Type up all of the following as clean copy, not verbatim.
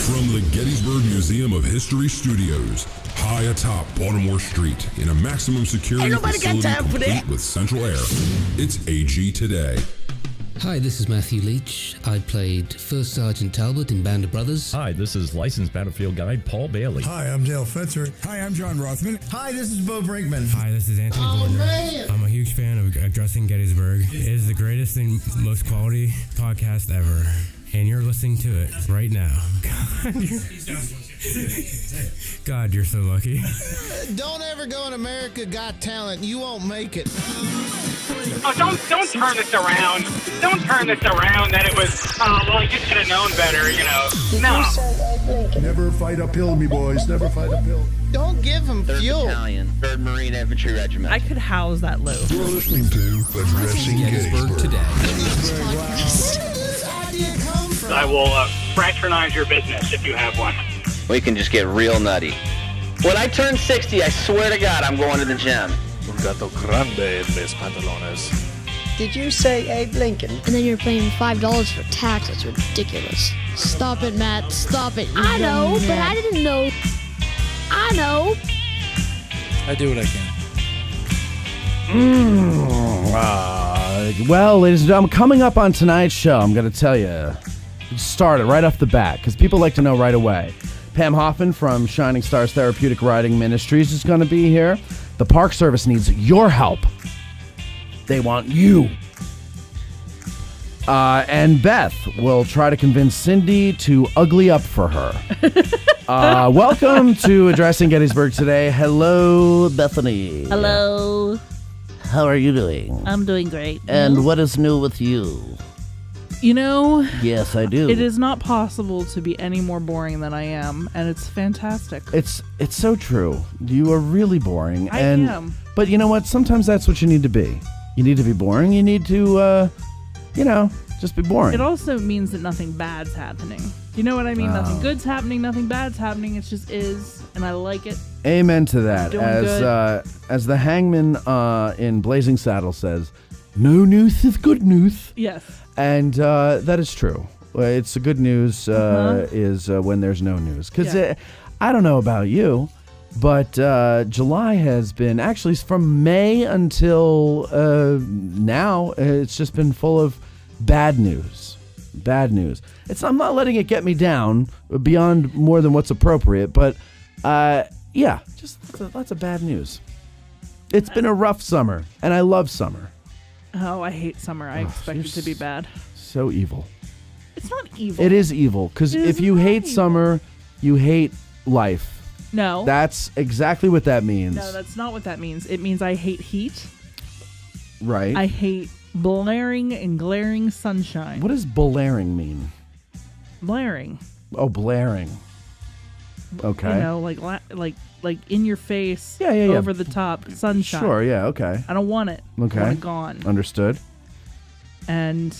From the Gettysburg Museum of History Studios, high atop Baltimore Street in a maximum security facility complete with central air, it's AG Today. Hi, this is Matthew Leach. I played First Sergeant Talbot in Band of Brothers. Hi, this is licensed battlefield guide Paul Bailey. Hi, I'm Dale Fetzer. Hi, I'm John Rothman. Hi, this is Bo Brinkman. Hi, this is Anthony Gordner. Man. I'm a huge fan of Addressing Gettysburg. It is the greatest and most quality podcast ever. And you're listening to it right now. God, you're so lucky. Don't ever go on America Got Talent. You won't make it. Oh, don't turn this around. Don't turn this around that it was, well, you should have known better, you know. No. Never fight uphill, me boys. Never fight uphill. Don't give him 3rd fuel. Battalion, 3rd Marine Infantry Regiment. I could house that load. You're listening to Addressing Gettysburg Today. I will fraternize your business if you have one. We can just get real nutty. When I turn 60, I swear to God, I'm going to the gym. Un gato grande en mis pantalones. Did you say Abe Lincoln? And then you're paying $5 for tax. That's ridiculous. Stop it, Matt. Stop it. I know, but I didn't know. I know. I do what I can. Well, ladies and gentlemen, coming up on tonight's show, I'm going to tell you, start it right off the bat, because people like to know right away. Pam Hoffman from Shining Stars Therapeutic Riding Ministries is going to be here. The Park Service needs your help. They want you. And Beth will try to convince Cindy to ugly up for her. Welcome to Addressing Gettysburg Today. Hello, Bethany. Hello. How are you doing? I'm doing great. And what is new with you? You know, yes, I do. It is not possible to be any more boring than I am, and it's fantastic. It's so true. You are really boring. I am. But you know what? Sometimes that's what you need to be. You need to be boring. You need to, just be boring. It also means that nothing bad's happening. You know what I mean? Nothing good's happening, nothing bad's happening. It just is, and I like it. Amen to that. Doing As the hangman in Blazing Saddle says, no news is good news. Yes. And that is true. It's the good news is when there's no news. Because I don't know about you, but July has been, actually from May until now, it's just been full of bad news. Bad news. I'm not letting it get me down beyond more than what's appropriate, but just lots of bad news. It's been a rough summer, and I love summer. Oh, I hate summer. I expect it to be bad. So evil. It's not evil. It is evil, because if you hate evil. summer, you hate life. No. That's exactly what that means. No, that's not what that means. It means I hate heat. Right. I hate blaring and glaring sunshine. What does blaring mean? Blaring. Oh, blaring. Okay. You know, like in your face, yeah. over the top sunshine. Sure, yeah, okay. I don't want it. Okay. I want it gone. Understood. And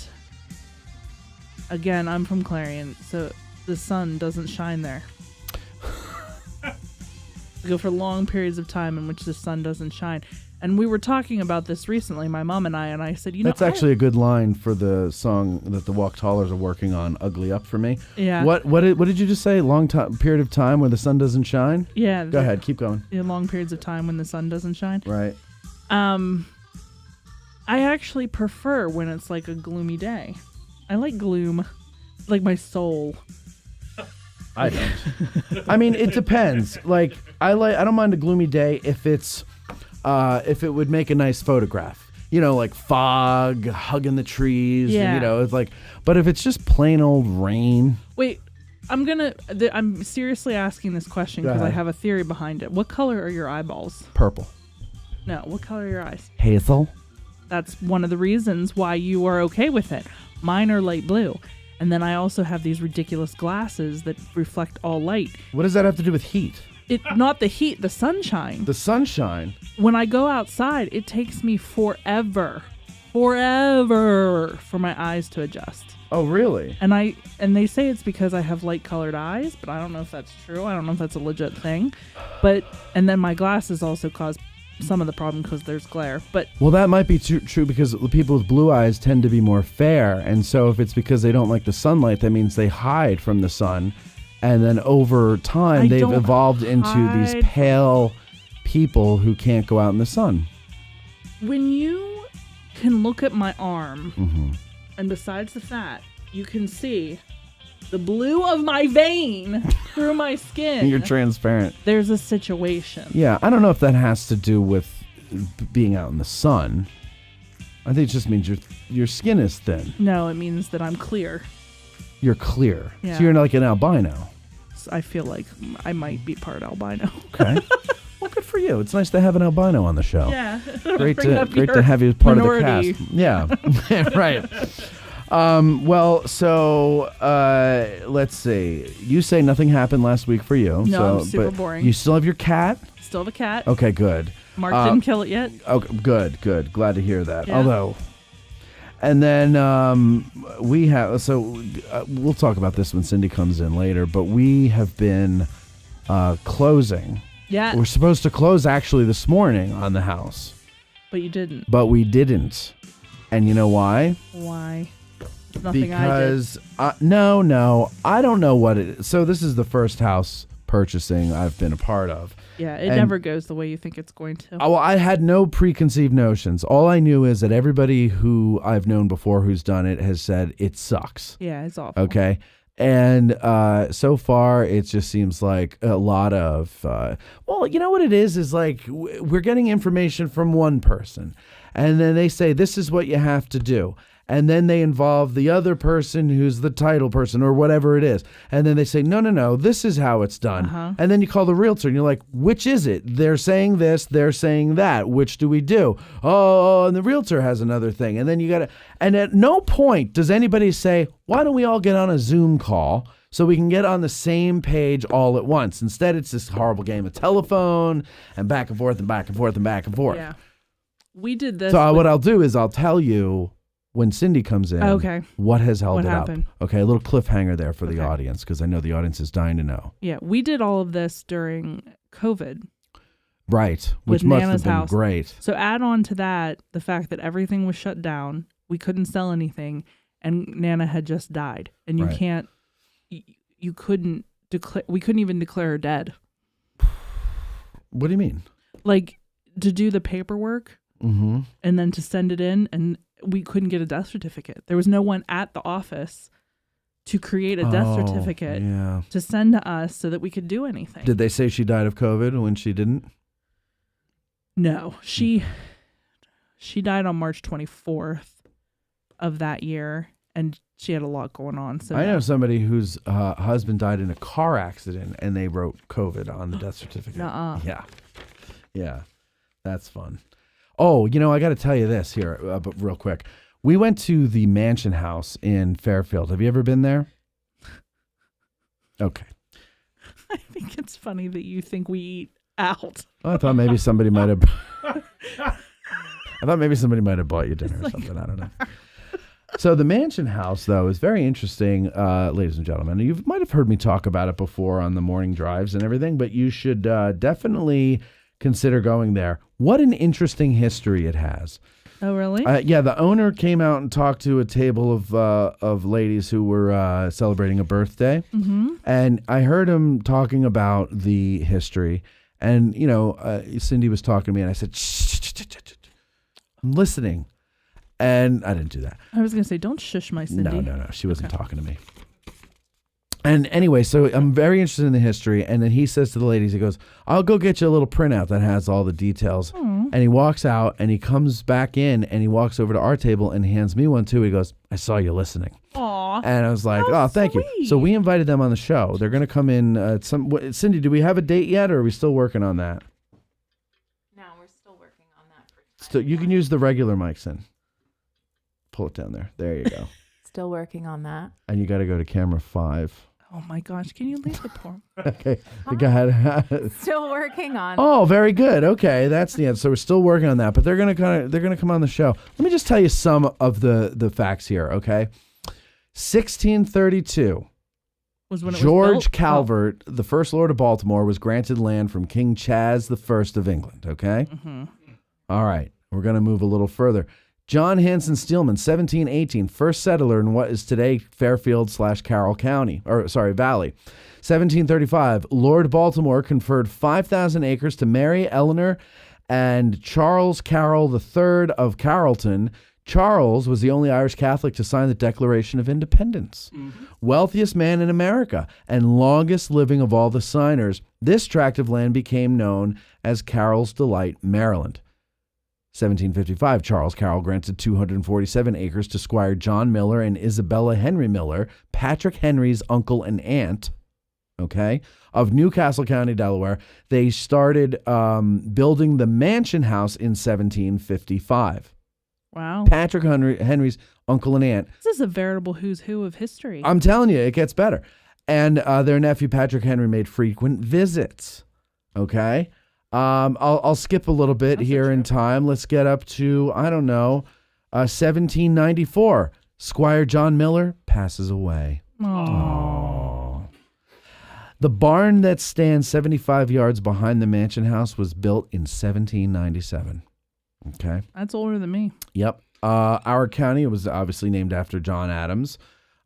again, I'm from Clarion, so the sun doesn't shine there. We go for long periods of time in which the sun doesn't shine. And we were talking about this recently, my mom and I said, that's actually a good line for the song that the Walk Tallers are working on, Ugly Up for Me. Yeah. What did you just say? Long period of time where the sun doesn't shine? Yeah. Go ahead, keep going. Long periods of time when the sun doesn't shine. Right. I actually prefer when it's like a gloomy day. I like gloom. Like my soul. I don't. I mean, it depends. Like I don't mind a gloomy day if it's if it would make a nice photograph. You know, like fog, hugging the trees. Yeah. And, it's like, but if it's just plain old rain. Wait, I'm seriously asking this question because I have a theory behind it. What color are your eyeballs? Purple. No, what color are your eyes? Hazel. That's one of the reasons why you are okay with it. Mine are light blue. And then I also have these ridiculous glasses that reflect all light. What does that have to do with heat? Not the heat, the sunshine. The sunshine? When I go outside, it takes me forever for my eyes to adjust. Oh, really? And they say it's because I have light-colored eyes, but I don't know if that's true. I don't know if that's a legit thing. And then my glasses also cause some of the problem because there's glare. Well, that might be true because the people with blue eyes tend to be more fair, and so if it's because they don't like the sunlight, that means they hide from the sun, And then over time, they've evolved into these pale people who can't go out in the sun. When you can look at my arm, and besides the fat, you can see the blue of my vein through my skin. You're transparent. There's a situation. Yeah, I don't know if that has to do with being out in the sun. I think it just means your skin is thin. No, it means that I'm clear. You're clear. Yeah. So you're like an albino. So I feel like I might be part albino. Okay. Well, good for you. It's nice to have an albino on the show. Yeah. Great to have you as part minority. of the cast. Yeah. Right. Let's see. You say nothing happened last week for you. No, so, super but boring. You still have your cat? Still have a cat. Okay, good. Mark didn't kill it yet. Okay, good. Glad to hear that. Yeah. Although, and then we have, we'll talk about this when Cindy comes in later, but we have been closing. Yeah. We're supposed to close actually this morning on the house. But you didn't. But we didn't. And you know why? Why? It's nothing Because I did. No, I don't know what it is. So this is the first house purchasing I've been a part of. Yeah, it never goes the way you think it's going to. Well, I had no preconceived notions. All I knew is that everybody who I've known before who's done it has said it sucks. Yeah, it's awful. Okay. And so far, it just seems like a lot of, well, you know what it is like we're getting information from one person. And then they say, this is what you have to do. And then they involve the other person who's the title person or whatever it is. And then they say, no, this is how it's done. And then you call the realtor and you're like, which is it? They're saying this, they're saying that. Which do we do? Oh, and the realtor has another thing. And then you got to, and at no point does anybody say, why don't we all get on a Zoom call so we can get on the same page all at once? Instead, it's this horrible game of telephone and back and forth and back and forth and back and forth. Yeah. We did this. So what I'll do is I'll tell you when Cindy comes in, what has held it up. Okay, a little cliffhanger there for the audience because I know the audience is dying to know. Yeah, we did all of this during COVID. Right, which with must Nana's have been house. great. So add on to that the fact that everything was shut down, we couldn't sell anything, and Nana had just died. And you can't, you couldn't declare, we couldn't even declare her dead. What do you mean? Like to do the paperwork and then to send it in, and we couldn't get a death certificate. There was no one at the office to create a death certificate to send to us so that we could do anything. Did they say she died of COVID when she didn't? No, she died on March 24th of that year, and she had a lot going on. So I know somebody whose husband died in a car accident, and they wrote COVID on the death certificate. Nuh-uh. Yeah, that's fun. Oh, you know, I got to tell you this here, but real quick. We went to the Mansion House in Fairfield. Have you ever been there? Okay. I think it's funny that you think we eat out. Well, I thought maybe somebody might have. Bought you dinner or something. I don't know. So the Mansion House, though, is very interesting, ladies and gentlemen. You might have heard me talk about it before on the morning drives and everything, but you should definitely consider going there. What an interesting history it has. Oh, really? Yeah, the owner came out and talked to a table of ladies who were celebrating a birthday. And I heard him talking about the history. And, you know, Cindy was talking to me, and I said, shh, I'm listening. And I didn't do that. I was going to say, don't shush my Cindy. No. She wasn't talking to me. And anyway, so I'm very interested in the history. And then he says to the ladies, he goes, I'll go get you a little printout that has all the details. And he walks out and he comes back in and he walks over to our table and hands me one too. He goes, I saw you listening. Aw. And I was like, thank you. So we invited them on the show. They're going to come in. Cindy, do we have a date yet, or are we still working on that? No, we're still working on that. So you can use the regular mics in. Pull it down there. There you go. Still working on that. And you got to go to camera 5. Oh my gosh, can you leave the poor? Okay. Go ahead. Still working on. Oh, very good. Okay, that's the end. So we're still working on that, but they're gonna come on the show. Let me just tell you some of the facts here. Okay, 1632. Was when it George was built? Calvert, the first Lord of Baltimore, was granted land from King Charles I of England. Okay. All right, we're gonna move a little further. John Hanson Steelman, 1718, first settler in what is today Fairfield/Carroll County, Valley. 1735, Lord Baltimore conferred 5,000 acres to Mary Eleanor and Charles Carroll III of Carrollton. Charles was the only Irish Catholic to sign the Declaration of Independence. Wealthiest man in America and longest living of all the signers, this tract of land became known as Carroll's Delight, Maryland. 1755, Charles Carroll granted 247 acres to Squire John Miller and Isabella Henry Miller, Patrick Henry's uncle and aunt, of Newcastle County, Delaware. They started building the mansion house in 1755. Wow. Patrick Henry's uncle and aunt. This is a veritable who's who of history. I'm telling you, it gets better. And their nephew, Patrick Henry, made frequent visits. Okay? I'll skip a little bit here in time. Let's get up to, 1794. Squire John Miller passes away. Aww. The barn that stands 75 yards behind the mansion house was built in 1797. Okay. That's older than me. Yep. Our county was obviously named after John Adams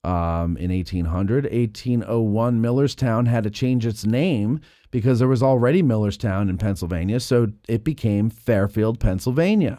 in 1800. 1801, Millerstown had to change its name because there was already Millerstown in Pennsylvania, so it became Fairfield, Pennsylvania.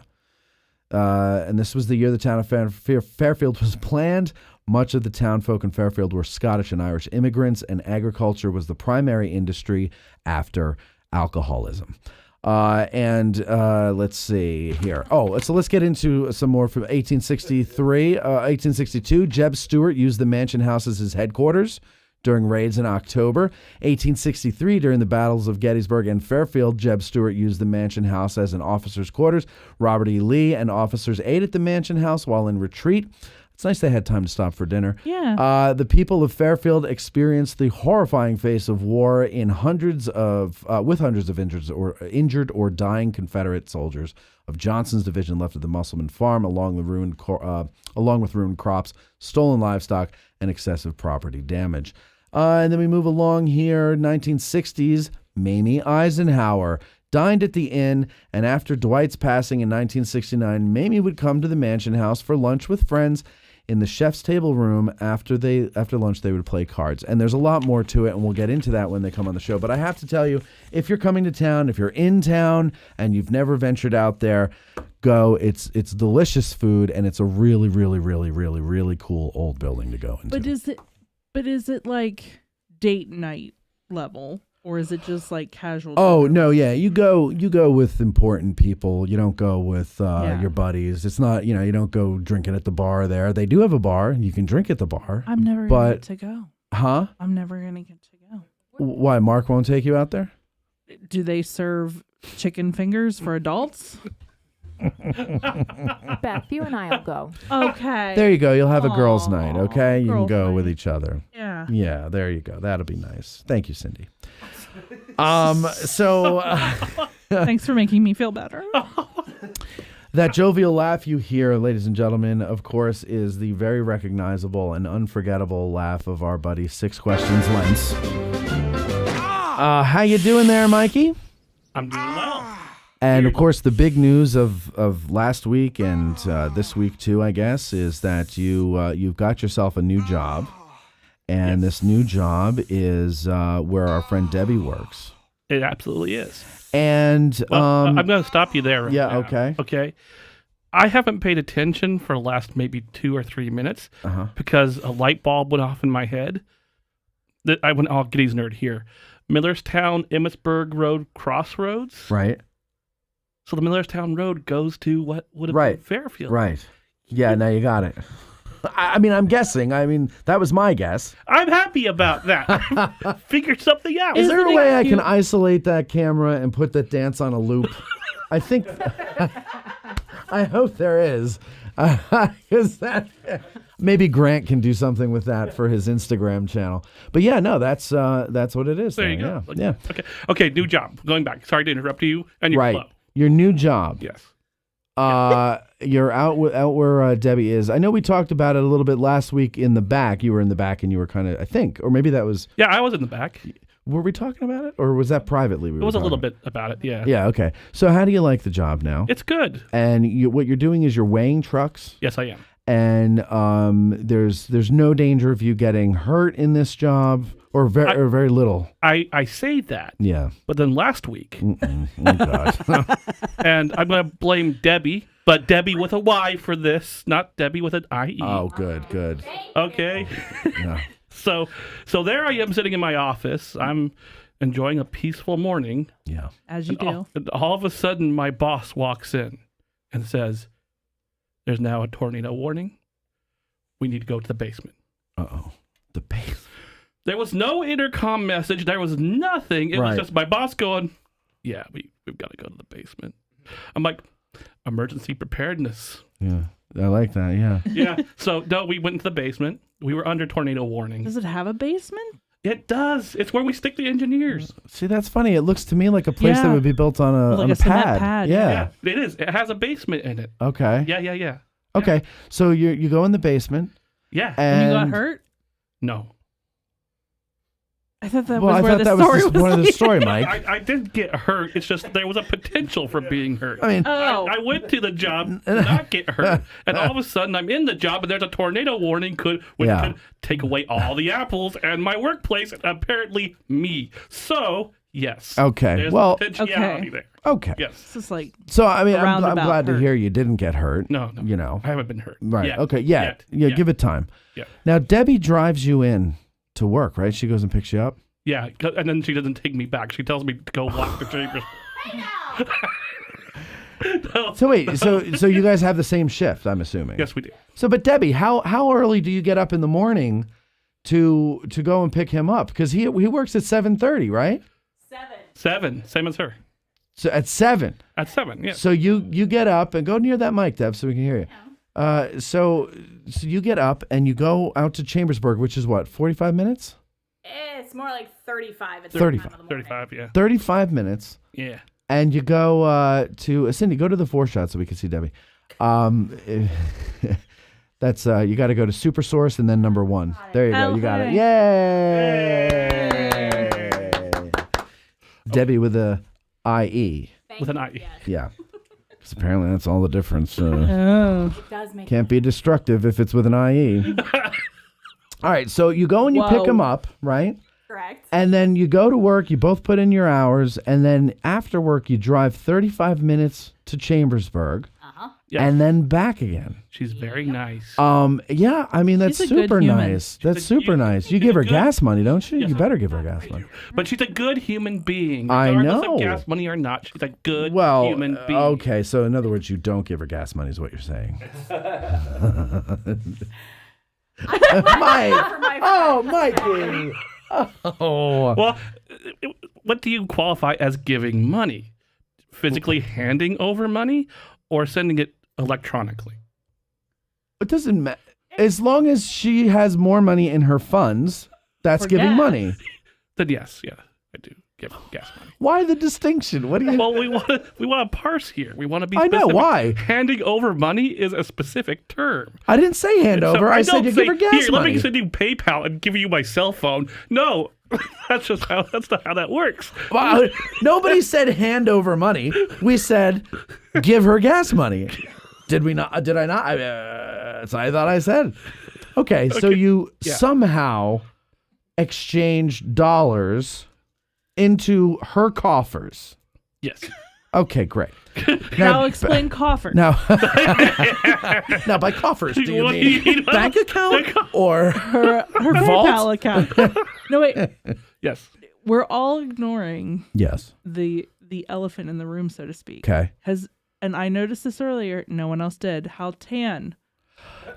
And this was the year the town of Fairfield was planned. Much of the townfolk in Fairfield were Scottish and Irish immigrants, and agriculture was the primary industry after alcoholism. Let's see here. So let's get into some more from 1863. 1862, Jeb Stuart used the mansion house as his headquarters during raids in October. 1863, during the battles of Gettysburg and Fairfield, Jeb Stuart used the mansion house as an officer's quarters. Robert E. Lee and officers ate at the mansion house while in retreat. It's nice they had time to stop for dinner. Yeah. The people of Fairfield experienced the horrifying face of war with hundreds of injured or dying Confederate soldiers of Johnson's division left at the Musselman Farm, along with ruined crops, stolen livestock, and excessive property damage. And then we move along here. 1960s, Mamie Eisenhower dined at the inn, and after Dwight's passing in 1969, Mamie would come to the mansion house for lunch with friends. In the chef's table room, after lunch, they would play cards. And there's a lot more to it, and we'll get into that when they come on the show. But I have to tell you, if you're coming to town, if you're in town, and you've never ventured out there, go. It's delicious food, and it's a really, really, really, really, really cool old building to go into. But is it like date night level? Or is it just like casual? Oh, no, yeah. You go with important people. You don't go with your buddies. It's not, you don't go drinking at the bar there. They do have a bar. You can drink at the bar. I'm never going to get to go. Huh? I'm never going to get to go. Why? Mark won't take you out there? Do they serve chicken fingers for adults? Beth, you and I will go. Okay. There you go. You'll have a girls' night, okay? You can go night. with each other. Yeah. Yeah, there you go. That'll be nice. Thank you, Cindy. Thanks for making me feel better. That jovial laugh you hear, ladies and gentlemen, of course, is the very recognizable and unforgettable laugh of our buddy Six Questions Lens. How you doing there, Mikey? I'm doing well. And of course, the big news of last week and this week too, I guess, is that you've got yourself a new job, and this new job is where our friend Debbie works. It absolutely is. And I'm going to stop you there. Yeah. Now. Okay. Okay. I haven't paid attention for the last maybe 2 or 3 minutes because a light bulb went off in my head. I went all Giddy's nerd here. Millerstown, Emmitsburg Road Crossroads. Right. So the Millerstown Road goes to what would have been Fairfield. Right. Yeah, now you got it. I'm guessing. That was my guess. I'm happy about that. Figured something out. Is there a way I can isolate that camera and put that dance on a loop? I think. I hope there is. Maybe Grant can do something with that for his Instagram channel. But yeah, no, that's what it is. There you go. Yeah. Okay. New job. Going back. Sorry to interrupt you and your flow. Your new job. Yes. You're out where Debbie is. I know we talked about it a little bit last week in the back. You were in the back and you were kind of, I think, or maybe that was. Yeah, I was in the back. Were we talking about it, or was that privately? It was a little bit about it, yeah. Yeah, okay. So how do you like the job now? It's good. And what you're doing is you're weighing trucks? Yes, I am. And there's no danger of you getting hurt in this job, or very little. I say that. Yeah. But then last week, oh God. and I'm going to blame Debbie, but Debbie with a Y for this, not Debbie with an IE. Oh, good. Okay. Yeah. So there I am sitting in my office. I'm enjoying a peaceful morning. Yeah. As you do. And all of a sudden, my boss walks in and says, "There's now a tornado warning. We need to go to the basement." Uh-oh. The basement. There was no intercom message. There was nothing. It was just my boss going, "Yeah, we've got to go to the basement." I'm like, emergency preparedness. Yeah, I like that, yeah. Yeah, so no, we went into the basement. We were under tornado warning. Does it have a basement? It does. It's where we stick the engineers. See, that's funny. It looks to me like a place that would be built on a cement pad. Yeah, it is. It has a basement in it. Okay. Yeah. Okay, so you go in the basement. Yeah. And you got hurt? No. I thought that was where the story was. One of the story, Mike. I did get hurt. It's just there was a potential for being hurt. I mean, I went to the job to not get hurt, and all of a sudden I'm in the job, and there's a tornado warning could take away all the apples and my workplace, and apparently me. So yes. Okay. There's potentiality there. Okay. Yes. This is like. So I mean, I'm glad to hear you didn't get hurt. No. You know, I haven't been hurt. Right. Yet. Okay. Yeah. Give it time. Yeah. Now Debbie drives you in to work, right? She goes and picks you up. Yeah, and then she doesn't take me back. She tells me to go walk the chambers. No. So wait, so you guys have the same shift, I'm assuming. Yes, we do. So, but Debbie, how early do you get up in the morning to go and pick him up? Because he works at 7:30, right? 7. Same as her. So at 7. At 7, yeah. So you get up and go near that mic, Deb, so we can hear you. So you get up and you go out to Chambersburg, which is what, 45 minutes? It's more like 35 at the 35. time of the morning. 35, yeah. 35 minutes. Yeah. And you go to Cindy. Go to the 4 shot so we can see Debbie. That's you got to go to Super Source and then number 1. There you go. You got it. Yay! Debbie with a IE. With an IE. Yeah. Because apparently that's all the difference. It does make can't be destructive if it's with an IE. All right, so you go and you pick him up, right? Correct. And then you go to work, you both put in your hours, and then after work you drive 35 minutes to Chambersburg, Yeah. and then back again. She's very nice. Yeah, I mean, that's She's a good super human. nice. That's super nice. You give her gas money, don't you? Yes, You better give her gas money. But she's a good human being. I Regardless know. of gas money or not, she's a good Well, human being. okay, so in other words, you don't give her gas money is what you're saying. Mike! Oh, Mikey! Oh. Well, what do you qualify as giving money? Physically handing over money or sending it electronically? It doesn't matter. As long as she has more money in her funds, that's giving money. Then yes, yeah, I do give gas money. Why the distinction? What do you? Well, we want to parse here. We want to be I specific. know, why? Handing over money is a specific term. I didn't say hand over. I said don't you say, give her gas here, money. Let me send you PayPal and give you my cell phone. No, that's not how that works. Well, nobody said hand over money. We said give her gas money. Did we not? Did I not? That's what I thought I said. Okay, so you somehow exchange dollars into her coffers. Yes. Okay, great. Now explain coffer. Now by coffers, do you mean bank account or her vault? PayPal account? No, wait. Yes. We're all ignoring Yes. the elephant in the room, so to speak. Okay. And I noticed this earlier, no one else did, how tan.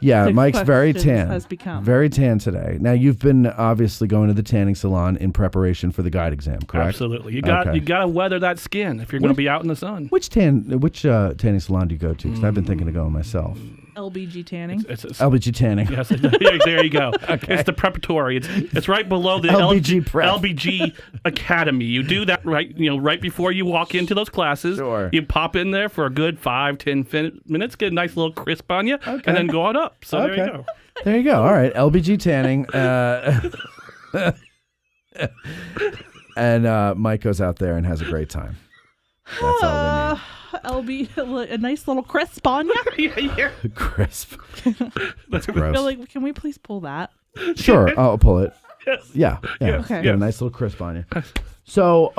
Yeah, Six Mike's very questions tan. has become. Very tan today. Now you've been obviously going to the tanning salon in preparation for the guide exam, correct? Absolutely. You got to weather that skin if you're going to be out in the sun. Which tanning salon do you go to? Because I've been thinking of going myself. LBG tanning. It's LBG tanning. Yes, there you go. Okay. It's the preparatory. It's right below the LBG prep. LBG Academy. You do that right before you walk into those classes. Sure. You pop in there for a good 5-10 minutes, get a nice little crisp on you, and then go on up. So there you go. There you go. All right, LBG tanning. And Mike goes out there and has a great time. That's all we need. LB, a nice little crisp on you. Yeah. Crisp. That's I feel like, can we please pull that? Sure, I'll pull it. Yes. Yeah. Okay. Get a nice little crisp on you. So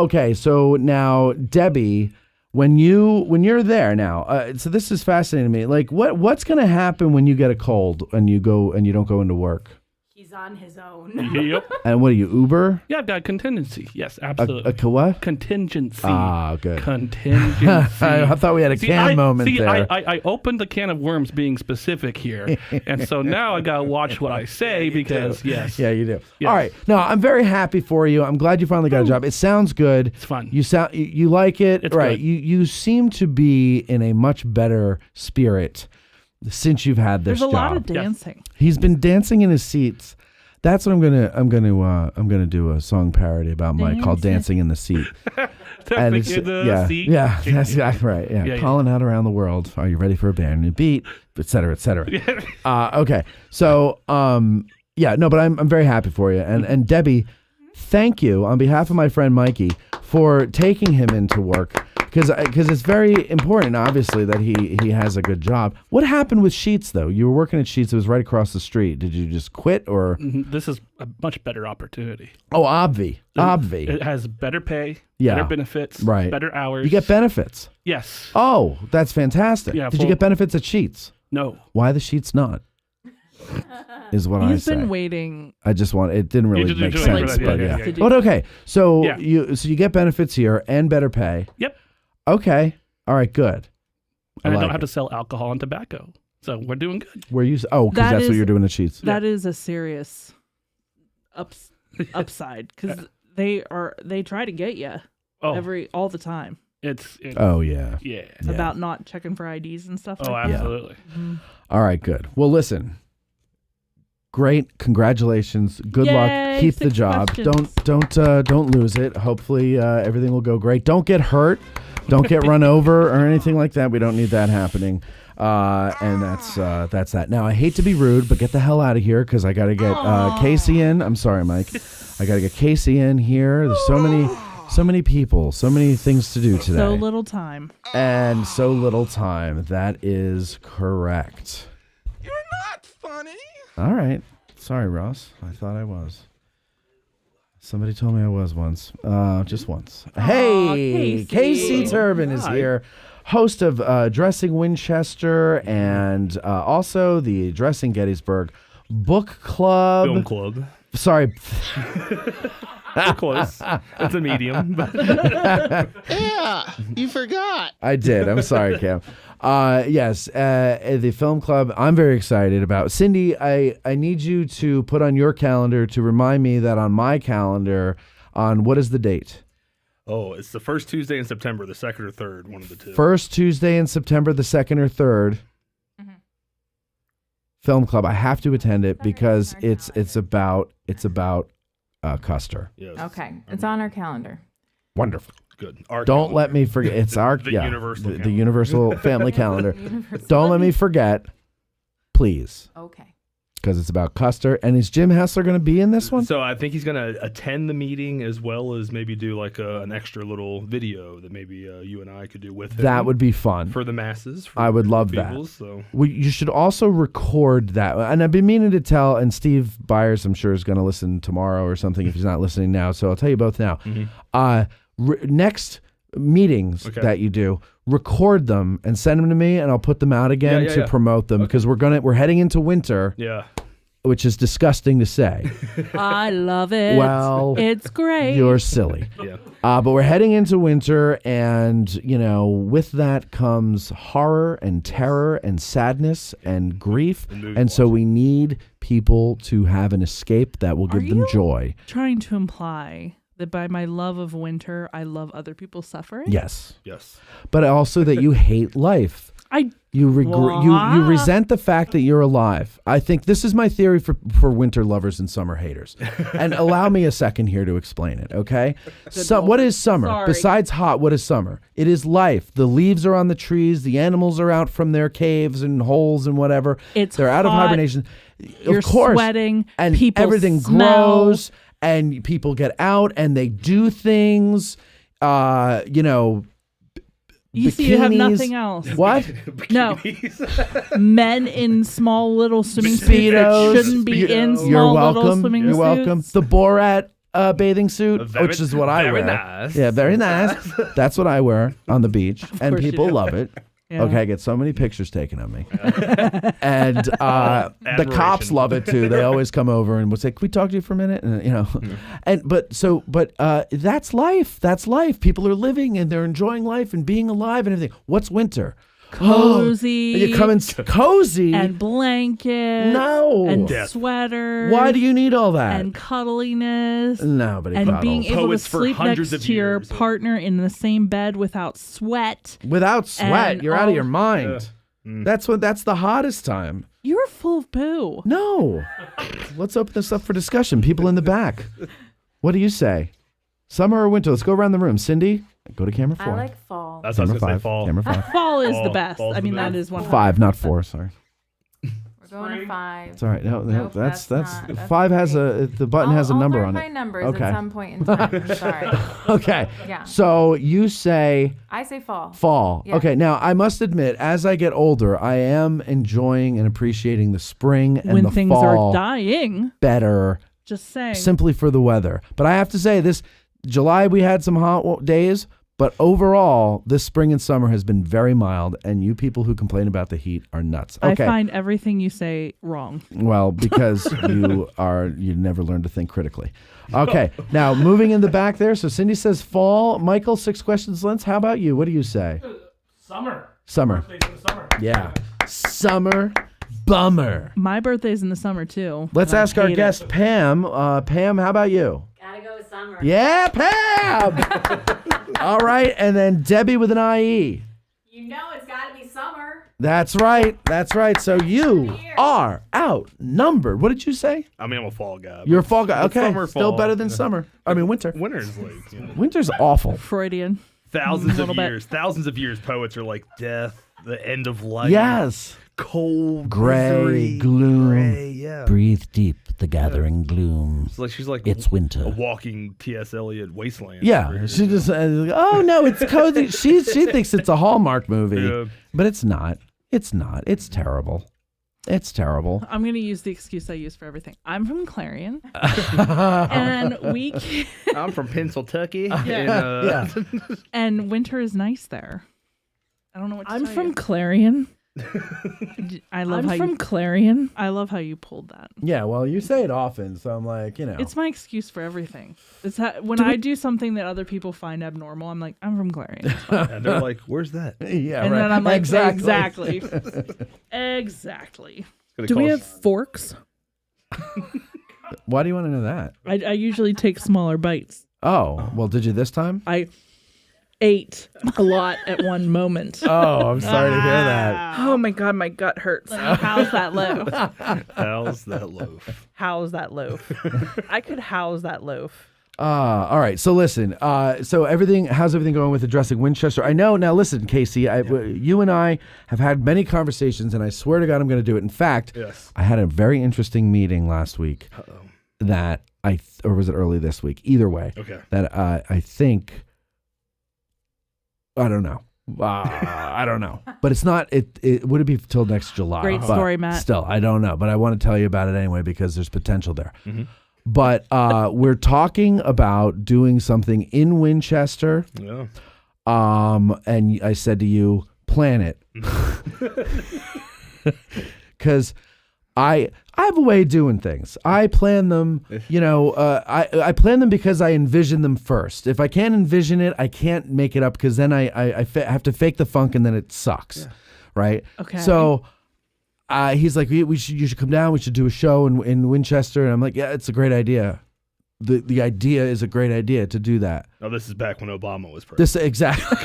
now Debbie, when you're there now, so this is fascinating to me. Like, what's going to happen when you get a cold and you don't go into work? He's on his own. Yep. And what are you, Uber? Yeah, I've got contingency. Yes, absolutely. A what? Contingency. Ah, good. Contingency. I thought we had a moment there. I opened the can of worms being specific here. And so now I got to watch what I say because, yes. Yeah, you do. Yes. All right. No, I'm very happy for you. I'm glad you finally got a job. It sounds good. It's fun. You like it. It's right. good. You seem to be in a much better spirit since you've had this job. There's a lot of dancing. He's been dancing in his seats. That's what I'm gonna do a song parody about Mike called "Dancing in the Seat." And it's, seat. Yeah, that's exactly right. Yeah, calling out around the world. Are you ready for a brand new beat? Et cetera, et cetera. Okay, so but I'm very happy for you, and Debbie, thank you on behalf of my friend Mikey for taking him into work. Because it's very important, obviously, that he has a good job. What happened with Sheetz, though? You were working at Sheetz. It was right across the street. Did you just quit, or? This is a much better opportunity. Oh, obvi. It has better pay, better benefits, better hours. You get benefits? Yes. Oh, that's fantastic. Yeah, Did you get benefits at Sheetz? No. Why the Sheetz not? Is what I say. He's been waiting. It didn't really make sense, but yeah. But okay, so you get benefits here and better pay. Yep. Okay. All right. Good. And I don't have to sell alcohol and tobacco, so we're doing good. Because that's what you're doing at Sheetz. That is a serious upside because they try to get you all the time. It's about not checking for IDs and stuff. Oh, like absolutely. That. Mm-hmm. All right. Good. Well, listen. Great, congratulations. Good luck. Keep the job. Don't lose it. Hopefully everything will go great. Don't get hurt. Don't get run over or anything like that. We don't need that happening. And that's that. Now I hate to be rude, but get the hell out of here because I got to get Casey in. I'm sorry, Mike. I got to get Casey in here. There's so many people, so many things to do today. So little time. And so little time. That is correct. You're not funny. All right. Sorry, Ross. I thought I was. Somebody told me I was once. Just once. Hey, Casey Turbin is here. Host of Dressing Winchester and also the Dressing Gettysburg Book Club. Film Club. Sorry. Close. It's a medium. Yeah, you forgot. I did. I'm sorry, Cam. Yes, the film club I'm very excited about. Cindy, I need you to put on your calendar to remind me that on my calendar, on what is the date? Oh, it's the first Tuesday in September, the 2nd or 3rd, one of the two. First Tuesday in September, the 2nd or 3rd. Film club. I have to attend it because it's about Custer. Yes. Okay, it's on our calendar. Wonderful. Good. Don't let me forget. It's our the universal family calendar. Don't let me forget, please. Okay. Because it's about Custer. And is Jim Hessler going to be in this one? So I think he's going to attend the meeting as well as maybe do like an extra little video that maybe you and I could do with him. That would be fun. For the masses. I would love people, that. So. You should also record that. And I've been meaning to tell, and Steve Byers, I'm sure, is going to listen tomorrow or something if he's not listening now. So I'll tell you both now. Next meetings that you do, record them and send them to me, and I'll put them out again to promote them because we're heading into winter. Yeah. Which is disgusting to say. I love it. Well, it's great. You're silly. Yeah. But we're heading into winter, and with that comes horror and terror and sadness and grief, and so we need people to have an escape that will give them joy. Trying to imply that by my love of winter, I love other people's suffering? Yes. Yes. But also that you hate life. You resent the fact that you're alive. I think this is my theory for winter lovers and summer haters. And allow me a second here to explain it, okay? What is summer? Sorry. Besides hot, what is summer? It is life. The leaves are on the trees. The animals are out from their caves and holes and whatever. They're out of hibernation. You're of course. sweating. And people everything smell. grows. and people get out and they do things. You see, you have nothing else. What? No. Men in small little swimming suits Speedos. that shouldn't be in small little swimming suits. You're welcome. The Borat bathing suit, which is what I wear. Very nice. Yeah, very nice. That's what I wear on the beach, and course you people do. love it. Yeah. Okay, I get so many pictures taken of me, and the cops love it too. They always come over and will say, "Can we talk to you for a minute?" And but that's life. That's life. People are living and they're enjoying life and being alive and everything. What's winter? Cozy. And you come in cozy and blankets. No. And sweaters. Why do you need all that? And cuddliness. Nobody and cuddles. being able Poets to for sleep hundreds next of to your years. partner in the same bed without sweat. Without sweat, And you're out of your mind. Mm. That's the hottest time. You're full of poo. No. Let's open this up for discussion. People in the back. What do you say? Summer or winter? Let's go around the room. Cindy, go to camera 4. I like fall. That's what I was Camera gonna say, fall. Camera 5. Fall is the Fall. best. Fall's I mean, the that best. is one. 5, not 4. Sorry. We're going to 5. It's all right. No, Nope, that's not. That's 5 has great. the button has a number on it. I'll verify numbers Okay. at some point in time. I'm sorry. Okay. Yeah. So you say I say fall. fall. Yeah. Okay. Now I must admit, as I get older, I am enjoying and appreciating the spring and When the things fall are dying. better. Just saying. Simply for the weather. But I have to say, this July we had some hot days, but overall, this spring and summer has been very mild, and you people who complain about the heat are nuts. Okay. I find everything you say wrong. Well, because you never learn to think critically. Okay. Now, moving in the back there. So Cindy says fall. Michael, 6 questions lengths. How about you? What do you say? Summer. Summer. Birthday's in the summer. Yeah. Summer. Bummer. My birthday's in the summer too. Let's and I ask our hate it. guest, Pam. Pam, how about you? Gotta go with summer. Yeah, Pam. All right. And then Debbie with an IE. You know it's gotta be summer. That's right. That's right. So you are outnumbered. What did you say? I mean, I'm a fall guy. You're a fall guy. But Okay. summer, Still fall. better than summer. I mean, winter. Winter's like, you know, Winter's awful. Freudian. thousands A of little bit. years. Thousands of years, poets are like death, the end of life. Yes. Cold, Gray, misery, gloom. gray, yeah. Breathe deep the gathering gloom. It's like she's like It's winter. a walking T.S. Eliot wasteland. Yeah, she just oh no, it's cozy. She thinks it's a Hallmark movie, Yeah. but it's not. It's not. It's terrible. It's terrible. I'm going to use the excuse I use for everything. I'm from Clarion. And we can, I'm from Pennsylvania. Yeah. And, and winter is nice there. I don't know what to I'm tell from you. Clarion. I love I'm how from you, Clarion. I love how you pulled that. Yeah, well, you say it often, so I'm like, It's my excuse for everything. It's when I do something that other people find abnormal, I'm like, I'm from Clarion. and they're like, "Where's that?" Yeah, And right. then I'm like, exactly. Exactly. Gonna Do we call have forks? Why do you want to know that? I usually take smaller bites. Oh, well, did you this time? I ate a lot at one moment. Oh, I'm sorry to hear that. Oh my god, my gut hurts. How's that loaf? How's that loaf? How's that loaf? I could house that loaf. All right. So listen. How's everything going with addressing Winchester? I know. Now listen, Casey. You and I have had many conversations, and I swear to God, I'm going to do it. In fact, Yes. I had a very interesting meeting last week. That or was it early this week? Either way. Okay. That I think. I don't know. I don't know. But it's not. It would it be till next July? Great But story, Matt. Still, I don't know. But I want to tell you about it anyway because there's potential there. Mm-hmm. But we're talking about doing something in Winchester. Yeah. And I said to you, plan it. Because I have a way of doing things. I plan them, I plan them because I envision them first. If I can't envision it, I can't make it up because then I have to fake the funk and then it sucks. Yeah. Right? Okay. So he's like, you should come down. We should do a show in Winchester. And I'm like, yeah, it's a great idea. The idea is a great idea to do that. Oh, this is back when Obama was president. This exactly.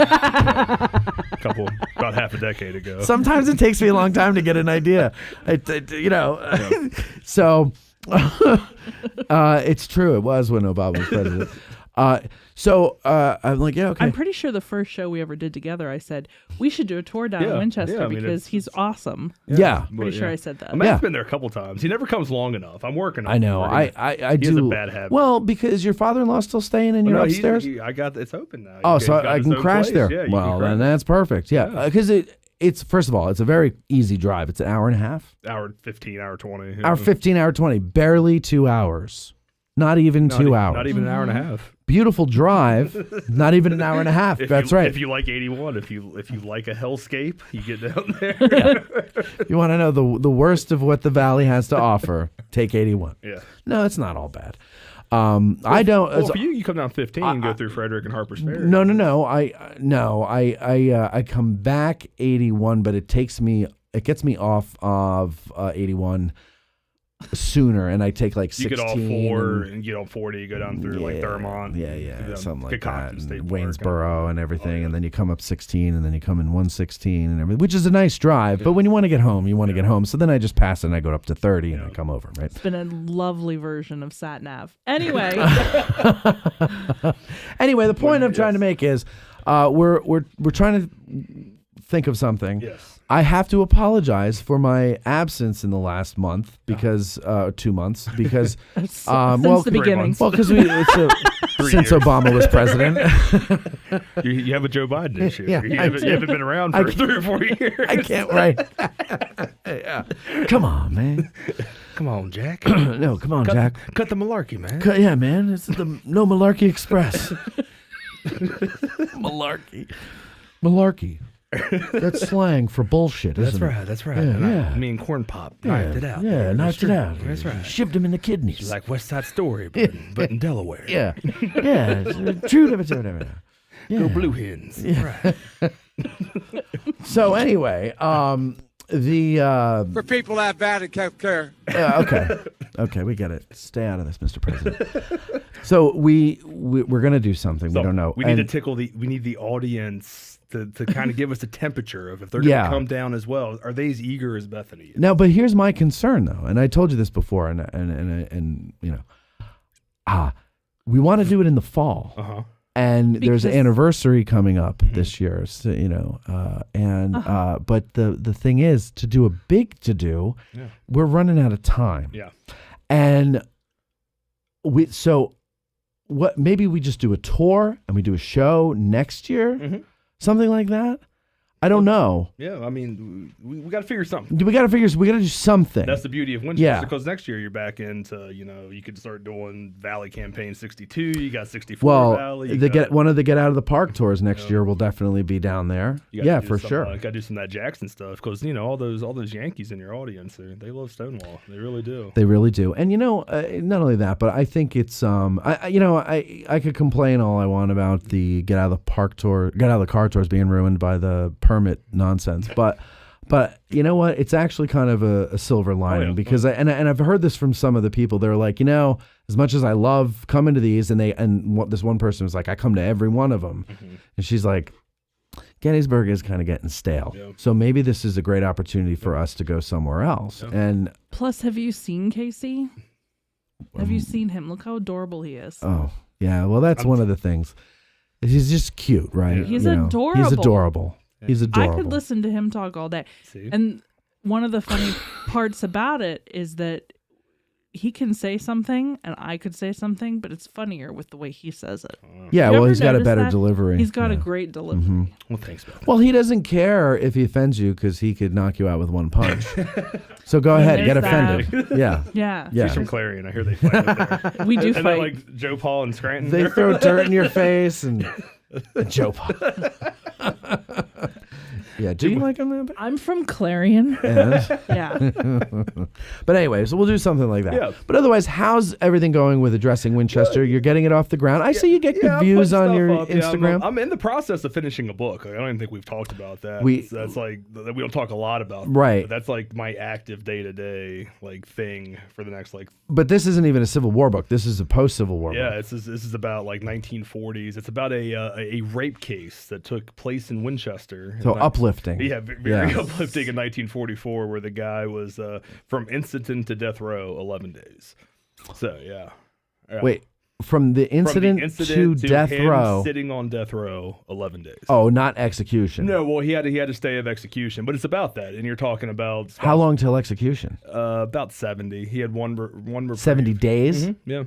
About half a decade ago. Sometimes it takes me a long time to get an idea. So it's true. It was when Obama was president. So I'm like, yeah, okay. I'm pretty sure the first show we ever did together, I said, we should do a tour down in Winchester because he's awesome. Yeah. Pretty sure I said that. Matt's been there a couple times. He never comes long enough. I'm working on it. I know. I He do. has a bad habit. Well, because your father-in-law's still staying in your upstairs? It's open now. Oh, He's so got I his can own crash place. there. Yeah, you Well, can then crash. that's perfect. Yeah. Because it's first of all, it's a very easy drive. It's an hour and a half. Hour 15, hour 20. Hour 15, hour 20. Barely 2 hours. Not even 2 hours. Not even an hour and a half. Beautiful drive. Not even an hour and a half. That's right. If you like 81, if you like a hellscape, you get down there. You want to know the worst of what the Valley has to offer, take 81. Yeah. No, it's not all bad. I don't. Well, for you come down 15 and go through Frederick and Harper's Ferry. No. I come back 81, but it gets me off of 81 sooner, and I take like 16. You get off 4 and get on 40. You go down through like Thurmont. Yeah, something like that. And And Waynesboro and everything, and then you come up 16, and then you come in 116 and everything, which is a nice drive. But when you want to get home, you want to get home. So then I just pass it and I go up to 30 and I come over. Right. It's been a lovely version of Sat Nav. Anyway. Anyway, the point I'm trying to make is we're trying to think of something. Yes. I have to apologize for my absence in the last month because 2 months because Since the beginning. Well, because since Obama was president. You have a Joe Biden issue. Yeah, you haven't been around for 3 or 4 years. I can't write. Yeah. Come on, man. Come on, Jack. No, come on, Jack. Cut the malarkey, man. Yeah, man. This is the No Malarkey Express. Malarkey. That's slang for bullshit, isn't it? That's right. Yeah. Me and Corn Pop knifed it out. Yeah, knifed it out. That's right. Shipped him in the kidneys. It's like West Side Story, but in Delaware. Yeah. Yeah. True. Yeah. Go Blue Hens. Yeah. Right. So anyway, For people that bad at healthcare. Okay, we get it. Stay out of this, Mr. President. So we're gonna do something. We don't know. We need to tickle we need the audience to kind of give us a temperature of if they're going to come down as well. Are they as eager as Bethany is? Now, but here's my concern though, and I told you this before, and you know, we want to do it in the fall. Uh-huh. And there's an anniversary coming up this year, so, you know, but the thing is, to do a big to-do, we're running out of time. Yeah. And maybe we just do a tour and we do a show next year, something like that. I don't know. Yeah, I mean, we got to figure something. We got to do something. That's the beauty of Winchester, because next year you're back into, you know, you could start doing Valley Campaign 62. You got 64 Valley. One of the Get Out of the Park tours next year will definitely be down there. Yeah, for sure. Got to do some of that Jackson stuff because, you know, all those Yankees in your audience, they love Stonewall. They really do. They really do. And, you know, not only that, but I think it's, I could complain all I want about the Get Out of the Park tour, Get Out of the Car tours being ruined by the permit nonsense, but you know what? It's actually kind of a silver lining because I've heard this from some of the people. They're like, you know, as much as I love coming to these, this one person was like, I come to every one of them, and she's like, Gettysburg is kind of getting stale. Yeah. So maybe this is a great opportunity for us to go somewhere else. Yeah. And plus, have you seen Casey? Have you seen him? Look how adorable he is. Oh yeah, well that's one of the things. He's just cute, right? Yeah. He's adorable. He's adorable. He's adorable. I could listen to him talk all day. See? And one of the funny parts about it is that he can say something and I could say something, but it's funnier with the way he says it. Yeah, well, he's got a better delivery. He's got a great delivery. Mm-hmm. Well, thanks, Beth. Well, he doesn't care if he offends you because he could knock you out with one punch. So go ahead, get offended. Yeah. Yeah. She's from Clarion. I hear they fight up there. We do and fight. Like Joe Paul and Scranton. They throw dirt in your face and Joe Paul. Yeah, do you like him? I'm from Clarion. Yeah. But anyway, so we'll do something like that. Yeah. But otherwise, how's everything going with addressing Winchester? You're getting it off the ground. I see you get good views on your Instagram. Yeah, I'm in the process of finishing a book. I don't even think we've talked about that. That's like we don't talk a lot about that. Right. That's like my active day-to-day like thing for the next like. But this isn't even a Civil War book. This is a post-Civil War book. Yeah, this is about like 1940s. It's about a rape case that took place in Winchester. So uplifting. Yeah, very uplifting in 1944, where the guy was from incident to death row 11 days. So yeah. Wait, From the incident, to death him row. sitting on death row 11 days. Oh, not execution. No, well, he had to stay of execution, but it's about that, and you're talking about How long till execution? About 70. He had one reprieve. 70 days. Yeah.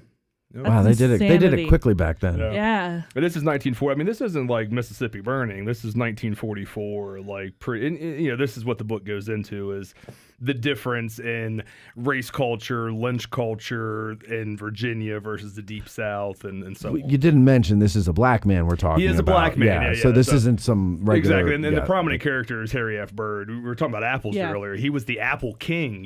Wow, they did it. They did it quickly back then. Yeah. But this is 1940. I mean, this isn't like Mississippi burning. This is 1944. Like, this is what the book goes into is the difference in race culture, lynch culture in Virginia versus the Deep South, and so on. You didn't mention this is a black man we're talking about. He is a black man. Yeah, so this isn't some regular. Exactly, and the prominent character is Harry F. Bird. We were talking about apples earlier. He was the apple king.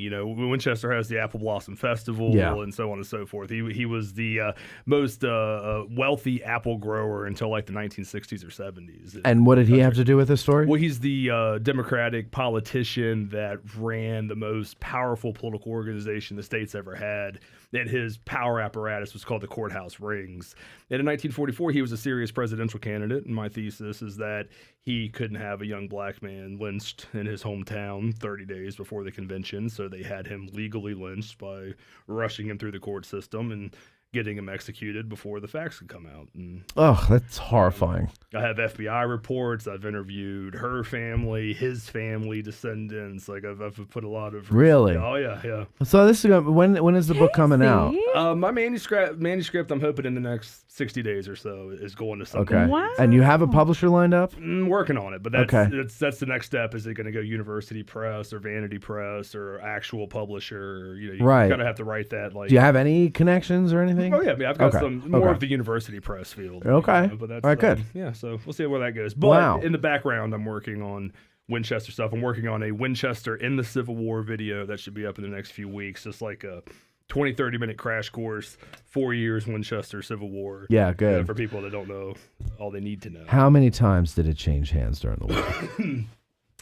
Winchester has the Apple Blossom Festival and so on and so forth. He was the most wealthy apple grower until like the 1960s or 70s. And what did he have to do with this story? Well, he's the Democratic politician that ran the most powerful political organization the state's ever had. And his power apparatus was called the courthouse rings. And in 1944, he was a serious presidential candidate. And my thesis is that he couldn't have a young black man lynched in his hometown 30 days before the convention. So they had him legally lynched by rushing him through the court system and getting him executed before the facts could come out. And oh, that's horrifying. I have FBI reports. I've interviewed her family, his family, descendants. Like I've put a lot of really. Oh yeah. So this is when is the book coming out? My manuscript. I'm hoping in the next 60 days or so is going to something. Okay. Wow. And you have a publisher lined up? Working on it, but that's the next step. Is it going to go University Press or Vanity Press or actual publisher? You kind of have to write that. Like, do you have any connections or anything? Oh yeah, I've got some more of the university press field. Okay, but that's, all right, good. Yeah, so we'll see where that goes. But in the background, I'm working on Winchester stuff. I'm working on a Winchester in the Civil War video that should be up in the next few weeks. Just like a 20, 30-minute crash course, 4 years Winchester Civil War. Yeah, good. For people that don't know all they need to know. How many times did it change hands during the war?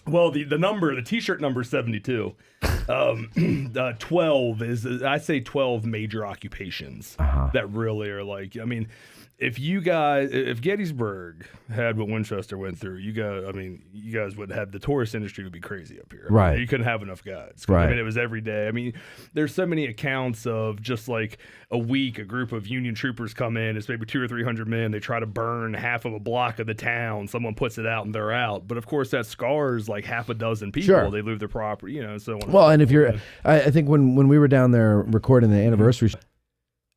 Well, the T-shirt number is 72. 12 is, I say 12 major occupations that really are like, I mean, if Gettysburg had what Winchester went through, you guys would have, the tourist industry would be crazy up here. Right. You couldn't have enough guides. Right. I mean, it was every day. I mean, there's so many accounts of just like a week, a group of Union troopers come in, it's maybe 200 or 300 men. They try to burn half of a block of the town. Someone puts it out and they're out. But of course, that scars like half a dozen people. Sure. They lose their property, so on. Well, and if you're, I think when we were down there recording the anniversary,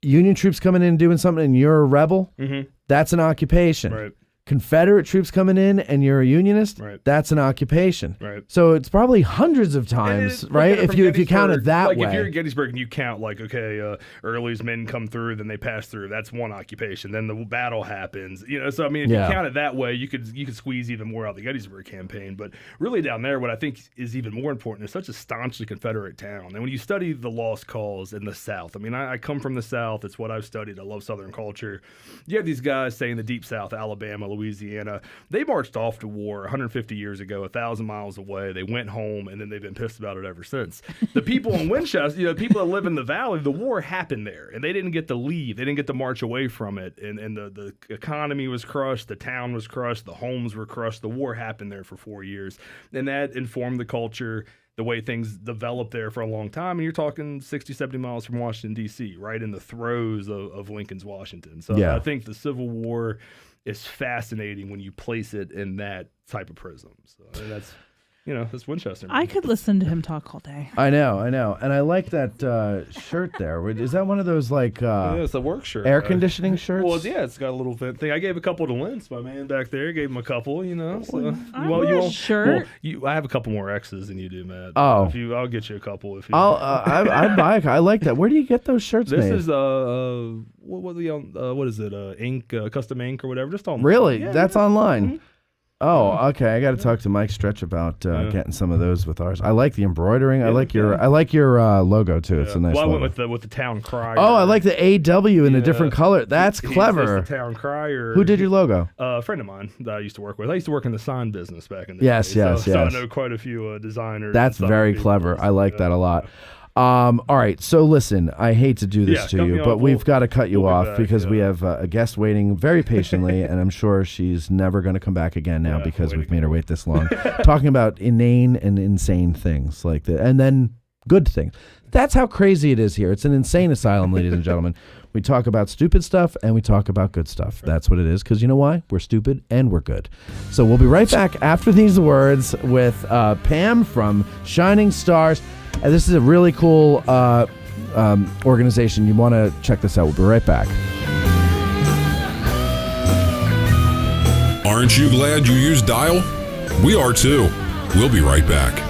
Union troops coming in and doing something and you're a rebel, that's an occupation. Right. Confederate troops coming in and you're a Unionist, that's an occupation. Right. So it's probably hundreds of times, right? If you count it that way. If you're in Gettysburg and you count like, okay, Early's men come through, then they pass through. That's one occupation. Then the battle happens. So I mean, if you count it that way, you could squeeze even more out of the Gettysburg campaign. But really down there, what I think is even more important is such a staunchly Confederate town. And when you study the lost cause in the South, I mean, I come from the South. It's what I've studied. I love Southern culture. You have these guys saying the Deep South, Alabama, Louisiana, they marched off to war 150 years ago, 1,000 miles away. They went home, and then they've been pissed about it ever since. The people in Winchester, people that live in the valley, the war happened there, and they didn't get to leave. They didn't get to march away from it, and the economy was crushed, the town was crushed, the homes were crushed. The war happened there for 4 years, and that informed the culture, the way things developed there for a long time. And you're talking 60, 70 miles from Washington, D.C., right in the throes of Lincoln's Washington. So I think the Civil War is fascinating when you place it in that type of prism. So that's Winchester. I could listen to him talk all day. I know. And I like that shirt there. Is that one of those like it's a work shirt. Air conditioning shirts? Well, yeah, it's got a little thing. I gave a couple to Lentz, my man back there. Gave him a couple, So, shirt. I have a couple more X's than you do, Matt. Oh. I'll get you a couple. If you. I buy. I like that. Where do you get those shirts made? This is what is it? Ink, custom ink or whatever. Just on. Really? That's online. Mm-hmm. Oh, okay. I got to talk to Mike Stretch about getting some of those with ours. I like the embroidering. I like your logo too. It's a nice. Well, logo. I went with the town crier. Oh, I like the AW in a different color. That's clever. The town crier. Who did your logo? A friend of mine that I used to work with. I used to work in the sign business back in the day. Yes. So I know quite a few designers. That's very clever. I like that a lot. All right, so listen, I hate to do this to you, but we've got to cut you off because we have a guest waiting very patiently, and I'm sure she's never going to come back again now because we've made her wait this long. Talking about inane and insane things like that, and then good things. That's how crazy it is here. It's an insane asylum, ladies and gentlemen. We talk about stupid stuff and we talk about good stuff. That's what it is, because you know why? We're stupid and we're good. So we'll be right back after these words with Pam from Shining Stars. And this is a really cool organization. You want to check this out. We'll be right back. Aren't you glad you used Dial? We are too. We'll be right back.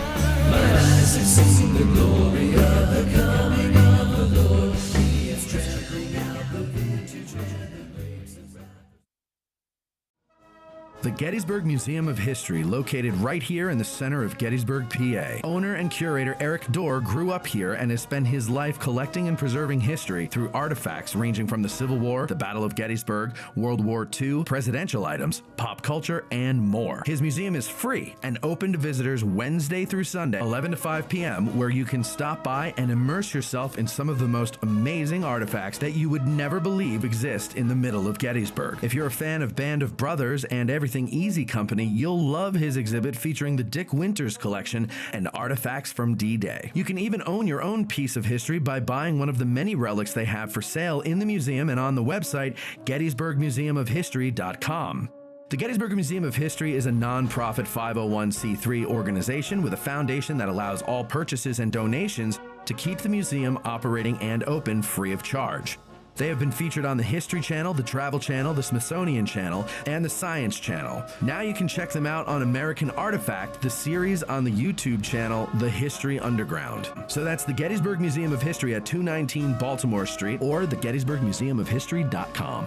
The Gettysburg Museum of History, located right here in the center of Gettysburg, PA. Owner and curator Eric Dorr grew up here and has spent his life collecting and preserving history through artifacts ranging from the Civil War, the Battle of Gettysburg, World War II, presidential items, pop culture, and more. His museum is free and open to visitors Wednesday through Sunday, 11 to 5 p.m., where you can stop by and immerse yourself in some of the most amazing artifacts that you would never believe exist in the middle of Gettysburg. If you're a fan of Band of Brothers and Everything Easy Company, you'll love his exhibit featuring the Dick Winters collection and artifacts from D-Day. You can even own your own piece of history by buying one of the many relics they have for sale in the museum and on the website GettysburgMuseumofHistory.com. The Gettysburg Museum of History is a non-profit 501c3 organization with a foundation that allows all purchases and donations to keep the museum operating and open free of charge. They have been featured on the History Channel, the Travel Channel, the Smithsonian Channel, and the Science Channel. Now you can check them out on American Artifact, the series on the YouTube channel, The History Underground. So that's the Gettysburg Museum of History at 219 Baltimore Street or the GettysburgMuseumofHistory.com.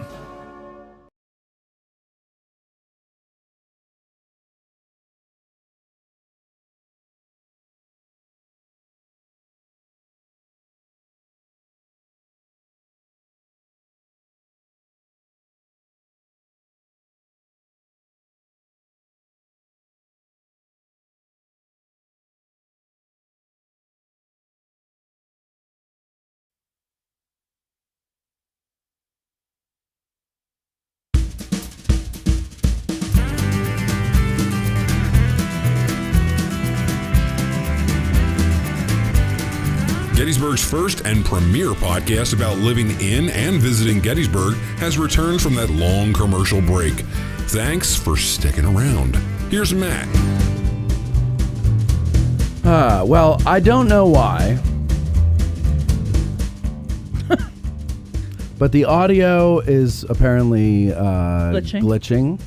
Gettysburg's first and premier podcast about living in and visiting Gettysburg has returned from that long commercial break. Thanks for sticking around. Here's Matt. Well, I don't know why, but the audio is apparently glitching.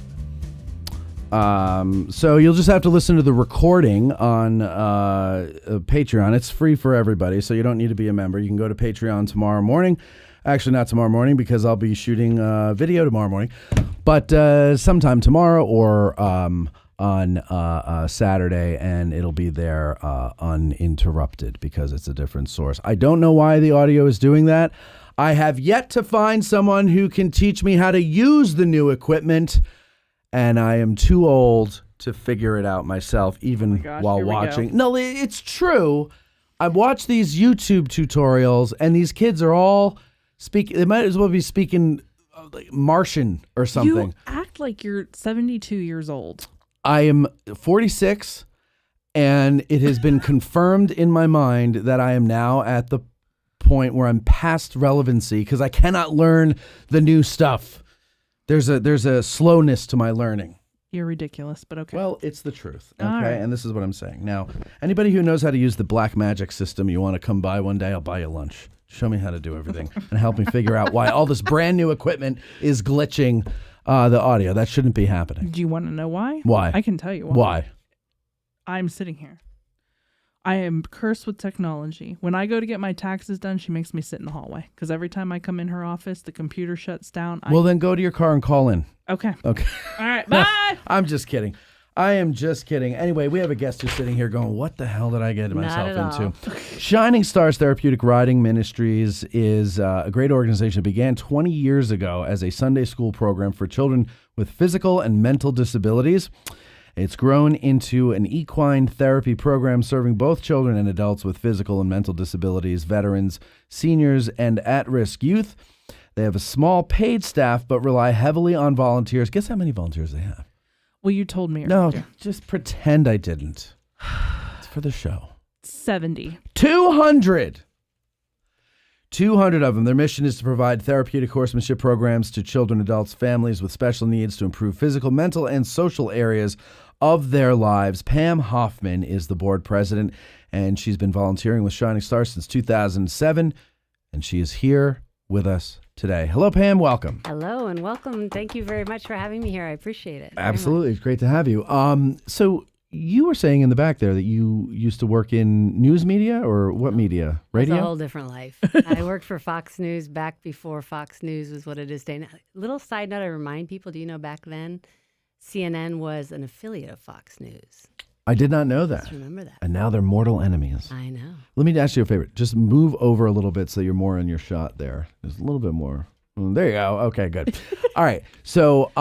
So you'll just have to listen to the recording on Patreon. It's free for everybody, so you don't need to be a member. You can go to Patreon tomorrow morning. Actually, not tomorrow morning because I'll be shooting video tomorrow morning, but sometime tomorrow or on Saturday, and it'll be there uninterrupted because it's a different source. I don't know why the audio is doing that. I have yet to find someone who can teach me how to use the new equipment, and I am too old to figure it out myself, even while watching. No, it's true. I watch these YouTube tutorials, and these kids are all they might as well be speaking like Martian or something. You act like you're 72 years old. I am 46, and it has been confirmed in my mind that I am now at the point where I'm past relevancy because I cannot learn the new stuff. There's a slowness to my learning. You're ridiculous, but okay. Well, it's the truth. Okay, right. And this is what I'm saying. Now, anybody who knows how to use the black magic system, you want to come by one day, I'll buy you lunch. Show me how to do everything and help me figure out why all this brand new equipment is glitching the audio. That shouldn't be happening. Do you want to know why? Why? I can tell you why. Why? I'm sitting here. I am cursed with technology. When I go to get my taxes done, she makes me sit in the hallway because every time I come in her office, the computer shuts down. Well, then go to your car and call in. Okay. Okay. All right. Bye. I'm just kidding. I am just kidding. Anyway, we have a guest who's sitting here going, what the hell did I get myself into? Shining Stars Therapeutic Riding Ministries is a great organization. It began 20 years ago as a Sunday school program for children with physical and mental disabilities. It's grown into an equine therapy program serving both children and adults with physical and mental disabilities, veterans, seniors, and at-risk youth. They have a small paid staff but rely heavily on volunteers. Guess how many volunteers they have? Well, you told me No, earlier. just pretend I didn't. It's for the show. 70. 200. 200 of them. Their mission is to provide therapeutic horsemanship programs to children, adults, families with special needs to improve physical, mental, and social areas of their lives. Pam Hoffman is the board president, and she's been volunteering with Shining Stars since 2007, and she is here with us today. Hello, Pam. Welcome. Hello, and welcome. Thank you very much for having me here. I appreciate it. Absolutely. It's great to have you. So you were saying in the back there that you used to work in news media, or what media? Radio? It's a whole different life. I worked for Fox News back before Fox News was what it is today. Now, little side note, I remind people, do you know back then, CNN was an affiliate of Fox News? I did not know that. Just remember that. And now they're mortal enemies. I know. Let me ask you a favor. Just move over a little bit so you're more in your shot there. Just a little bit more. There you go. Okay, good. All right. So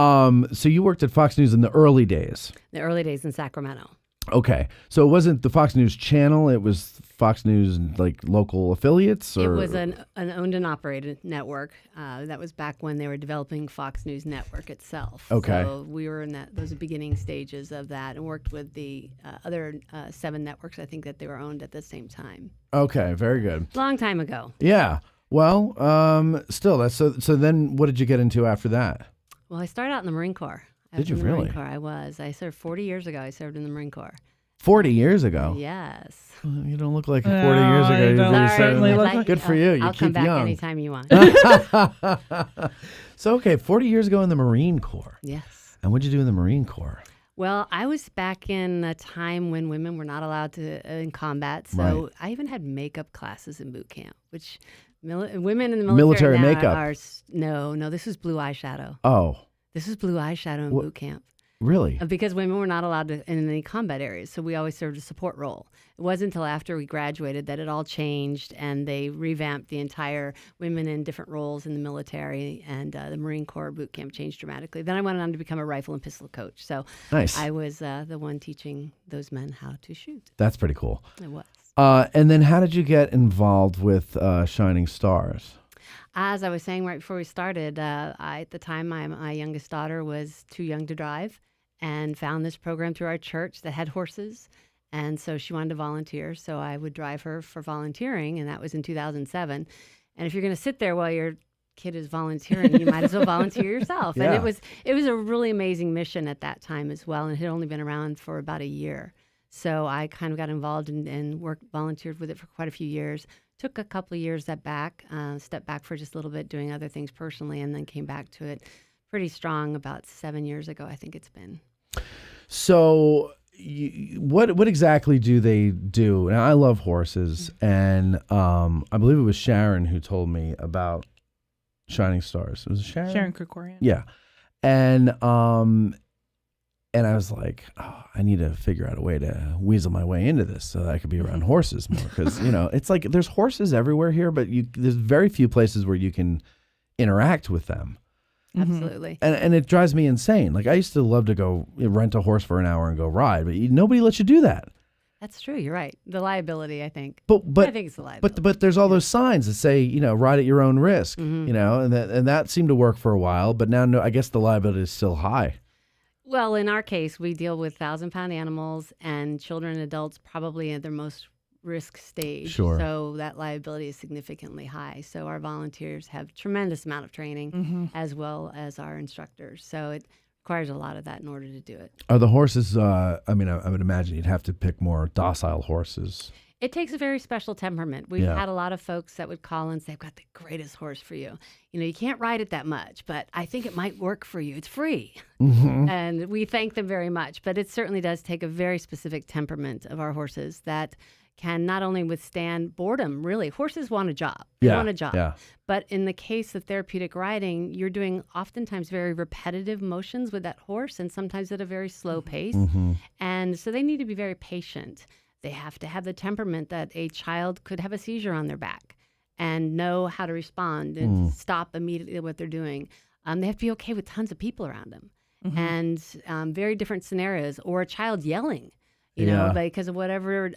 so you worked at Fox News in the early days. The early days in Sacramento. Okay. So it wasn't the Fox News channel. It was Fox News, like local affiliates? Or? It was an owned and operated network. That was back when they were developing Fox News Network itself. Okay. So we were in those beginning stages of that and worked with the other 7 networks, I think, that they were owned at the same time. Okay. Very good. Long time ago. Yeah. Well, still, that's so then what did you get into after that? Well, I started out in the Marine Corps. Did you really? Marine Corps, I was. I served 40 years ago. I served in the Marine Corps. 40 years ago? Yes. You don't look like 40 years ago. You certainly look like good for you. You I'll keep come back young. anytime you want. So, okay, 40 years ago in the Marine Corps. Yes. And what did you do in the Marine Corps? Well, I was back in a time when women were not allowed to in combat. So Right. I even had makeup classes in boot camp, which women in the military now makeup. are no, this was blue eyeshadow. Oh. This was blue eyeshadow in boot camp. Really? Because women were not allowed to in any combat areas, so we always served a support role. It wasn't until after we graduated that it all changed, and they revamped the entire women in different roles in the military, and the Marine Corps boot camp changed dramatically. Then I went on to become a rifle and pistol coach. So nice. I was the one teaching those men how to shoot. That's pretty cool. It was. And then how did you get involved with Shining Stars? As I was saying right before we started, at the time, my youngest daughter was too young to drive and found this program through our church that had horses. And so she wanted to volunteer. So I would drive her for volunteering, and that was in 2007. And if you're going to sit there while your kid is volunteering, you might as well volunteer yourself. Yeah. And it was a really amazing mission at that time as well. And it had only been around for about a year. So I kind of got involved and volunteered with it for quite a few years. Took a couple of years stepped back for just a little bit, doing other things personally, and then came back to it pretty strong about 7 years ago, I think it's been. So what exactly do they do? Now, I love horses, and I believe it was Sharon who told me about Shining Stars. Was it Sharon? Sharon Krikorian. Yeah. And I was like, oh, I need to figure out a way to weasel my way into this so that I could be around horses more. Because, it's like there's horses everywhere here, but there's very few places where you can interact with them. Absolutely. And it drives me insane. Like, I used to love to go rent a horse for an hour and go ride, but nobody lets you do that. That's true. You're right. The liability, I think. But I think it's the liability. But there's all those signs that say, ride at your own risk, Mm-hmm. and that seemed to work for a while, but now I guess the liability is still high. Well, in our case, we deal with 1,000-pound animals and children and adults probably at their most risk stage. Sure. So that liability is significantly high. So our volunteers have tremendous amount of training as well as our instructors. So it requires a lot of that in order to do it. Are the horses, I would imagine you'd have to pick more docile horses. It takes a very special temperament. We've Yeah. had a lot of folks that would call and say, I've got the greatest horse for you. You can't ride it that much, but I think it might work for you. It's free. Mm-hmm. And we thank them very much. But it certainly does take a very specific temperament of our horses that can not only withstand boredom, really. Horses want a job. They want a job. Yeah. But in the case of therapeutic riding, you're doing oftentimes very repetitive motions with that horse and sometimes at a very slow pace. Mm-hmm. And so they need to be very patient. They have to have the temperament that a child could have a seizure on their back and know how to respond and stop immediately what they're doing. They have to be okay with tons of people around them and very different scenarios, or a child yelling, because of whatever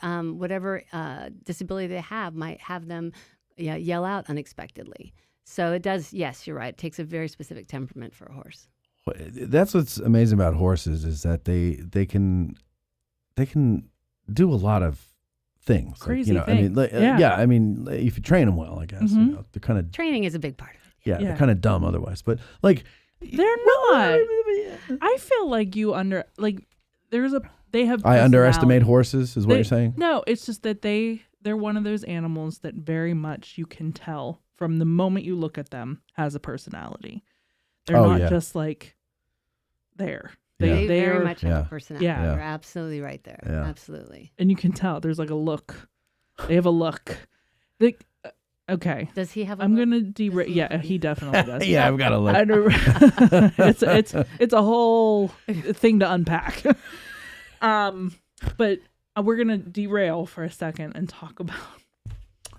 disability they have might have them yell out unexpectedly. So it does, yes, you're right. It takes a very specific temperament for a horse. That's what's amazing about horses is that they can do a lot of things. Crazy I mean, things. I mean, if you train them well, I guess they're kind of Training is a big part of it. Yeah, they're kind of dumb otherwise. But like, they're not. I feel like they have. I underestimate personality. horses, is what you're saying? No, it's just that they're one of those animals that very much you can tell from the moment you look at them has a personality. They're not just like there. They very are, much have a personality. Yeah. You're absolutely right there. Yeah. Absolutely. And you can tell there's like a look. They have a look. Okay. Does he have a I'm look? going to derail. Yeah, he definitely does. Yeah, I've got a look. It's a whole thing to unpack. But we're going to derail for a second and talk about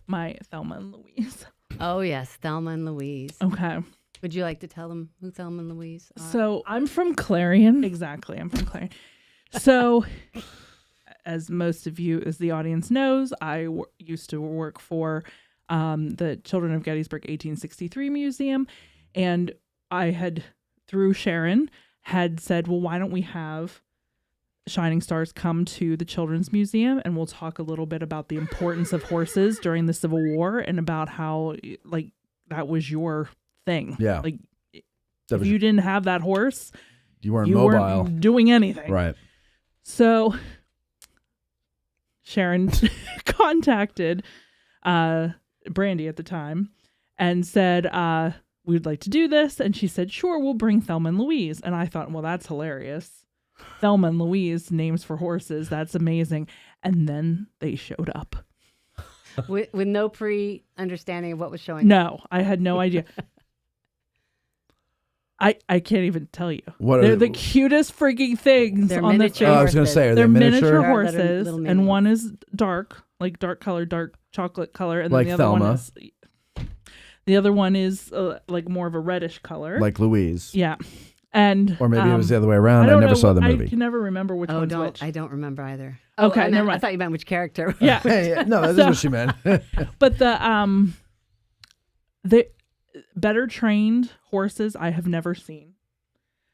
my Thelma and Louise. Oh, yes. Thelma and Louise. Okay. Would you like to tell them who Thelma and Louise are? So I'm from Clarion. Exactly. I'm from Clarion. So as most of you, as the audience knows, I used to work for the Children of Gettysburg 1863 Museum. And I had, through Sharon, had said, well, why don't we have Shining Stars come to the Children's Museum, and we'll talk a little bit about the importance of horses during the Civil War and about how, like, that was your thing. Yeah. Like, if you didn't have that horse, you weren't mobile. Weren't doing anything. Right. So Sharon contacted Brandy at the time and said, we'd like to do this. And she said, sure, we'll bring Thelma and Louise. And I thought, well, that's hilarious. Thelma and Louise, names for horses. That's amazing. And then they showed up. With no pre-understanding of what was showing up. No, I had no idea. I can't even tell you. They're the cutest freaking things They're on the miniature face. I was going to say, are they They're miniature They're horses, little and minis. one is dark color, dark chocolate color, and Like then the other one Thelma. is like more of a reddish color, Like Louise. yeah. And Or maybe it was the other way around. I don't never know, saw the movie. I can never remember which one's which. I don't remember either. Okay, never I mind. thought you meant which character. Yeah. Yeah. No, that's what she meant. But the better trained horses I have never seen.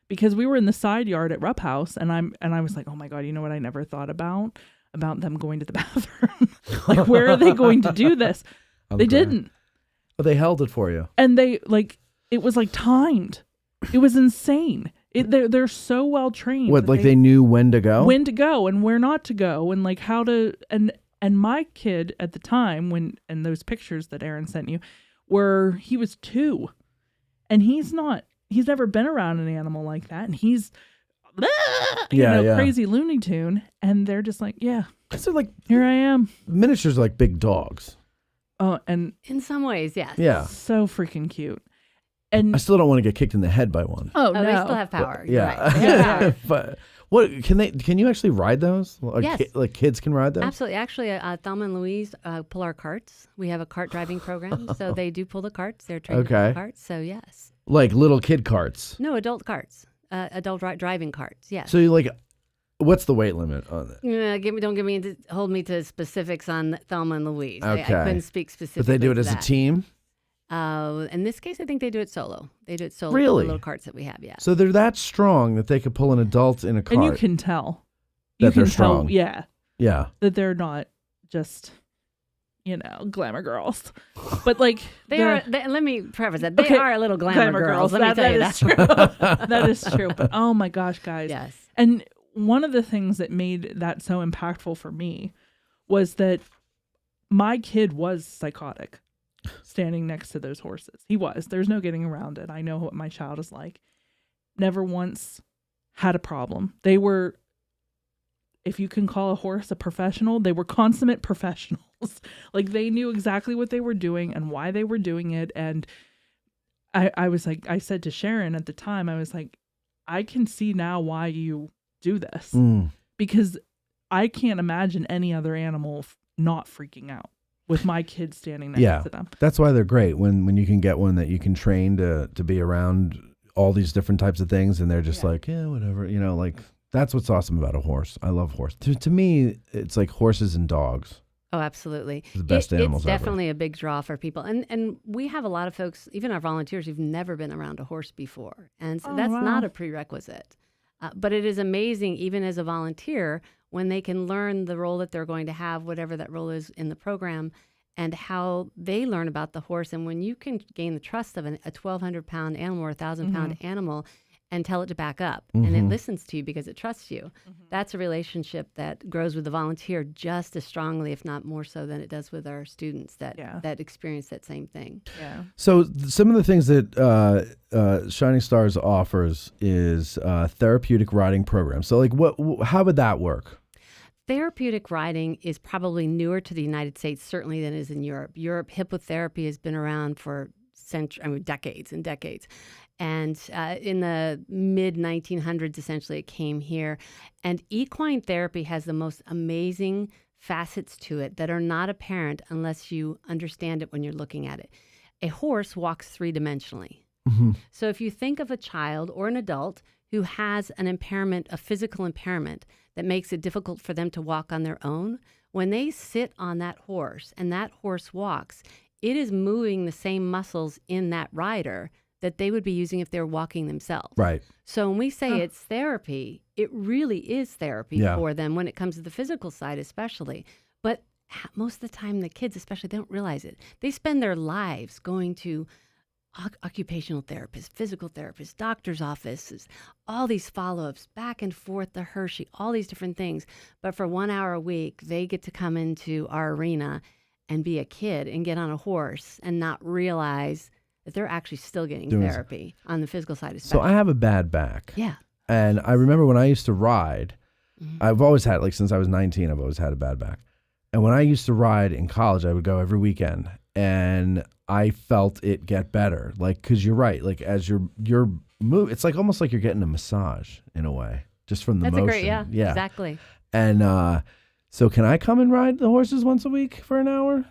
Because we were in the side yard at Rupp House, and I was like, oh my God, you know what I never thought about them going to the bathroom. Like, where are they going to do this? They didn't. But they held it for you. And they it was like timed. It was insane. They're so well trained. What, like they knew when to go? When to go and where not to go, and like how to and my kid at the time and those pictures that Aaron sent you he was 2, and he's never been around an animal like that, and he's crazy Looney Tune, and they're just like, yeah, so like here I am. Miniatures are like big dogs. Oh, and in some ways, yes. Yeah. So freaking cute. And I still don't want to get kicked in the head by one. Oh, no. They still have power. Yeah. Right. They have power. But what can you actually ride those? Like, Yes. Like kids can ride those? Absolutely. Actually, Thelma and Louise pull our carts. We have a cart driving program, so they do pull the carts. They're trained to pull the carts, so yes. Like little kid carts. No, adult carts. Adult driving carts, yes. So you like, what's the weight limit on it? Don't hold me to specifics on Thelma and Louise. Okay. I couldn't speak specifically. But they do it to as a that. team? In this case, I think they do it solo. They do it solo. Really? The little carts that we have, yeah. So they're that strong that they could pull an adult in a cart. And you can tell. That they're strong. Yeah. Yeah. That they're not just, glamour girls. But like let me preface that. They are a little glamour girls. Let me tell you that is true. That is true. But oh my gosh, guys. Yes. And one of the things that made that so impactful for me was that my kid was psychotic standing next to those horses. He was. There's no getting around it. I know what my child is like. Never once had a problem. They were, if you can call a horse a professional, they were consummate professionals. Like, they knew exactly what they were doing and why they were doing it. And I was like, I said to Sharon at the time, I was like, I can see now why you do this. Because I can't imagine any other animal not freaking out with my kids standing next to them. That's why they're great when you can get one that you can train to be around all these different types of things, and they're just like, yeah, whatever. Like, that's what's awesome about a horse. I love horse. To me, it's like horses and dogs. Oh, absolutely. The best animals It's ever. definitely a big draw for people. And we have a lot of folks, even our volunteers, who've never been around a horse before. And so that's not a prerequisite. But it is amazing, even as a volunteer, when they can learn the role that they're going to have, whatever that role is in the program, and how they learn about the horse. And when you can gain the trust of a 1,200-pound animal or a 1,000-pound animal and tell it to back up, and it listens to you because it trusts you, that's a relationship that grows with the volunteer just as strongly, if not more so, than it does with our students that experience that same thing. Yeah. So some of the things that Shining Stars offers is therapeutic riding programs. So like how would that work? Therapeutic riding is probably newer to the United States, certainly, than it is in Europe. Europe, hippotherapy has been around for decades and decades. And in the mid-1900s, essentially, it came here. And equine therapy has the most amazing facets to it that are not apparent unless you understand it when you're looking at it. A horse walks three-dimensionally. So if you think of a child or an adult who has an impairment, a physical impairment, that makes it difficult for them to walk on their own, when they sit on that horse and that horse walks, it is moving the same muscles in that rider that they would be using if they were walking themselves. Right. So when we say it's therapy, it really is therapy for them when it comes to the physical side especially. But most of the time, the kids especially, they don't realize it. They spend their lives going to occupational therapists, physical therapists, doctor's offices, all these follow-ups, back and forth to Hershey, all these different things. But for 1 hour a week, they get to come into our arena and be a kid and get on a horse and not realize that they're actually still getting therapy on the physical side especially. So I have a bad back. Yeah. And I remember when I used to ride, I've always had, like since I was 19, I've always had a bad back. And when I used to ride in college, I would go every weekend. And I felt it get better. Like, because you're right. Like, as you're move, it's like almost like you're getting a massage in a way, just from the motion. That's yeah, exactly. And so can I come and ride the horses once a week for an hour?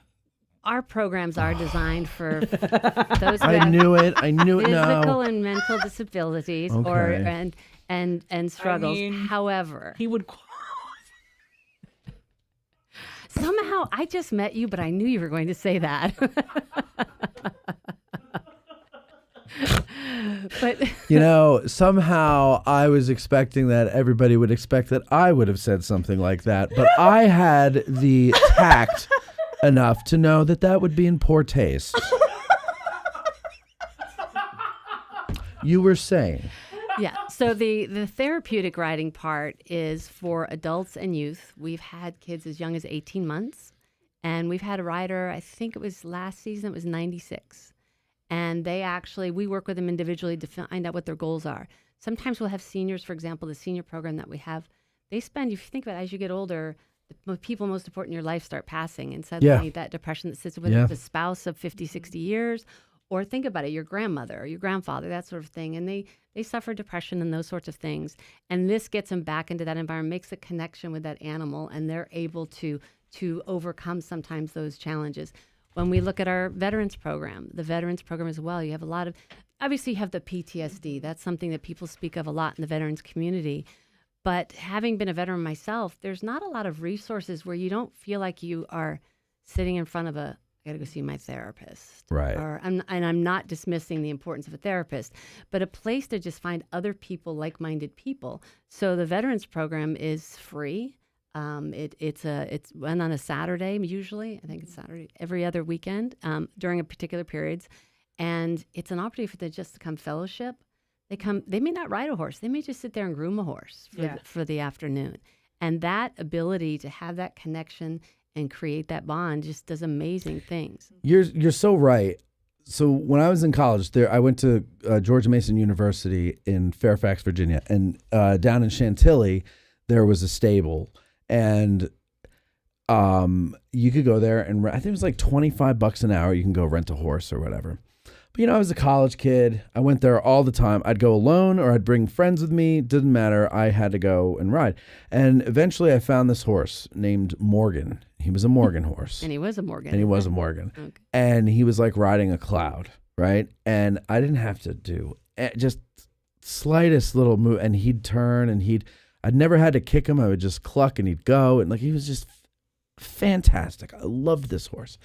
Our programs are designed for those who I knew it. physical and mental disabilities and struggles. However, he would. Somehow, I just met you, but I knew you were going to say that. But somehow I was expecting that everybody would expect that I would have said something like that. But I had the tact enough to know that that would be in poor taste. You were saying. Yeah. So the therapeutic riding part is for adults and youth. We've had kids as young as 18 months. And we've had a rider, I think it was last season, it was 96. And we work with them individually to find out what their goals are. Sometimes we'll have seniors, for example, the senior program that we have, they spend, if you think about it, as you get older, the people most important in your life start passing. And suddenly that depression that sits with the spouse of 50, 60 years, or think about it, your grandmother or your grandfather, that sort of thing. And they suffer depression and those sorts of things. And this gets them back into that environment, makes a connection with that animal, and they're able to overcome sometimes those challenges. When we look at our veterans program, the veterans program as well, you have a lot of, obviously you have the PTSD. That's something that people speak of a lot in the veterans community. But having been a veteran myself, there's not a lot of resources where you don't feel like you are sitting in front of I got to go see my therapist. Right. I'm not dismissing the importance of a therapist, but a place to just find other people, like-minded people. So the veterans program is free. It's run on a Saturday usually. I think it's Saturday every other weekend during a particular periods, and it's an opportunity for them just to come fellowship. They may not ride a horse. They may just sit there and groom a horse for the afternoon, and that ability to have that connection and create that bond just does amazing things. You're so right. So when I was in college, I went to George Mason University in Fairfax, Virginia, and down in Chantilly there was a stable. And you could go there and I think it was like $25 an hour. You can go rent a horse or whatever. But, I was a college kid. I went there all the time. I'd go alone or I'd bring friends with me. Didn't matter. I had to go and ride. And eventually I found this horse named Morgan. He was a Morgan horse. And he was a Morgan. Okay. And he was like riding a cloud, right? And I didn't have to do just slightest little move. And he'd turn and I'd never had to kick him. I would just cluck and he'd go. And he was just fantastic. I loved this horse.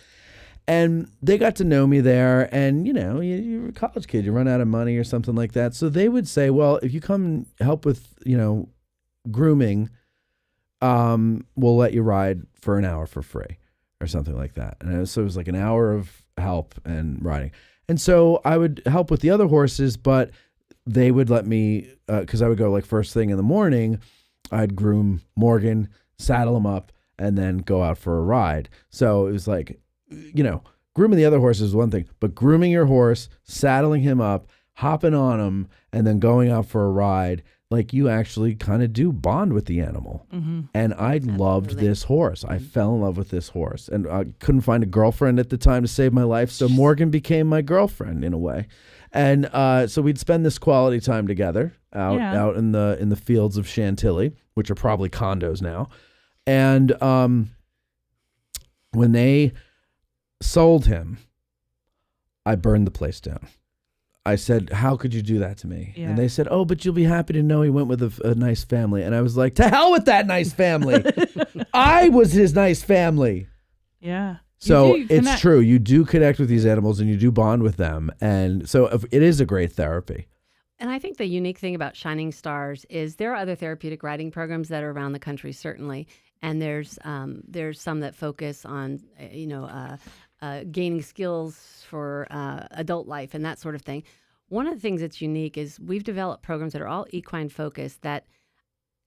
And they got to know me there. And, you're a college kid. You run out of money or something like that. So they would say, well, if you come and help with, grooming, we'll let you ride for an hour for free or something like that. And so it was like an hour of help and riding. And so I would help with the other horses, but they would let me, because I would go like first thing in the morning, I'd groom Morgan, saddle him up, and then go out for a ride. So it was like, grooming the other horse is one thing, but grooming your horse, saddling him up, hopping on him, and then going out for a ride, like you actually kind of do bond with the animal. Mm-hmm. And I loved this horse. I fell in love with this horse. And I couldn't find a girlfriend at the time to save my life, so Morgan became my girlfriend in a way. And so we'd spend this quality time together out in the fields of Chantilly, which are probably condos now. And when they sold him, I burned the place down. I said, how could you do that to me? Yeah. And they said, oh, but you'll be happy to know he went with a nice family. And I was like, to hell with that nice family. I was his nice family. Yeah. So it's true. You do connect with these animals and you do bond with them. And so it is a great therapy. And I think the unique thing about Shining Stars is there are other therapeutic riding programs that are around the country, certainly. And there's some that focus on, gaining skills for adult life and that sort of thing. One of the things that's unique is we've developed programs that are all equine focused that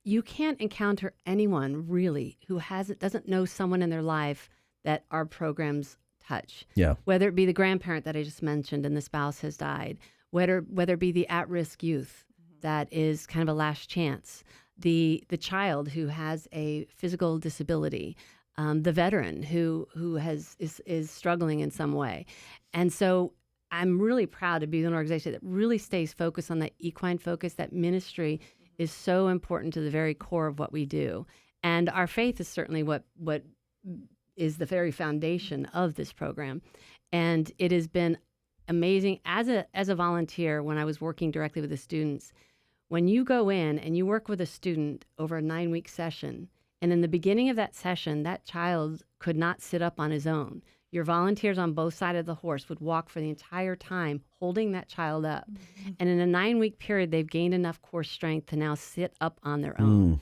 you can't encounter anyone really who doesn't know someone in their life that our programs touch. Yeah. Whether it be the grandparent that I just mentioned and the spouse has died, whether it be the at-risk youth that is kind of a last chance, the child who has a physical disability, the veteran who is struggling in some way. And so I'm really proud to be in an organization that really stays focused on that equine focus. That ministry is so important to the very core of what we do. And our faith is certainly what is the very foundation of this program. And it has been amazing as a volunteer when I was working directly with the students. When you go in and you work with a student over a 9-week session, and in the beginning of that session, that child could not sit up on his own. Your volunteers on both sides of the horse would walk for the entire time holding that child up. Mm-hmm. And in a 9-week period, they've gained enough core strength to now sit up on their own.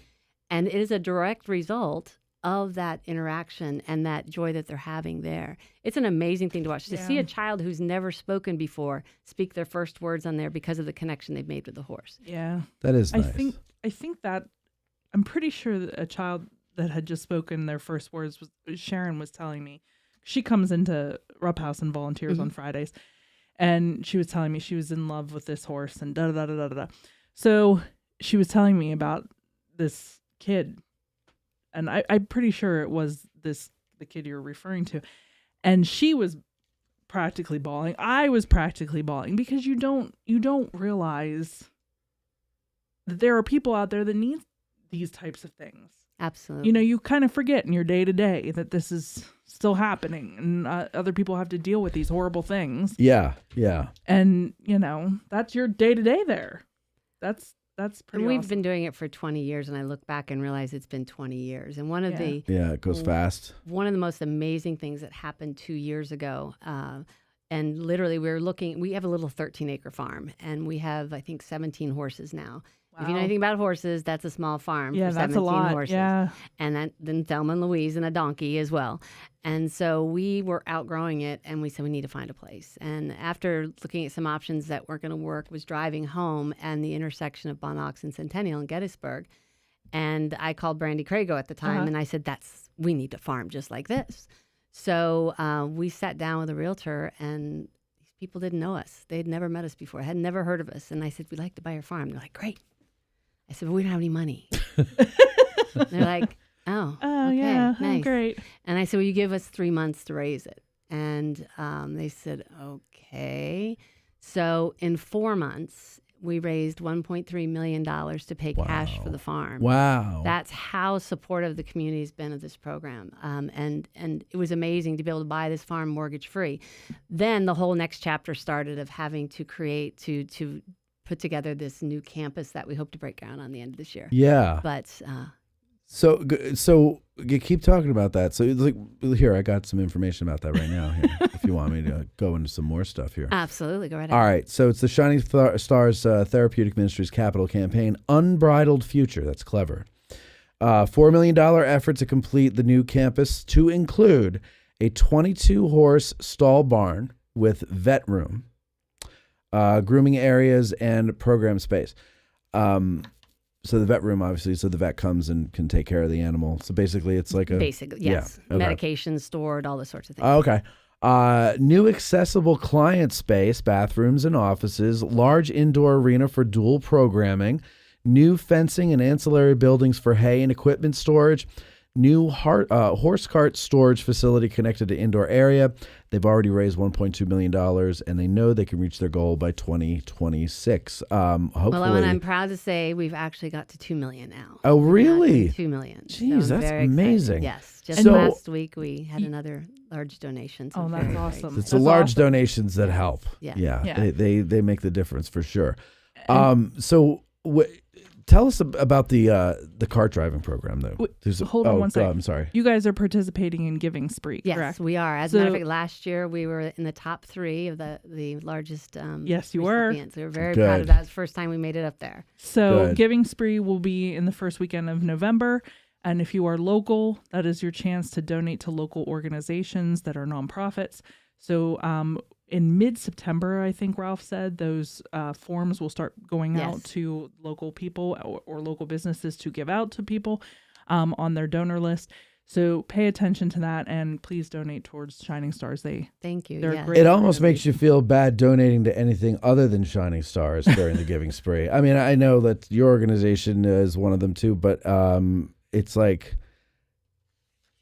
And it is a direct result of that interaction and that joy that they're having there. It's an amazing thing to watch. To see a child who's never spoken before speak their first words on there because of the connection they've made with the horse. Yeah. That is nice. I think that I'm pretty sure that a child that had just spoken their first words was Sharon was telling me. She comes into Rupp House and volunteers on Fridays, and she was telling me she was in love with this horse and da da da da da. So she was telling me about this kid, and I'm pretty sure it was the kid you're referring to, and she was practically bawling. I was practically bawling because you don't realize that there are people out there that need these types of things. Absolutely. You kind of forget in your day to day that this is still happening, and other people have to deal with these horrible things. Yeah, yeah. And that's your day to day there. That's pretty. And we've awesome. been doing it for 20 years, and I look back and realize it's been 20 years. And one of it goes fast. One of the most amazing things that happened 2 years ago. And literally, we have a little 13-acre farm, and we have, I think, 17 horses now. Wow. If you know anything about horses, that's a small farm. Yeah, for that's 17 a lot. Horses. Yeah. And then Thelma and Louise and a donkey as well. And so we were outgrowing it, and we said we need to find a place. And after looking at some options that weren't going to work, was driving home and the intersection of Bon Ox and Centennial in Gettysburg. And I called Brandy Crago at the time, and I said, we need to farm just like this. So we sat down with a realtor, and these people didn't know us. They had never met us before, had never heard of us. And I said, we'd like to buy your farm. They're like, great. I said, but we don't have any money. They're like, oh, okay, yeah, nice. Oh, great. And I said, will you give us 3 months to raise it? And they said, okay. So in 4 months, we raised $1.3 million to pay cash for the farm. Wow. That's how supportive the community has been of this program. And it was amazing to be able to buy this farm mortgage-free. Then the whole next chapter started of having to create, to put together this new campus that we hope to break ground on the end of this year. Yeah. But so you keep talking about that. So here, I got some information about that right now. Here, if you want me to go into some more stuff here. Absolutely, go right ahead. All right. So it's the Shining Stars Therapeutic Ministries capital campaign, Unbridled Future. That's clever. $4 million effort to complete the new campus to include a 22-horse stall barn with vet room, grooming areas, and program space. So the vet room, obviously, so the vet comes and can take care of the animal. So basically, it's like Basically, yes. Yeah, okay. Medications stored, all those sorts of things. Okay. New accessible client space, bathrooms and offices, large indoor arena for dual programming, new fencing and ancillary buildings for hay and equipment storage, new horse cart storage facility connected to indoor area. They've already raised $1.2 million, and they know they can reach their goal by 2026. Hopefully. Well, and I'm proud to say we've actually got to $2 million now. Oh, really? $2 million. Jeez, so that's very amazing. Excited. Yes. Just last week, we had another large donation. So that's awesome. It's the large donations that help. Yeah. They make the difference for sure. Tell us about the cart driving program, though. Hold on one second. I'm sorry. You guys are participating in Giving Spree, yes, correct? we are. As a matter of fact, last year we were in the top 3 of the largest yes, you were. recipients. We were very proud of that. It's the first time we made it up there. So Giving Spree will be in the first weekend of November. And if you are local, that is your chance to donate to local organizations that are nonprofits. So in mid-September, I think Ralph said, those forms will start going out to local people or local businesses to give out to people on their donor list. So pay attention to that, and please donate towards Shining Stars. Thank you. They're yes. a great It almost makes you feel bad donating to anything other than Shining Stars during the Giving Spree. I mean, I know that your organization is one of them too, but it's like,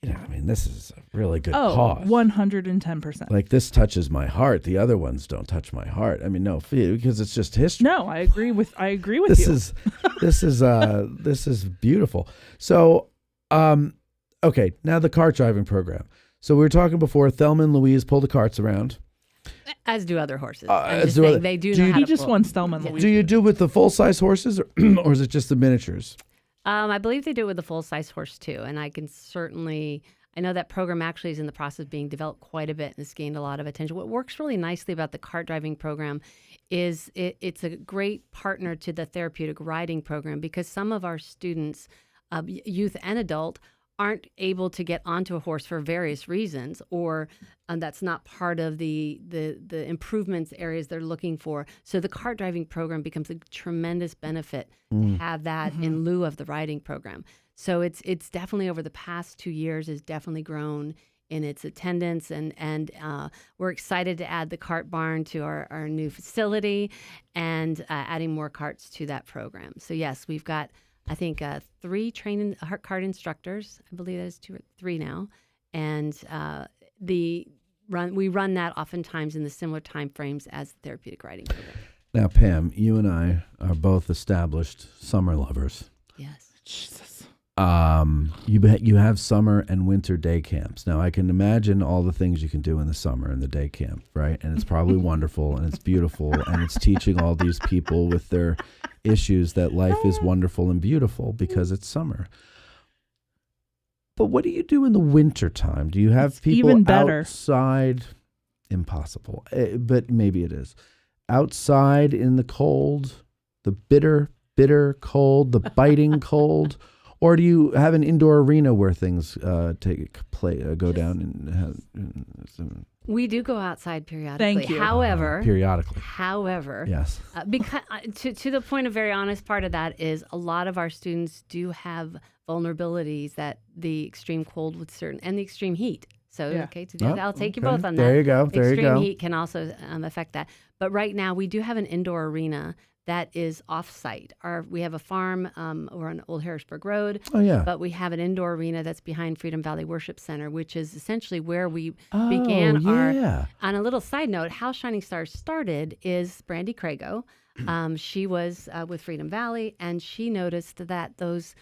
I mean, this is a really good cause. 110%. Like, this touches my heart. The other ones don't touch my heart. I mean, no, because it's just history. No, I agree with you. This is beautiful. So, okay, now the cart driving program. So we were talking before, Thelma and Louise pull the carts around. As do other horses. They do know how he to just pull. won Thelma and Louise. Do you do with the full-size horses, or is it just the miniatures? I believe they do it with the full-size horse, too. And I know that program actually is in the process of being developed quite a bit and has gained a lot of attention. What works really nicely about the cart driving program is it's a great partner to the therapeutic riding program, because some of our students, youth and adult, aren't able to get onto a horse for various reasons, or that's not part of the improvements areas they're looking for. So the cart driving program becomes a tremendous benefit to have that in lieu of the riding program. So it's definitely, over the past 2 years, has definitely grown in its attendance, and we're excited to add the cart barn to our new facility and adding more carts to that program. So yes, we've got, I think, 3 trained cart instructors. I believe there's 2 or 3 now, and we run that oftentimes in the similar time frames as the therapeutic riding program. Now, Pam, you and I are both established summer lovers. Yes. Jesus. You have summer and winter day camps. Now, I can imagine all the things you can do in the summer in the day camp, right? And it's probably wonderful, and it's beautiful, and it's teaching all these people with their issues that life is wonderful and beautiful because it's summer. But what do you do in the winter time? Do you have people even better. Outside? Impossible, but maybe it is. Outside in the cold, the bitter cold, the biting cold. Or do you have an indoor arena where things go down? We do go outside periodically. Thank you. However, yes. Because to the point, of very honest part of that is a lot of our students do have vulnerabilities that the extreme cold and the extreme heat. So I'll take you both on that. There you go. Extreme heat can also affect that. But right now we do have an indoor arena that is off-site. We have a farm over on Old Harrisburg Road. Oh, yeah. But we have an indoor arena that's behind Freedom Valley Worship Center, which is essentially where we began our... On a little side note, how Shining Stars started is Brandy Crago. She was with Freedom Valley, and she noticed that those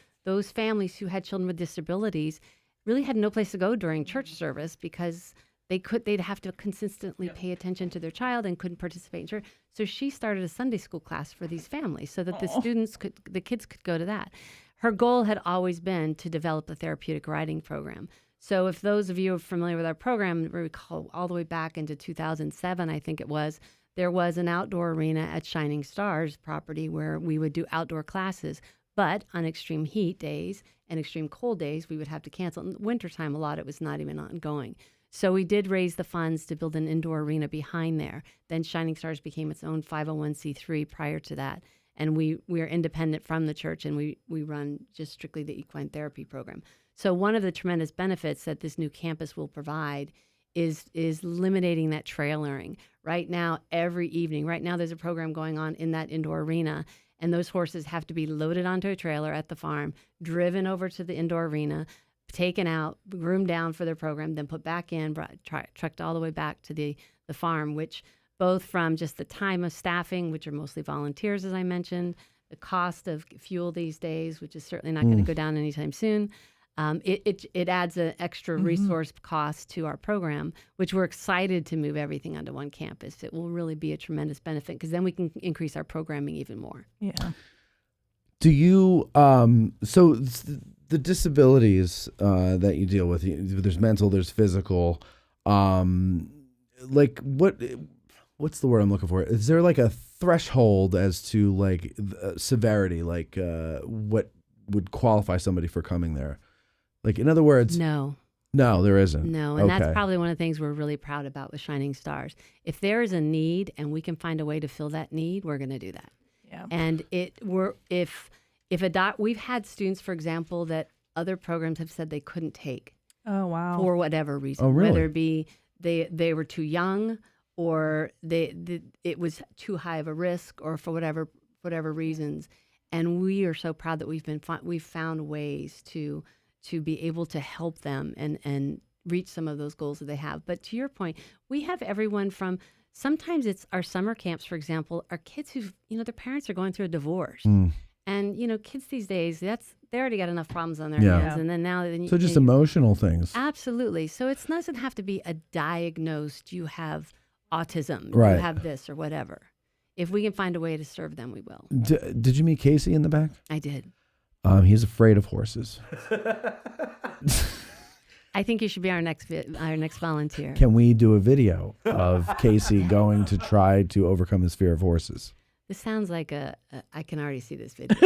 families who had children with disabilities really had no place to go during church service because they'd have to consistently pay attention to their child and couldn't participate in church. So she started a Sunday school class for these families so that the kids could go to that. Her goal had always been to develop a therapeutic riding program. So if those of you are familiar with our program, recall all the way back into 2007, I think it was, there was an outdoor arena at Shining Stars property where we would do outdoor classes. But on extreme heat days and extreme cold days, we would have to cancel. In the wintertime, a lot, it was not even ongoing. So we did raise the funds to build an indoor arena behind there. Then Shining Stars became its own 501c3 prior to that. And we are independent from the church, and we run just strictly the equine therapy program. So one of the tremendous benefits that this new campus will provide is eliminating that trailering. Right now, every evening, there's a program going on in that indoor arena, and those horses have to be loaded onto a trailer at the farm, driven over to the indoor arena, taken out, groomed down for their program, then put back in, trucked all the way back to the farm, which both from just the time of staffing, which are mostly volunteers, as I mentioned, the cost of fuel these days, which is certainly not going to go down anytime soon. It adds an extra resource cost to our program, which we're excited to move everything onto one campus. It will really be a tremendous benefit because then we can increase our programming even more. Yeah. Do you, so the disabilities that you deal with, there's mental, there's physical, like what's the word I'm looking for? Is there like a threshold as to like severity, like what would qualify somebody for coming there? Like, in other words, no, there isn't. No, and that's probably one of the things we're really proud about with Shining Stars. If there is a need and we can find a way to fill that need, we're going to do that. Yeah. And we've had students, for example, that other programs have said they couldn't take. Oh, wow. For whatever reason. Oh, really? Whether it be they were too young, or it was too high of a risk, or for whatever reasons. And we are so proud that we've found ways to be able to help them and reach some of those goals that they have. But to your point, we have everyone from, sometimes it's our summer camps, for example, are kids who've, their parents are going through a divorce. And, kids these days, they already got enough problems on their hands. And then so just emotional things. Absolutely. So it doesn't have to be a diagnosed, you have autism, right, you have this or whatever. If we can find a way to serve them, we will. Did you meet Casey in the back? I did. He's afraid of horses. I think you should be our next volunteer. Can we do a video of Casey going to try to overcome his fear of horses? This sounds like I can already see this video.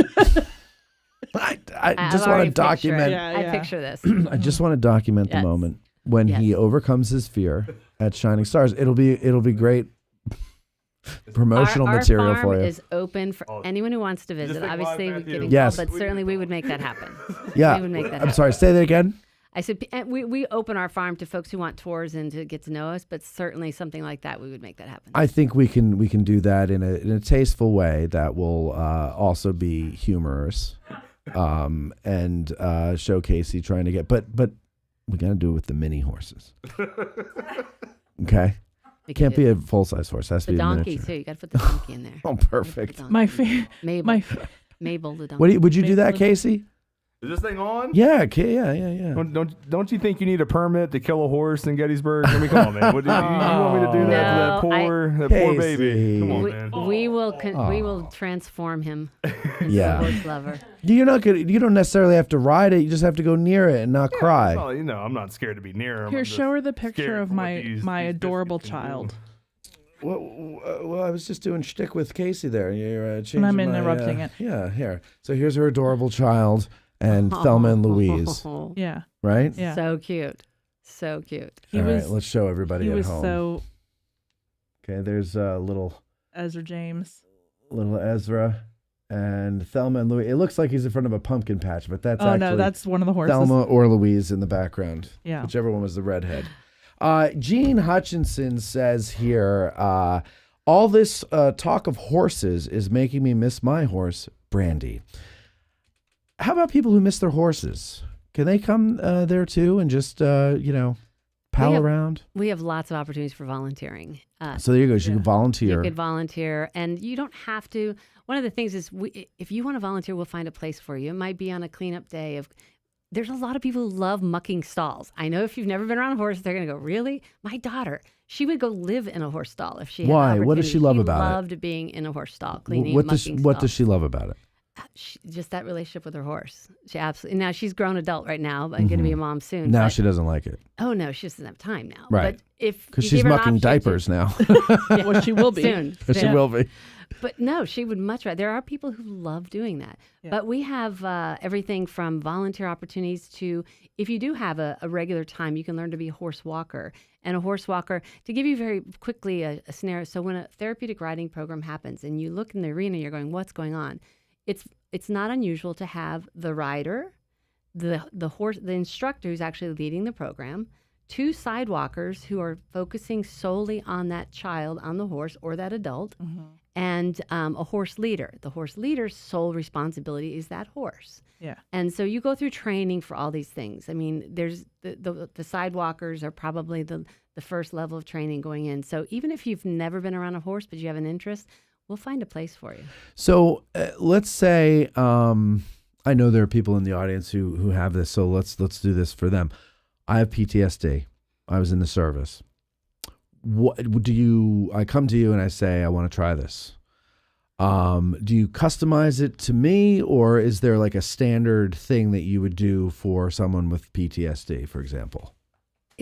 I just want to document. I picture this. I just want to document the moment when he overcomes his fear at Shining Stars. It'll be great. Promotional material our farm for you. Is open for anyone who wants to visit. Obviously, we get yes, but certainly we would make that happen. Yeah, we would make that happen. I'm sorry. Say that again. I said we open our farm to folks who want tours and to get to know us, but certainly something like that, we would make that happen. I think we can do that in a tasteful way that will also be humorous, and show Casey trying to get. But we got to do it with the mini horses. Okay. Can't be a full-size horse. It has to be a donkey miniature. too. You got to put the donkey in there. Oh, perfect. My favorite. Mabel the donkey. Would you do that, Casey? Is this thing on? Yeah, yeah. Don't you think you need a permit to kill a horse in Gettysburg? I mean, come on, man. You want me to do that to that poor baby? Come on, man. We will transform him into a horse lover. You don't necessarily have to ride it. You just have to go near it and not cry. Well, I'm not scared to be near him. Here, show her the picture of my adorable child. Well, I was just doing shtick with Casey there. You're changing and I'm interrupting it. Yeah, here. So here's her adorable child and Thelma and Louise. Yeah. Right? Yeah. So cute. So cute. All right, let's show everybody at home. He was so... Okay, there's little... Ezra James. Little Ezra and Thelma and Louise. It looks like he's in front of a pumpkin patch, but that's actually... no, that's one of the horses. Thelma or Louise in the background. Yeah. Whichever one was the redhead. Gene Hutchinson says here, all this talk of horses is making me miss my horse, Brandy. How about people who miss their horses? Can they come there too and just, pal around? We have lots of opportunities for volunteering. So there you go. You can volunteer. You could volunteer, and you don't have to. One of the things is, if you want to volunteer, we'll find a place for you. It might be on a cleanup day. There's a lot of people who love mucking stalls. I know if you've never been around a horse, they're going to go, really? My daughter, she would go live in a horse stall if she had Why? What does she love about it? She loved being in a horse stall, cleaning what mucking What does she love about it? just that relationship with her horse. She absolutely. Now she's grown adult right now, but going to be a mom soon. Now but, she doesn't like it. Oh no, she doesn't have time now. Right. But if because you she's give her an mucking option diapers now. Yeah, well, she will be soon. She will be. But no, she would much rather. There are people who love doing that. Yeah. But we have everything from volunteer opportunities to, if you do have a regular time, you can learn to be a horse walker. And a horse walker, to give you very quickly a scenario, so when a therapeutic riding program happens and you look in the arena, you're going, what's going on? It's not unusual to have the rider, the horse, the instructor who's actually leading the program, 2 sidewalkers who are focusing solely on that child on the horse or that adult, and a horse leader. The horse leader's sole responsibility is that horse. Yeah. And so you go through training for all these things. I mean, there's the sidewalkers are probably the first level of training going in. So even if you've never been around a horse, but you have an interest, we'll find a place for you. So let's say, I know there are people in the audience who have this, so let's do this for them. I have PTSD. I was in the service. I come to you and I say, I want to try this. Do you customize it to me, or is there like a standard thing that you would do for someone with PTSD, for example?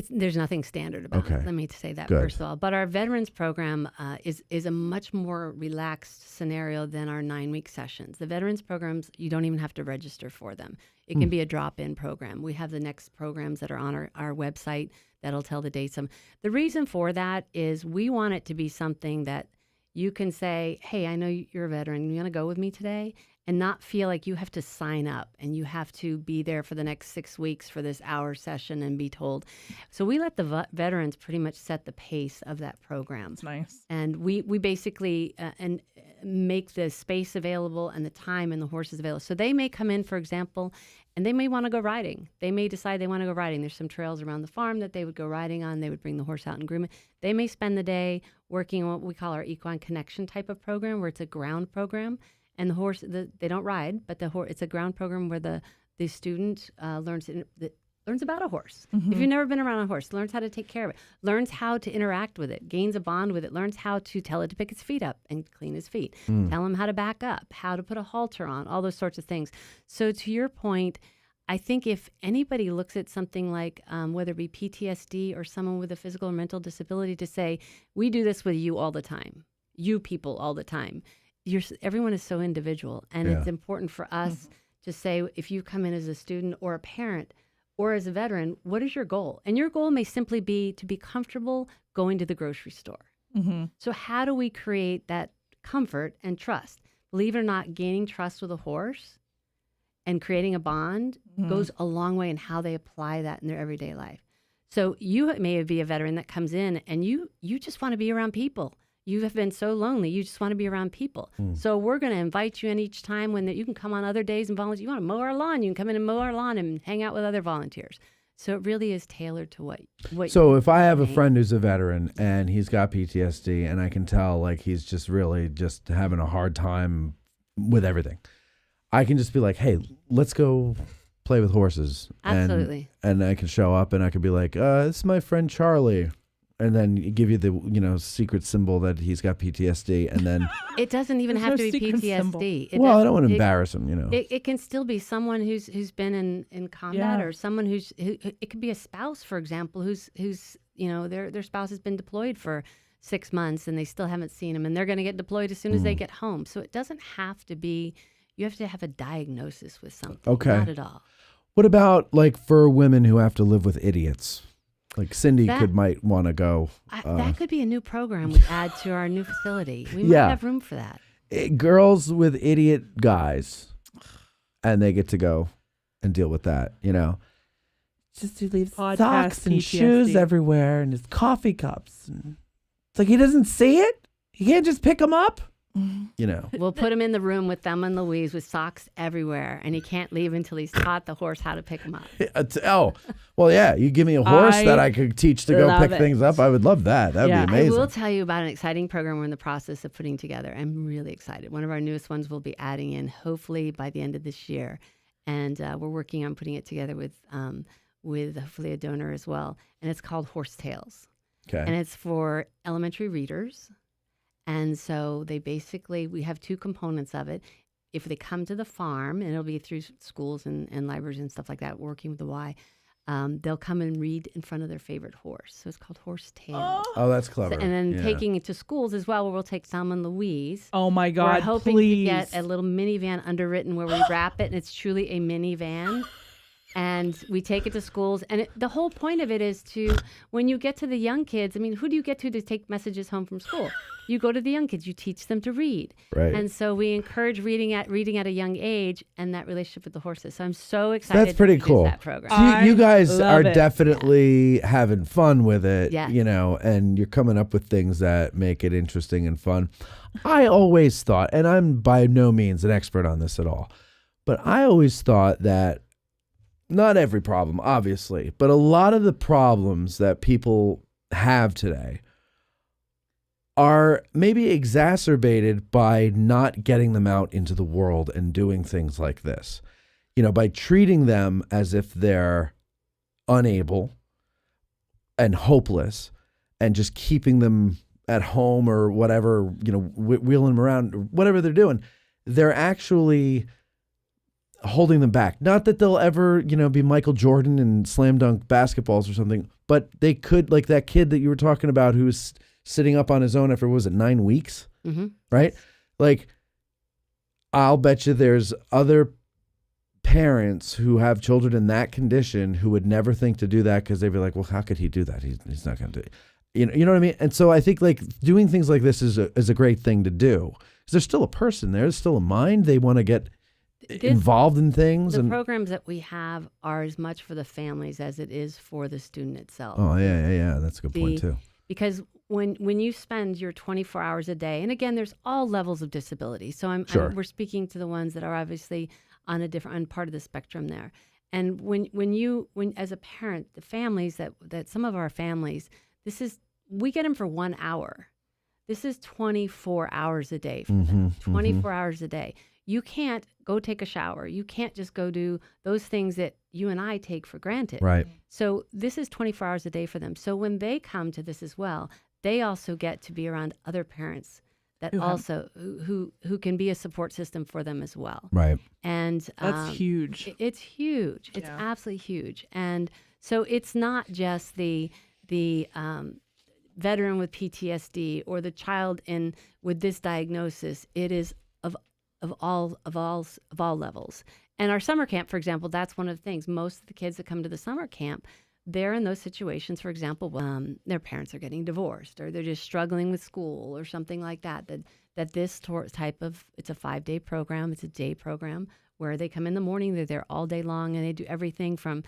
There's nothing standard about it. Let me say that first of all. But our veterans program is a much more relaxed scenario than our 9-week sessions. The veterans programs, you don't even have to register for them. It can be a drop-in program. We have the next programs that are on our website that'll tell the dates. The reason for that is we want it to be something that you can say, hey, I know you're a veteran. You want to go with me today? And not feel like you have to sign up and you have to be there for the next 6 weeks for this hour session and be told. So we let the veterans pretty much set the pace of that program. That's nice. And we basically and make the space available and the time and the horses available. So they may come in, for example, and they may want to go riding. They may decide they want to go riding. There's some trails around the farm that they would go riding on. They would bring the horse out and groom it. They may spend the day working on what we call our Equine Connection type of program, where it's a ground program. And the horse, they don't ride, but it's a ground program where the student learns about a horse. Mm-hmm. If you've never been around a horse, learns how to take care of it, learns how to interact with it, gains a bond with it, learns how to tell it to pick its feet up and clean its feet, tell him how to back up, how to put a halter on, all those sorts of things. So to your point, I think if anybody looks at something like whether it be PTSD or someone with a physical or mental disability, to say, we do this with you all the time, you people all the time. Everyone is so individual, and it's important for us to say, if you come in as a student or a parent or as a veteran, what is your goal? And your goal may simply be to be comfortable going to the grocery store. Mm-hmm. So how do we create that comfort and trust? Believe it or not, gaining trust with a horse and creating a bond goes a long way in how they apply that in their everyday life. So you may be a veteran that comes in and you just want to be around people. You have been so lonely. You just want to be around people. So we're going to invite you in each time when you can come on other days and volunteer. You want to mow our lawn, you can come in and mow our lawn and hang out with other volunteers. So it really is tailored to what So if I have a friend who's a veteran and he's got PTSD and I can tell like he's just really just having a hard time with everything, I can just be like, hey, let's go play with horses. Absolutely. And I can show up and I could be like, this is my friend Charlie. And then give you the secret symbol that he's got PTSD, and then it doesn't even have to be PTSD. I don't want to embarrass him, It can still be someone who's been in combat, or someone who it could be a spouse, for example, who's their spouse has been deployed for 6 months and they still haven't seen him, and they're going to get deployed as soon as they get home. So it doesn't have to be. You have to have a diagnosis with something. Okay. Not at all. What about like for women who have to live with idiots? Like Cindy might want to go. That could be a new program we add to our new facility. We might have room for that. Girls with idiot guys, and they get to go and deal with that, Just he leaves socks and shoes everywhere and his coffee cups. And it's like he doesn't see it? He can't just pick them up? We'll put him in the room with Thelma and Louise with socks everywhere, and he can't leave until he's taught the horse how to pick them up. Well, yeah. You give me a horse that I could teach to go pick things up. I would love that. That'd be amazing. I will tell you about an exciting program we're in the process of putting together. I'm really excited. One of our newest ones we'll be adding in hopefully by the end of this year, and we're working on putting it together with hopefully a donor as well. And it's called Horse Tales. Okay. And it's for elementary readers. And so we have 2 components of it. if they come to the farm, and it'll be through schools and libraries and stuff like that, working with the Y, they'll come and read in front of their favorite horse. So it's called Horse Tales. Oh, that's clever. And then taking it to schools as well, where we'll take Selma and Louise. Oh my God! We're hoping please. to get a little minivan underwritten where we wrap it, and it's truly a minivan. And we take it to schools. And the whole point of it is to, when you get to the young kids, I mean, who do you get to take messages home from school? You go to the young kids. You teach them to read. Right. And so we encourage reading at a young age and that relationship with the horses. So I'm so excited. That's pretty to cool. That program. So you guys are it. definitely having fun with it, Yes. and you're coming up with things that make it interesting and fun. I always thought, and I'm by no means an expert on this at all, but I always thought that not every problem, obviously, but a lot of the problems that people have today are maybe exacerbated by not getting them out into the world and doing things like this. By treating them as if they're unable and hopeless and just keeping them at home or whatever, wheeling them around, or whatever they're doing. They're actually holding them back. Not that they'll ever, be Michael Jordan and slam dunk basketballs or something, but they could, like that kid that you were talking about who was sitting up on his own after, what was it, 9 weeks? Mm-hmm. Right? Like, I'll bet you there's other parents who have children in that condition who would never think to do that because they'd be like, well, how could he do that? He's not going to do it. You know what I mean? And so I think like doing things like this is a great thing to do because there's still a person there. There's still a mind. They want to get involved in things. The programs that we have are as much for the families as it is for the student itself. Oh, yeah. That's a good point too. Because when you spend your 24 hours a day, and again, there's all levels of disability. So we're speaking to the ones that are obviously on part of the spectrum there. And when as a parent, the families that some of our families, we get them for 1 hour. This is 24 hours a day for them. 24 hours a day. You can't go take a shower. You can't just go do those things that you and I take for granted. Right. So this is 24 hours a day for them. So when they come to this as well, they also get to be around other parents that who can be a support system for them as well. Right. And that's huge. It's huge. It's absolutely huge. And so it's not just the veteran with PTSD or the child with this diagnosis. It is of all levels. And our summer camp, for example, that's one of the things. Most of the kids that come to the summer camp, they're in those situations, for example, their parents are getting divorced or they're just struggling with school or something like that. That this type of, it's a 5-day program, it's a day program where they come in the morning, they're there all day long, and they do everything from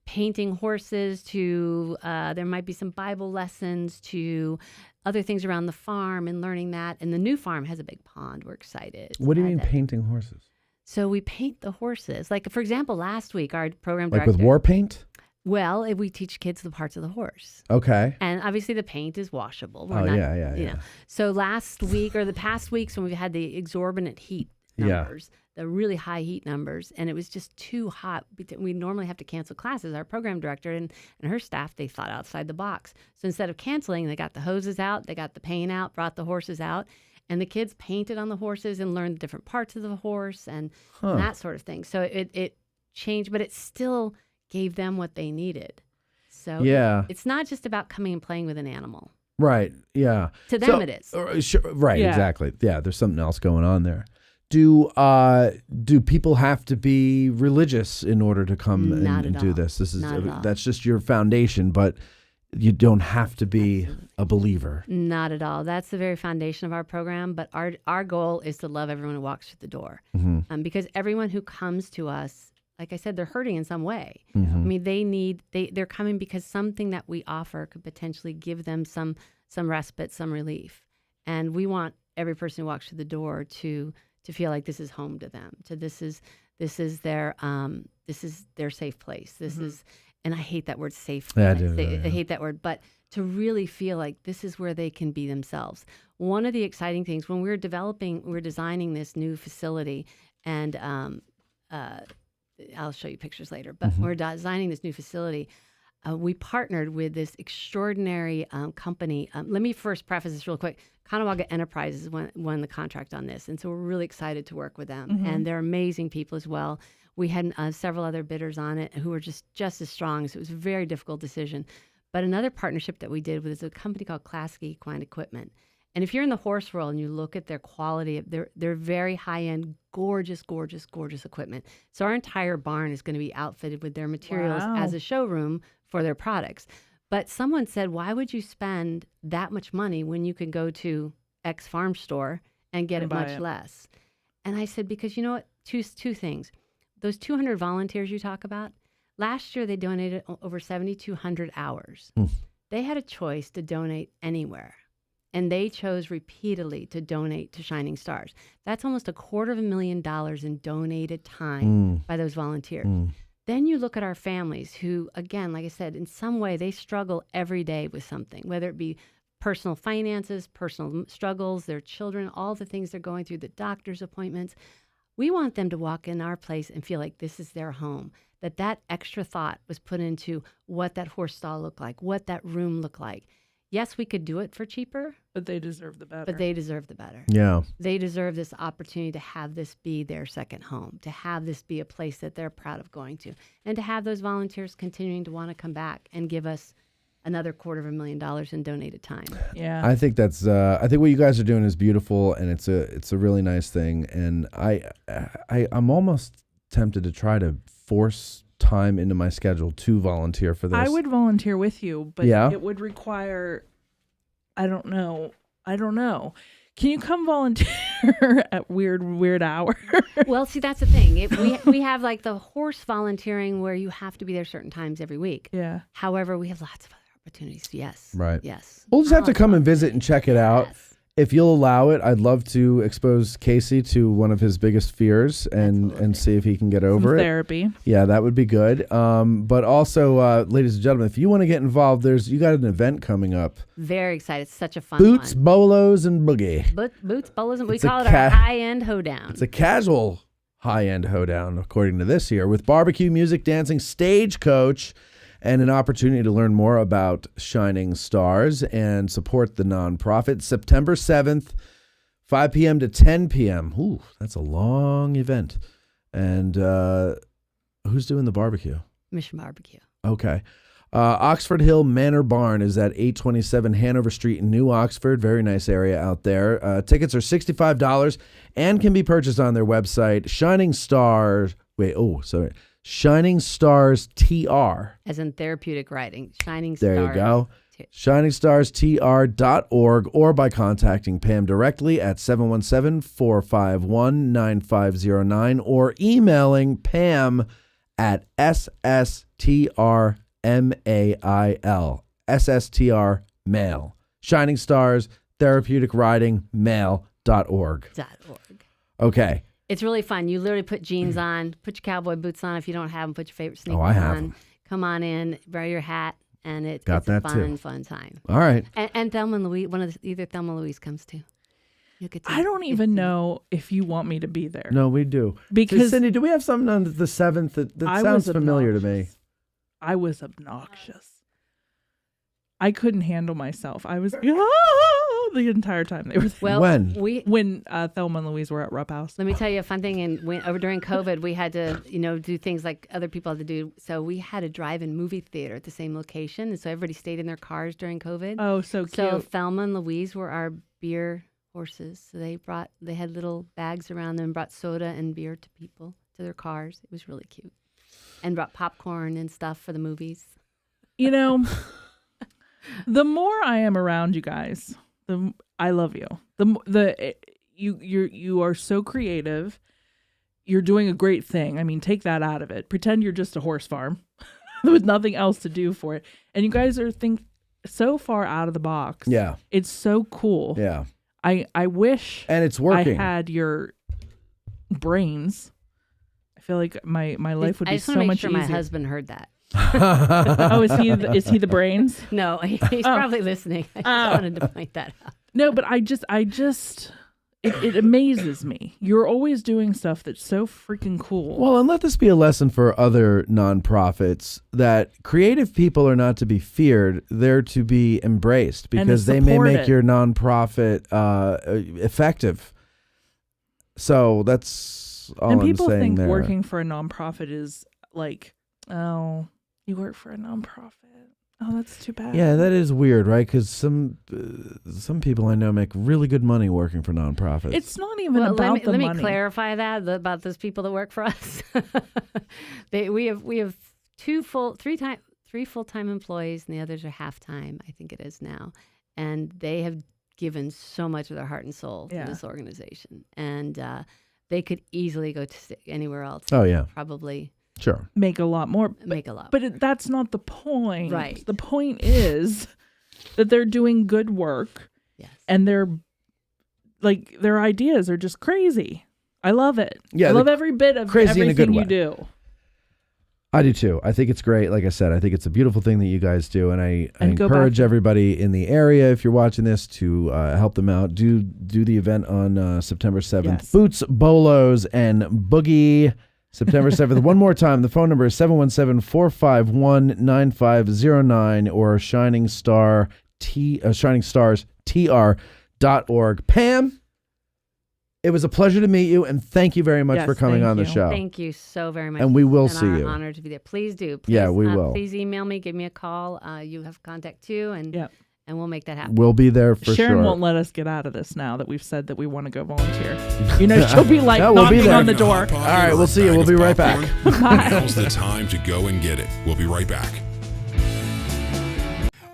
painting horses to there might be some Bible lessons to other things around the farm and learning that. And the new farm has a big pond. We're excited. What do you mean painting horses? So we paint the horses. Like, for example, last week, our program director. Like with war paint? Well, we teach kids the parts of the horse. Okay. And obviously the paint is washable. Yeah. So last week or the past weeks when we've had the exorbitant heat numbers, the really high heat numbers, and it was just too hot. We normally have to cancel classes. Our program director and her staff, they thought outside the box. So instead of canceling, they got the hoses out, they got the paint out, brought the horses out, and the kids painted on the horses and learned the different parts of the horse and that sort of thing. So it changed, but it still gave them what they needed. So it's not just about coming and playing with an animal. Right. Yeah. To them it is. Right. Yeah. Exactly. Yeah. There's something else going on there. Do people have to be religious in order to come and do this? That's just your foundation, but you don't have to be a believer. Not at all. That's the very foundation of our program. But our goal is to love everyone who walks through the door, because everyone who comes to us, like I said, they're hurting in some way. I mean, they're coming because something that we offer could potentially give them some respite, some relief, and we want every person who walks through the door to feel like this is home to them. This is their safe place. This is, and I hate that word safe. Yeah, I hate that word, but to really feel like this is where they can be themselves. One of the exciting things when we're designing this new facility, and I'll show you pictures later, but we're designing this new facility. we partnered with this extraordinary company. Let me first preface this real quick. Conewaga Enterprises won the contract on this, and so we're really excited to work with them. Mm-hmm. And they're amazing people as well. We had several other bidders on it who were just as strong, so it was a very difficult decision. But another partnership that we did with is a company called Classic Equine Equipment. And if you're in the horse world and you look at their quality, they're very high-end, gorgeous, gorgeous, gorgeous equipment. So our entire barn is going to be outfitted with their materials as a showroom for their products. But someone said, why would you spend that much money when you can go to X farm store and get it much less? And I said, because you know what? Two things. Those 200 volunteers you talk about, last year they donated over 7,200 hours. They had a choice to donate anywhere. And they chose repeatedly to donate to Shining Stars. That's almost $250,000 in donated time by those volunteers. Then you look at our families who, again, like I said, in some way they struggle every day with something, whether it be personal finances, personal struggles, their children, all the things they're going through, the doctor's appointments. We want them to walk in our place and feel like this is their home, that extra thought was put into what that horse stall looked like, what that room looked like. Yes, we could do it for cheaper. But they deserve the better. But they deserve the better. Yeah. They deserve this opportunity to have this be their second home, to have this be a place that they're proud of going to, and to have those volunteers continuing to want to come back and give us another $250,000 in donated time. Yeah. I think that's I think what you guys are doing is beautiful, and it's a really nice thing. And I'm almost tempted to try to force time into my schedule to volunteer for this. I would volunteer with you, but Yeah? it would require, I don't know. Can you come volunteer at weird hour? Well, see, that's the thing. We have like the horse volunteering where you have to be there certain times every week. Yeah. However, we have lots of other opportunities. Yes. Right. Yes. We'll just have to come and visit and check it out. If you'll allow it, I'd love to expose Casey to one of his biggest fears and see if he can get over it. Therapy. Yeah, that would be good. But also, ladies and gentlemen, if you want to get involved, you got an event coming up. Very excited. It's such a fun Boots, one. Bolos, and Boogie. Boots, Bolos, and we It's a call it our high-end hoedown. It's a casual high-end hoedown, according to this here, with barbecue, music, dancing, stagecoach, and an opportunity to learn more about Shining Stars and support the nonprofit. September 7th, 5 p.m. to 10 p.m. Ooh, that's a long event. And who's doing the barbecue? Mission Barbecue. Okay. Oxford Hill Manor Barn is at 827 Hanover Street in New Oxford. Very nice area out there. Tickets are $65 and can be purchased on their website. Shining Stars TR. As in therapeutic riding. Shining Stars. There you go. ShiningstarsTR.org or by contacting Pam directly at 717-451-9509 or emailing Pam at SSTRMAIL. SSTR Mail. Shining Stars Therapeutic Riding Mail.org. Okay. It's really fun. You literally put jeans on, put your cowboy boots on. If you don't have them, put your favorite sneakers I have on. them. Come on in, wear your hat, and it's Got a that fun, too. fun time. All right. And Thelma and Louise, either Thelma or Louise comes too. I don't even know if you want me to be there. No, we do. Because Cindy, do we have something on the 7th that sounds familiar to me? I was obnoxious. I couldn't handle myself. I was the entire time they were there. Well, when Thelma and Louise were at Rupp House. Let me tell you a fun thing. And during COVID, we had to, do things like other people had to do. So we had a drive-in movie theater at the same location, and so everybody stayed in their cars during COVID. Oh, so cute. So Thelma and Louise were our beer horses. So they had little bags around them, brought soda and beer to people to their cars. It was really cute, and brought popcorn and stuff for the movies. The more I am around you guys, I love you. You are so creative. You're doing a great thing. I mean, take that out of it. Pretend you're just a horse farm with nothing else to do for it. And you guys are so far out of the box. Yeah. It's so cool. Yeah. I wish and it's working. I had your brains. I feel like my life would be so much easier. I just want to make sure my husband heard that. Oh, is he the brains? No, he's probably listening. I just wanted to point that out. No, but it amazes me. You're always doing stuff that's so freaking cool. Well, and let this be a lesson for other nonprofits that creative people are not to be feared. They're to be embraced because they may make your nonprofit effective. So that's all I'm saying. And people think there. working for a nonprofit is like, oh, you work for a nonprofit. Oh, that's too bad. Yeah, that is weird, right? Because some people I know make really good money working for nonprofits. It's not even about the money. Let me clarify that about those people that work for us. We have three full-time employees, and the others are half-time. I think it is now, and they have given so much of their heart and soul to this organization, and they could easily go to anywhere else. Oh yeah, probably. Sure. Make a lot more. But that's not the point. Right. The point is that they're doing good work. Yes. And their ideas are just crazy. I love it. Yeah, I love every bit of everything you do. I do too. I think it's great. Like I said, I think it's a beautiful thing that you guys do. And I encourage everybody in the area, if you're watching this, to help them out. Do the event on September 7th. Yes. Boots, Bolos, and Boogie. September 7th. One more time. The phone number is 717-451-9509 or shiningstarstr.org. Pam, it was a pleasure to meet you, and thank you very much for coming on the show. Thank you so very much. And we will see you. Honored to be there. Please do. Please, yeah, we will. Please email me. Give me a call. You have contact too, and we'll make that happen. We'll be there for sure. Sharon won't let us get out of this now that we've said that we want to go volunteer. You know, she'll be like knocking on the door. All right, we'll see you. We'll be right back. Now's the time to go and get it. We'll be right back.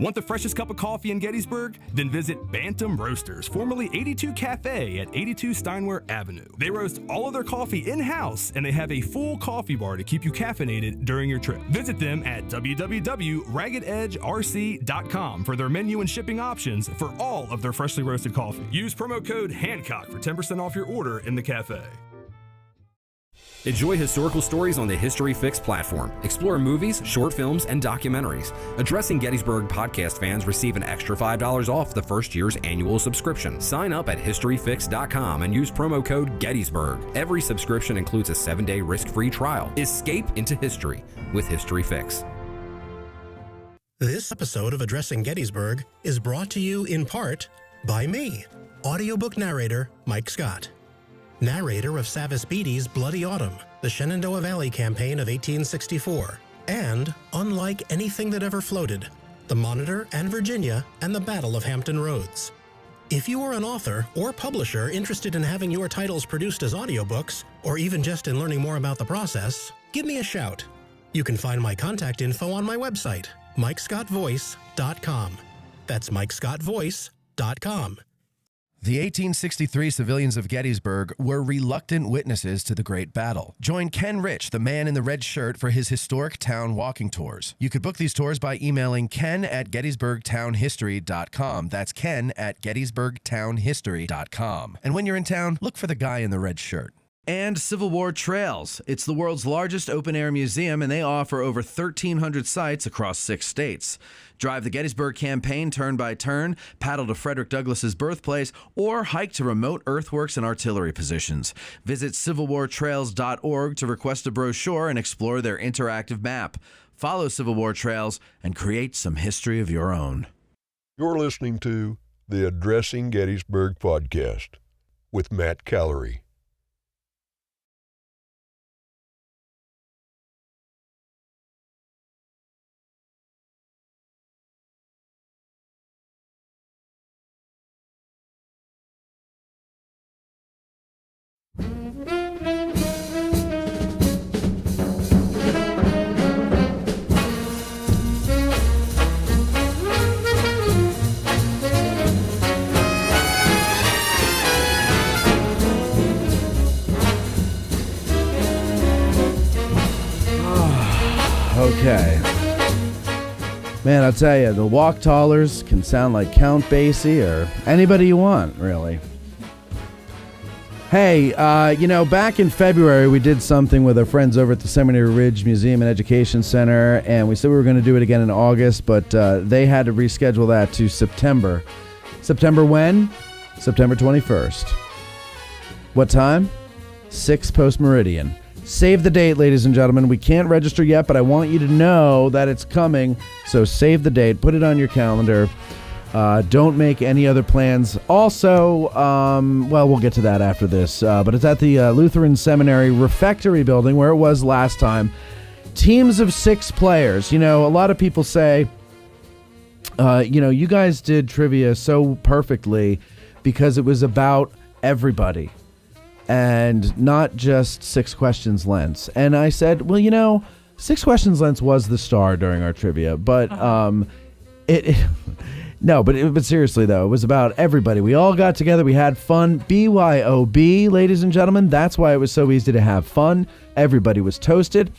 Want the freshest cup of coffee in Gettysburg? Then visit Bantam Roasters, formerly 82 Cafe at 82 Steinware Avenue. They roast all of their coffee in-house, and they have a full coffee bar to keep you caffeinated during your trip. Visit them at www.raggededgerc.com for their menu and shipping options for all of their freshly roasted coffee. Use promo code Hancock for 10% off your order in the cafe. Enjoy historical stories on the History Fix platform. Explore movies, short films, and documentaries. Addressing Gettysburg podcast fans receive an extra $5 off the first year's annual subscription. Sign up at historyfix.com and use promo code Gettysburg. Every subscription includes a 7-day risk-free trial. Escape into history with History Fix. This episode of Addressing Gettysburg is brought to you in part by me, audiobook narrator Mike Scott. Narrator of Savis Beattie's Bloody Autumn, the Shenandoah Valley campaign of 1864, and Unlike Anything That Ever Floated, the Monitor and Virginia and the Battle of Hampton Roads. If you are an author or publisher interested in having your titles produced as audiobooks, or even just in learning more about the process, give me a shout. You can find my contact info on my website, MikeScottVoice.com. That's MikeScottVoice.com. The 1863 civilians of Gettysburg were reluctant witnesses to the Great Battle. Join Ken Rich, the man in the red shirt, for his historic town walking tours. You could book these tours by emailing ken@gettysburgtownhistory.com. That's ken@gettysburgtownhistory.com. And when you're in town, look for the guy in the red shirt. And Civil War Trails. It's the world's largest open-air museum, and they offer over 1,300 sites across 6 states. Drive the Gettysburg campaign turn by turn, paddle to Frederick Douglass's birthplace, or hike to remote earthworks and artillery positions. Visit civilwartrails.org to request a brochure and explore their interactive map. Follow Civil War Trails and create some history of your own. You're listening to the Addressing Gettysburg podcast with Matt Callery. Okay. Man, I'll tell you, the walk tallers can sound like Count Basie or anybody you want, really. Hey, back in February, we did something with our friends over at the Seminary Ridge Museum and Education Center, and we said we were going to do it again in August, but they had to reschedule that to September. September when? September 21st. What time? 6 post-meridian. Save the date, ladies and gentlemen. We can't register yet, but I want you to know that it's coming. So save the date. Put it on your calendar. Don't make any other plans. Also, we'll get to that after this. But it's at the Lutheran Seminary Refectory Building where it was last time. Teams of 6 players. You know, a lot of people say, you guys did trivia so perfectly because it was about everybody and not just 6 questions lengths. And I said, 6 questions lengths was the star during our trivia, but but seriously though, it was about everybody. We all got together. We had fun. BYOB, ladies and gentlemen. That's why it was so easy to have fun. Everybody was toasted.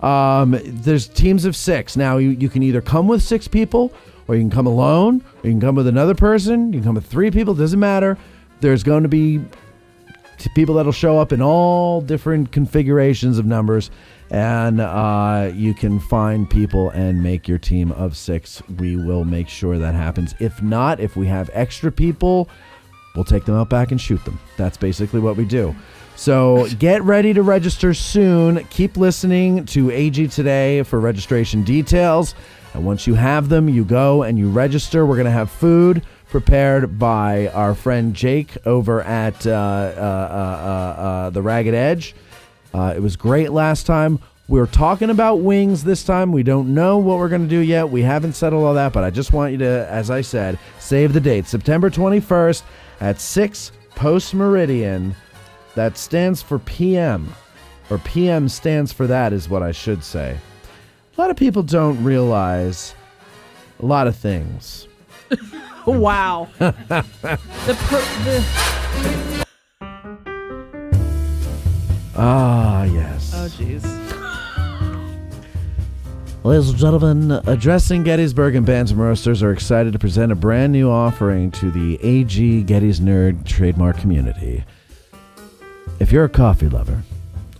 There's teams of 6. Now you can either come with 6 people, or you can come alone, or you can come with another person. You can come with 3 people. Doesn't matter. There's going to be people that'll show up in all different configurations of numbers, and you can find people and make your team of 6. We will make sure that happens. If not, if we have extra people, we'll take them out back and shoot them. That's basically what we do. So get ready to register soon. Keep listening to AG Today for registration details. And once you have them, you go and you register. We're going to have food prepared by our friend Jake over at the Ragged Edge. It was great last time. We're talking about wings this time. We don't know what we're going to do yet. We haven't settled all that, but I just want you to, as I said, save the date. September 21st at 6 post-meridian. That stands for PM, or PM stands for that is what I should say. A lot of people don't realize a lot of things. Wow. Yes. Oh, jeez. Ladies and gentlemen, Addressing Gettysburg and Bantam Roasters are excited to present a brand new offering to the AG Getty's Nerd trademark community. If you're a coffee lover,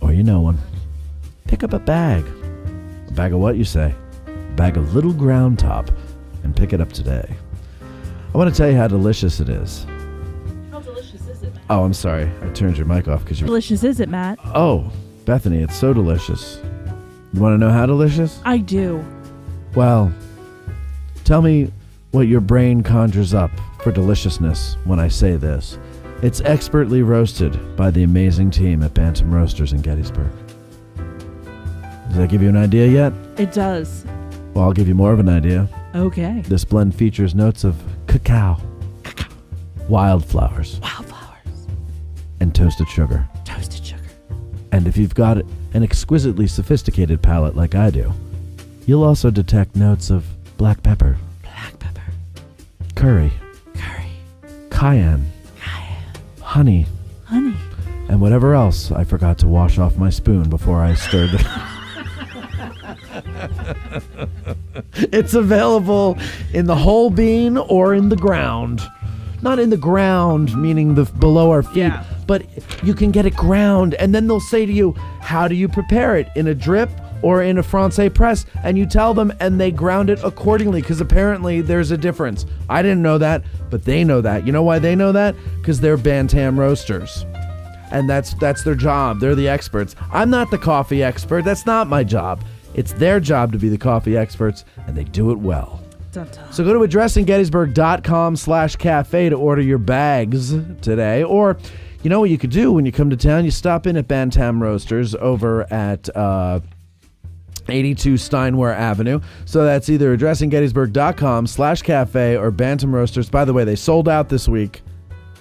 or you know one, pick up a bag. A bag of what, you say? A bag of Little Ground Top, and pick it up today. I want to tell you how delicious it is. How delicious is it, Matt? Oh, I'm sorry. I turned your mic off because you... How delicious is it, Matt? Oh, Bethany, it's so delicious. You want to know how delicious? I do. Well, tell me what your brain conjures up for deliciousness when I say this. It's expertly roasted by the amazing team at Bantam Roasters in Gettysburg. Does that give you an idea yet? It does. Well, I'll give you more of an idea. Okay. This blend features notes of cacao, wildflowers, and toasted sugar. And if you've got an exquisitely sophisticated palate like I do, you'll also detect notes of black pepper, curry, cayenne, honey, and whatever else I forgot to wash off my spoon before I stirred it. It's available in the whole bean or in the ground. Not in the ground, meaning the below our feet, but you can get it ground, and then they'll say to you, how do you prepare it? In a drip or in a Francais press? And you tell them, and they ground it accordingly, because apparently there's a difference. I didn't know that, but they know that. You know why they know that? Because they're Bantam Roasters. And that's their job. They're the experts. I'm not the coffee expert. That's not my job. It's their job to be the coffee experts, and they do it well. So go to addressinggettysburg.com/cafe to order your bags today. Or, you know what you could do when you come to town? You stop in at Bantam Roasters over at 82 Steinware Avenue. So that's either addressinggettysburg.com/cafe or Bantam Roasters. By the way, they sold out this week.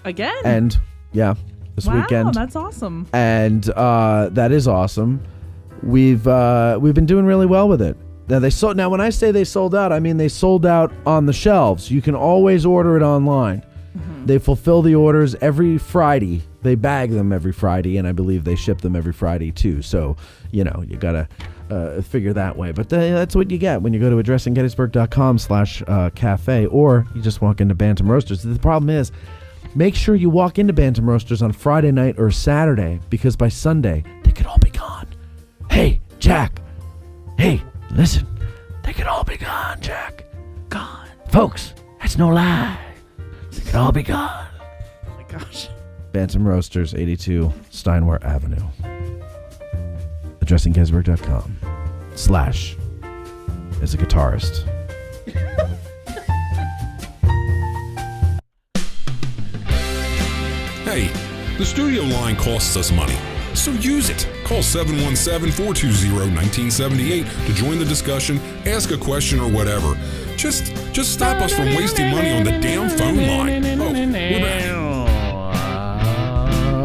Again? And, this weekend. Wow, that's awesome. And that is awesome. We've been doing really well with it. Now when I say they sold out, I mean they sold out on the shelves. You can always order it online. Mm-hmm. They fulfill the orders every Friday. They bag them every Friday, and I believe they ship them every Friday too. So, you gotta figure that way. But that's what you get when you go to addressinggettysburg.com/cafe, or you just walk into Bantam Roasters. The problem is, make sure you walk into Bantam Roasters on Friday night or Saturday, because by Sunday they could all be gone. Hey, Jack. Hey, listen. They could all be gone, Jack. Gone. Folks, that's no lie. They could all be gone. Oh my gosh. Bantam Roasters, 82 Steinway Avenue. AddressingGettysburg.com / as a guitarist. Hey, the studio line costs us money, so use it. Call 717-420-1978 to join the discussion, ask a question, or whatever. Just stop us from wasting money on the damn phone line. Oh, we're back.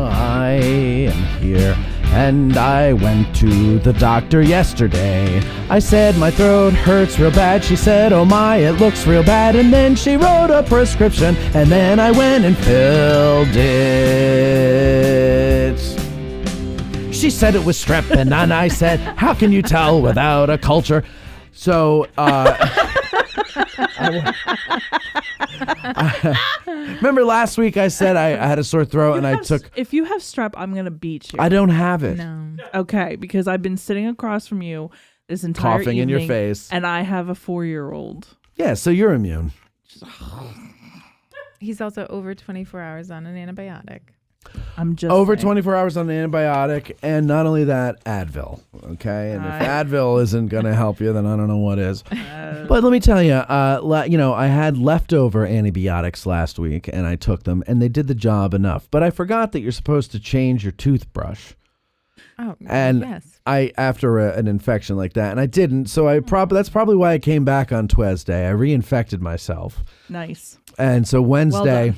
I am here, and I went to the doctor yesterday. I said my throat hurts real bad. She said, oh my, it looks real bad. And then she wrote a prescription, and then I went and filled it. She said it was strep, and then I said, how can you tell without a culture? So, remember last week I said I had a sore throat and I took... If you have strep, I'm going to beat you. I don't have it. No. Okay, because I've been sitting across from you this entire coughing evening, in your face. And I have a 4-year-old. Yeah, so you're immune. He's also over 24 hours on an antibiotic. I'm just over saying. 24 hours on an antibiotic, and not only that, Advil. Okay, and if Advil isn't going to help you, then I don't know what is. But let me tell you, I had leftover antibiotics last week, and I took them, and they did the job enough. But I forgot that you're supposed to change your toothbrush. Oh, and yes. I after an infection like that, and I didn't. So that's probably why I came back on Tuesday. I reinfected myself. Nice. And so Wednesday. Well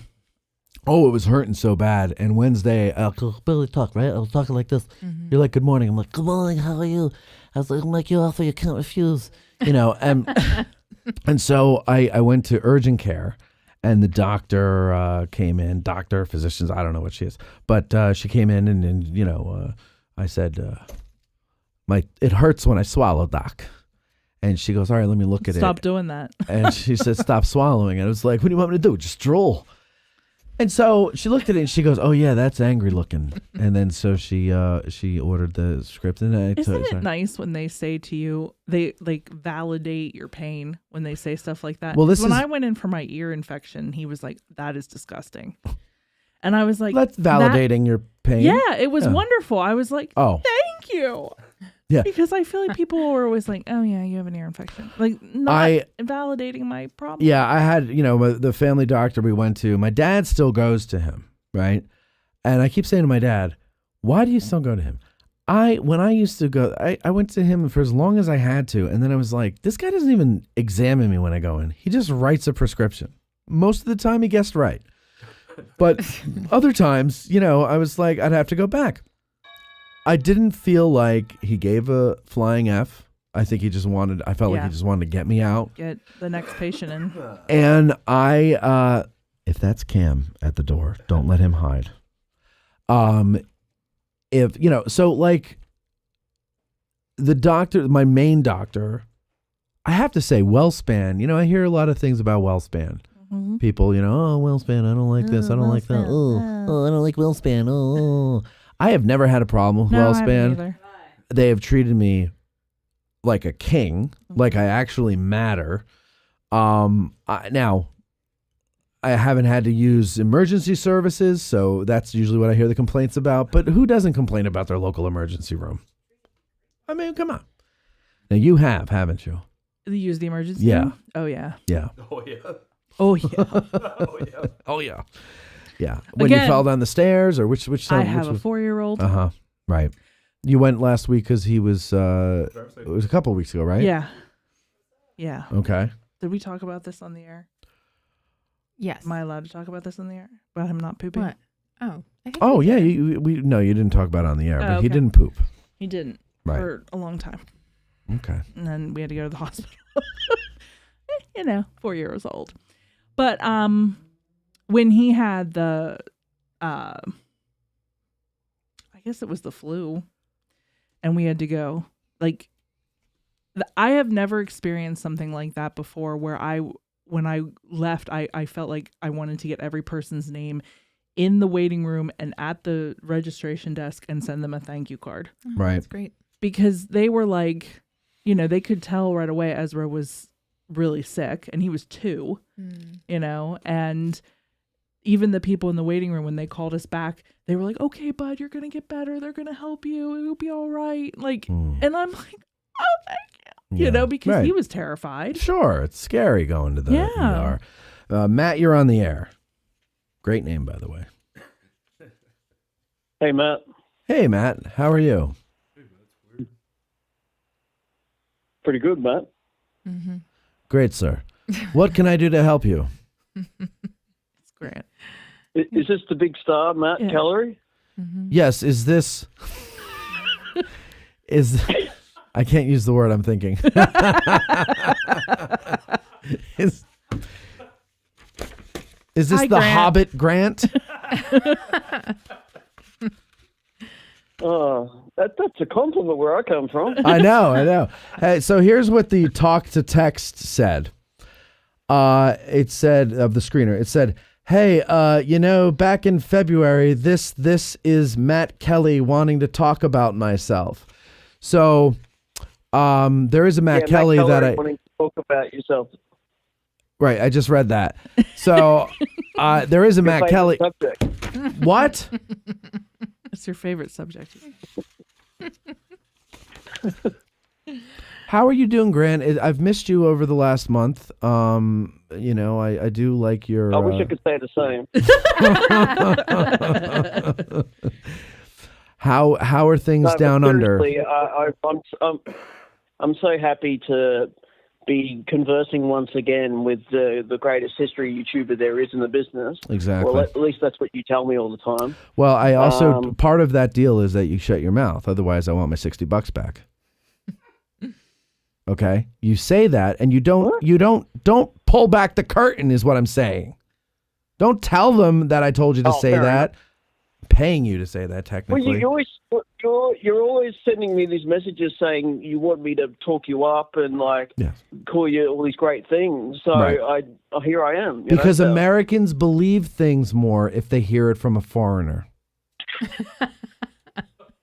oh, it was hurting so bad. And Wednesday, Billy talk, right? I was talking like this. Mm-hmm. You're like, good morning. I'm like, good morning. How are you? I was like, I'm like, you also, you can't refuse. And so I went to urgent care, and the doctor came in. Doctor, physicians, I don't know what she is. But she came in, and I said, it hurts when I swallow, doc. And she goes, all right, let me look at it. Stop doing that. And she said, stop swallowing. And I was like, what do you want me to do? Just drool. And so she looked at it and she goes, oh, yeah, that's angry looking. And then so she ordered the script. And Isn't it nice when they say to you, they like validate your pain when they say stuff like that? Well, when I went in for my ear infection, he was like, that is disgusting. And I was like, that's validating your pain. Yeah, it was wonderful. I was like, oh, thank you. Yeah. Because I feel like people were always like, oh, yeah, you have an ear infection. Like, not validating my problem. Yeah, I had, the family doctor we went to, my dad still goes to him, right? And I keep saying to my dad, why do you still go to him? When I used to go, I went to him for as long as I had to. And then I was like, this guy doesn't even examine me when I go in. He just writes a prescription. Most of the time he guessed right. But other times, I was like, I'd have to go back. I didn't feel like he gave a flying F. I think I felt like he just wanted to get me out. Get the next patient in. And if that's Cam at the door, don't let him hide. So like the doctor, my main doctor, I have to say WellSpan, I hear a lot of things about WellSpan. Mm-hmm. People, oh, WellSpan, I don't like this, I don't like that. Oh, I don't like WellSpan. Oh. I have never had a problem with WellSpan. They have treated me like a king, like I actually matter. Now, I haven't had to use emergency services, so that's usually what I hear the complaints about. But who doesn't complain about their local emergency room? I mean, come on. Now, you have, haven't you? You use the emergency room? Yeah. Oh, yeah. Yeah. Oh, yeah. Oh, yeah. Oh, yeah. Oh, yeah. Yeah. When you fell down the stairs, or which time? I have a 4-year-old. Uh-huh. Right. You went last week because he was, it was a couple of weeks ago, right? Yeah. Yeah. Okay. Did we talk about this on the air? Yes. Am I allowed to talk about this on the air? About him not pooping? What? Oh. Oh, yeah. No, you didn't talk about it on the air, but he didn't poop. He didn't. Right. For a long time. Okay. And then we had to go to the hospital. 4 years old. But, when he had the, I guess it was the flu, and we had to go, like, I have never experienced something like that before where when I left, I felt like I wanted to get every person's name in the waiting room and at the registration desk and send them a thank you card. Oh, right. That's great. Because they were like, they could tell right away Ezra was really sick, and he was 2, and even the people in the waiting room, when they called us back, they were like, okay, bud, you're going to get better. They're going to help you. It'll be all right. Like, and I'm like, oh, thank you. You know, because he was terrified. Sure. It's scary going to the ER. Matt, you're on the air. Great name, by the way. Hey, Matt. Hey, Matt. How are you? Pretty good, Matt. Mm-hmm. Great, sir. What can I do to help you? It's Grant. Is this the big star, Matt Kellery? Mm-hmm. Yes. Is this... I can't use the word I'm thinking. Is this Hi, the Grant. Hobbit Grant? That's a compliment where I come from. I know. Hey, so here's what the talk to text said. It said of the screener. It said, "Hey, back in February, this is Matt Kelly wanting to talk about myself." So, there is a Matt Kelly that I wanting to talk about yourself. Right, I just read that. So, there is a Matt Kelly. Subject. What? It's your favorite subject. How are you doing, Grant? I've missed you over the last month. I do like your... I wish I could say the same. How are things down under? I'm so happy to be conversing once again with the greatest history YouTuber there is in the business. Exactly. Well, at least that's what you tell me all the time. Well, I also part of that deal is that you shut your mouth. Otherwise, I want my $60 back. Okay, you say that, and you don't pull back the curtain. Is what I'm saying. Don't tell them that I told you to say that. Enough. Paying you to say that, technically. Well, you're always sending me these messages saying you want me to talk you up and call you all these great things. So here I am. Because Americans believe things more if they hear it from a foreigner.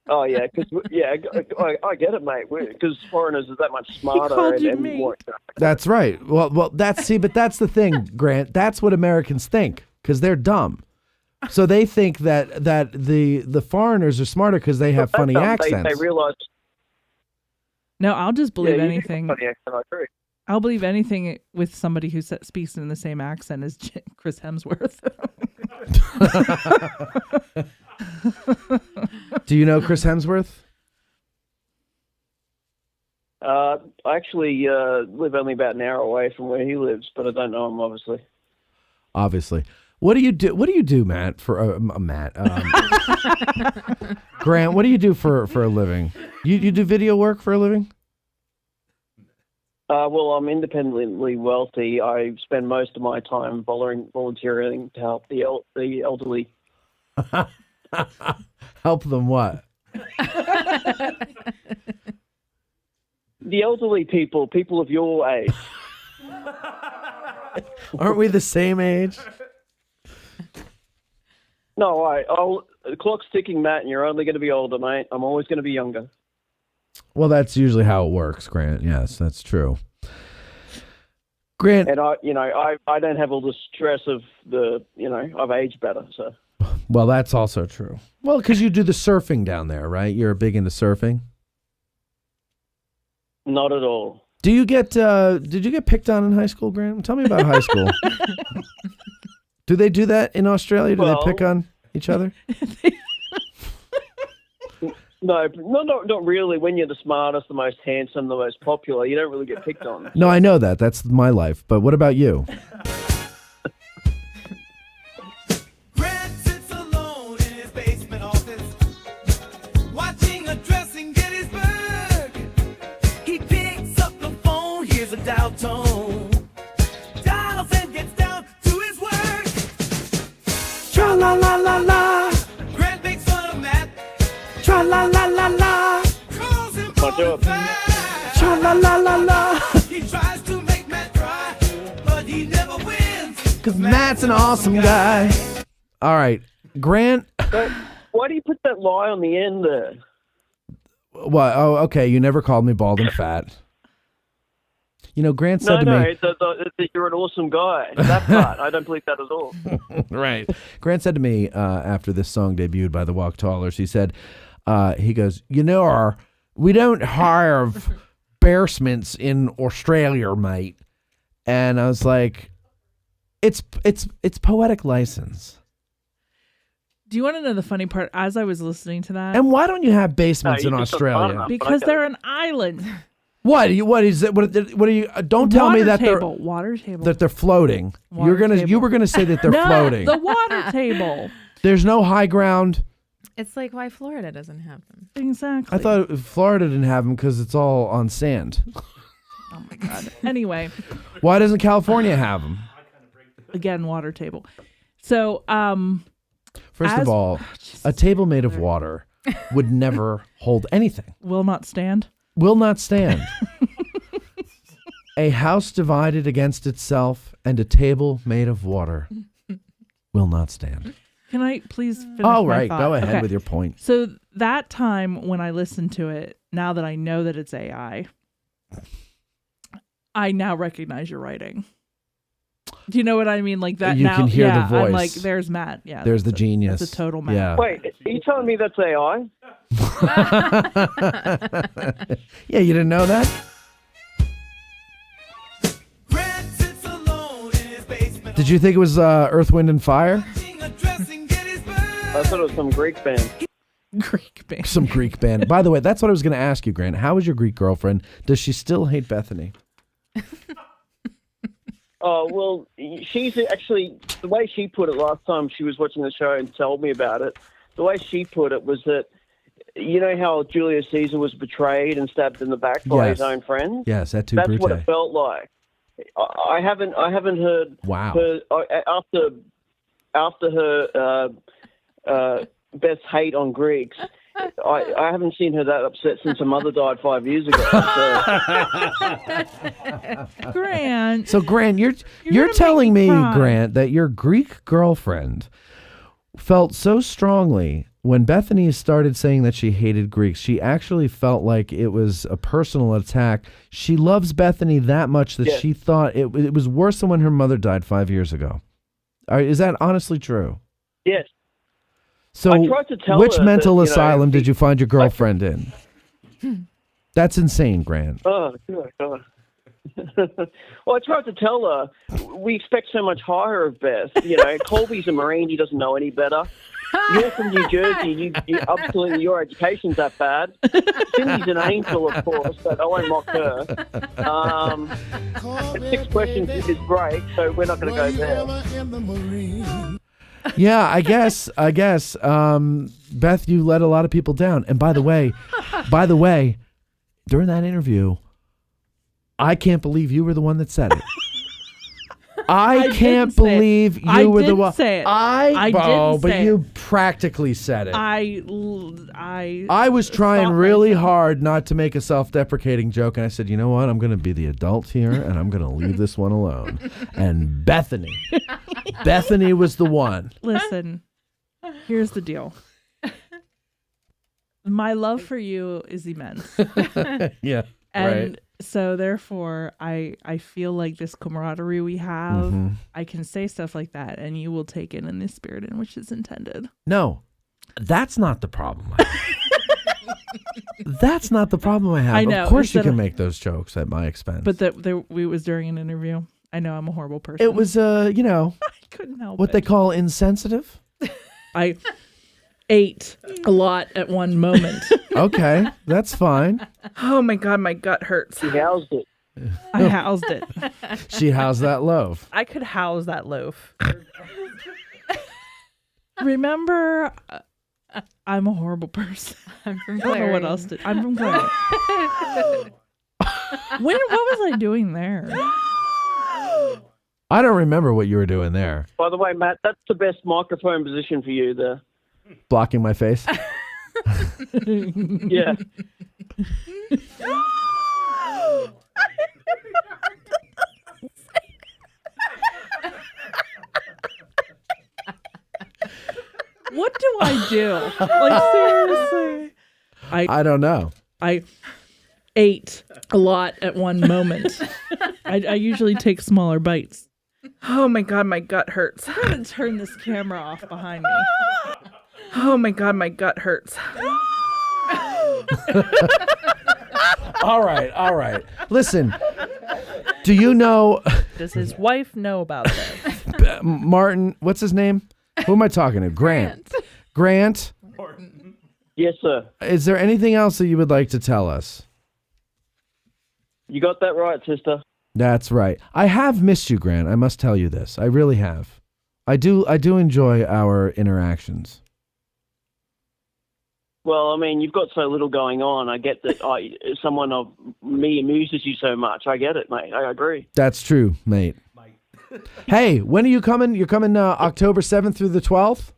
Oh yeah, because I get it, mate. Because foreigners are that much smarter and more. That's right. Well, but that's the thing, Grant. That's what Americans think because they're dumb. So they think that the foreigners are smarter because they have funny accents. They realize. No, I'll just believe anything. Funny accent, I agree. I'll believe anything with somebody who speaks in the same accent as Chris Hemsworth. Do you know Chris Hemsworth? I actually live only about an hour away from where he lives, but I don't know him, obviously. Obviously. What do you do, Matt? For Matt, Grant, what do you do for a living? You do video work for a living? Well, I'm independently wealthy. I spend most of my time volunteering to help the elderly. Help them what? The elderly people of your age. Aren't we the same age? No, the clock's ticking, Matt, and you're only going to be older, mate. I'm always going to be younger. Well, that's usually how it works, Grant. Yes, that's true. Grant, and I don't have all the stress of I've aged better, so. Well, that's also true. Well, because you do the surfing down there, right? You're big into surfing. Not at all. Did you get picked on in high school, Grant? Tell me about high school. Do they do that in Australia? Do they pick on each other? No, not really. When you're the smartest, the most handsome, the most popular, you don't really get picked on. No, I know that. That's my life. But what about you? Grant sits alone in his basement office, watching a dress in Gettysburg. He picks up the phone, hears a dial tone, dials and gets down to his work. Tra la la la la. Grant makes fun of Matt. Tra la la la la. Calls him My job. Tra la la la la. He tries to make Matt cry, but he never wins. Because Matt's an awesome guy. All right, Grant. Why do you put that lie on the end there? What? Oh, okay. You never called me bald and fat. Grant said to me... that you're an awesome guy. That part, I don't believe that at all. Right. Grant said to me after this song debuted by the Walk Tallers, he said, he goes, we don't hire bearsmiths in Australia, mate. And I was like, it's poetic license. Do you want to know the funny part? As I was listening to that, and why don't you have basements in Australia? Because they're an island. What is it? What are you? Don't tell me that they're water table. That they're floating. You were gonna say that they're floating. The water table. There's no high ground. It's like why Florida doesn't have them. Exactly. I thought Florida didn't have them because it's all on sand. Oh my God. Anyway, why doesn't California have them? Again, water table. So, first of all, a table made of water would never hold anything. Will not stand. Will not stand. A house divided against itself and a table made of water will not stand. Can I please finish Oh, my right. thought? Go ahead Okay. with your point. So that time when I listened to it, now that I know that it's AI, I now recognize your writing. Do you know what I mean? Like that. You now, can hear yeah, the voice. I'm like, there's Matt. Yeah, there's the genius. That's a total Matt. Yeah. Wait, are you telling me that's AI? Yeah, you didn't know that? Did you think it was Earth, Wind, and Fire? I thought it was some Greek band. Greek band. Some Greek band. By the way, that's what I was going to ask you, Grant. How is your Greek girlfriend? Does she still hate Bethany? Oh, well, she's actually, the way she put it last time she was watching the show and told me about it, the way she put it was that, you know how Julius Caesar was betrayed and stabbed in the back by his own friends? Yes, that too. That's what it felt like. I haven't heard her, after her Beth's hate on Greeks. I haven't seen her that upset since her mother died 5 years ago. So. Grant. So Grant, you're telling me, Grant, that your Greek girlfriend felt so strongly when Bethany started saying that she hated Greeks, she actually felt like it was a personal attack. She loves Bethany that much that she thought it was worse than when her mother died 5 years ago. Is that honestly true? Yes. So I tried to tell which her mental that, asylum did you find your girlfriend in? That's insane, Grant. Oh, God. Well, I tried to tell her, we expect so much higher of Beth. Colby's a Marine, he doesn't know any better. You're from New Jersey, absolutely, your education's that bad. Cindy's an angel, of course, but I won't mock her. 6 questions is great, so we're not going to go there. Yeah, I guess, Beth, you let a lot of people down. And by the way, during that interview, I can't believe you were the one that said it. I can't believe you were the one. I didn't say it. You practically said it. I was trying really hard not to make a self-deprecating joke, and I said, you know what? I'm going to be the adult here, and I'm going to leave this one alone. And Bethany was the one. Listen, here's the deal. My love for you is immense. Yeah, and right. So therefore, I feel like this camaraderie we have, I can say stuff like that, and you will take it in the spirit in which it's intended. No, that's not the problem. That's not the problem I have. I know. Of course you can make those jokes at my expense. But it was during an interview. I know I'm a horrible person. It was, I couldn't help what it. they call insensitive. I ate a lot at one moment. Okay, that's fine. Oh my God, my gut hurts. She housed it. I housed it. She housed that loaf. I could house that loaf. Remember, I'm a horrible person. I'm from I don't know what else to. I'm from Clarion. What was I doing there? I don't remember what you were doing there. By the way, Matt, that's the best microphone position for you there. Blocking my face? Yeah. What do I do? Like, seriously. I don't know. ate a lot at one moment. I usually take smaller bites. Oh my God, my gut hurts. I'm going to turn this camera off behind me. Oh my God, my gut hurts. All right. Listen, do you know... Does his wife know about this? Martin, what's his name? Who am I talking to? Grant. Grant? Yes, sir. Is there anything else that you would like to tell us? You got that right, sister. That's right. I have missed you, Grant. I must tell you this. I really have. I do enjoy our interactions. Well, I mean, you've got so little going on. I get that someone of me amuses you so much. I get it, mate. I agree. That's true, mate. Hey, when are you coming? You're coming October 7th through the 12th?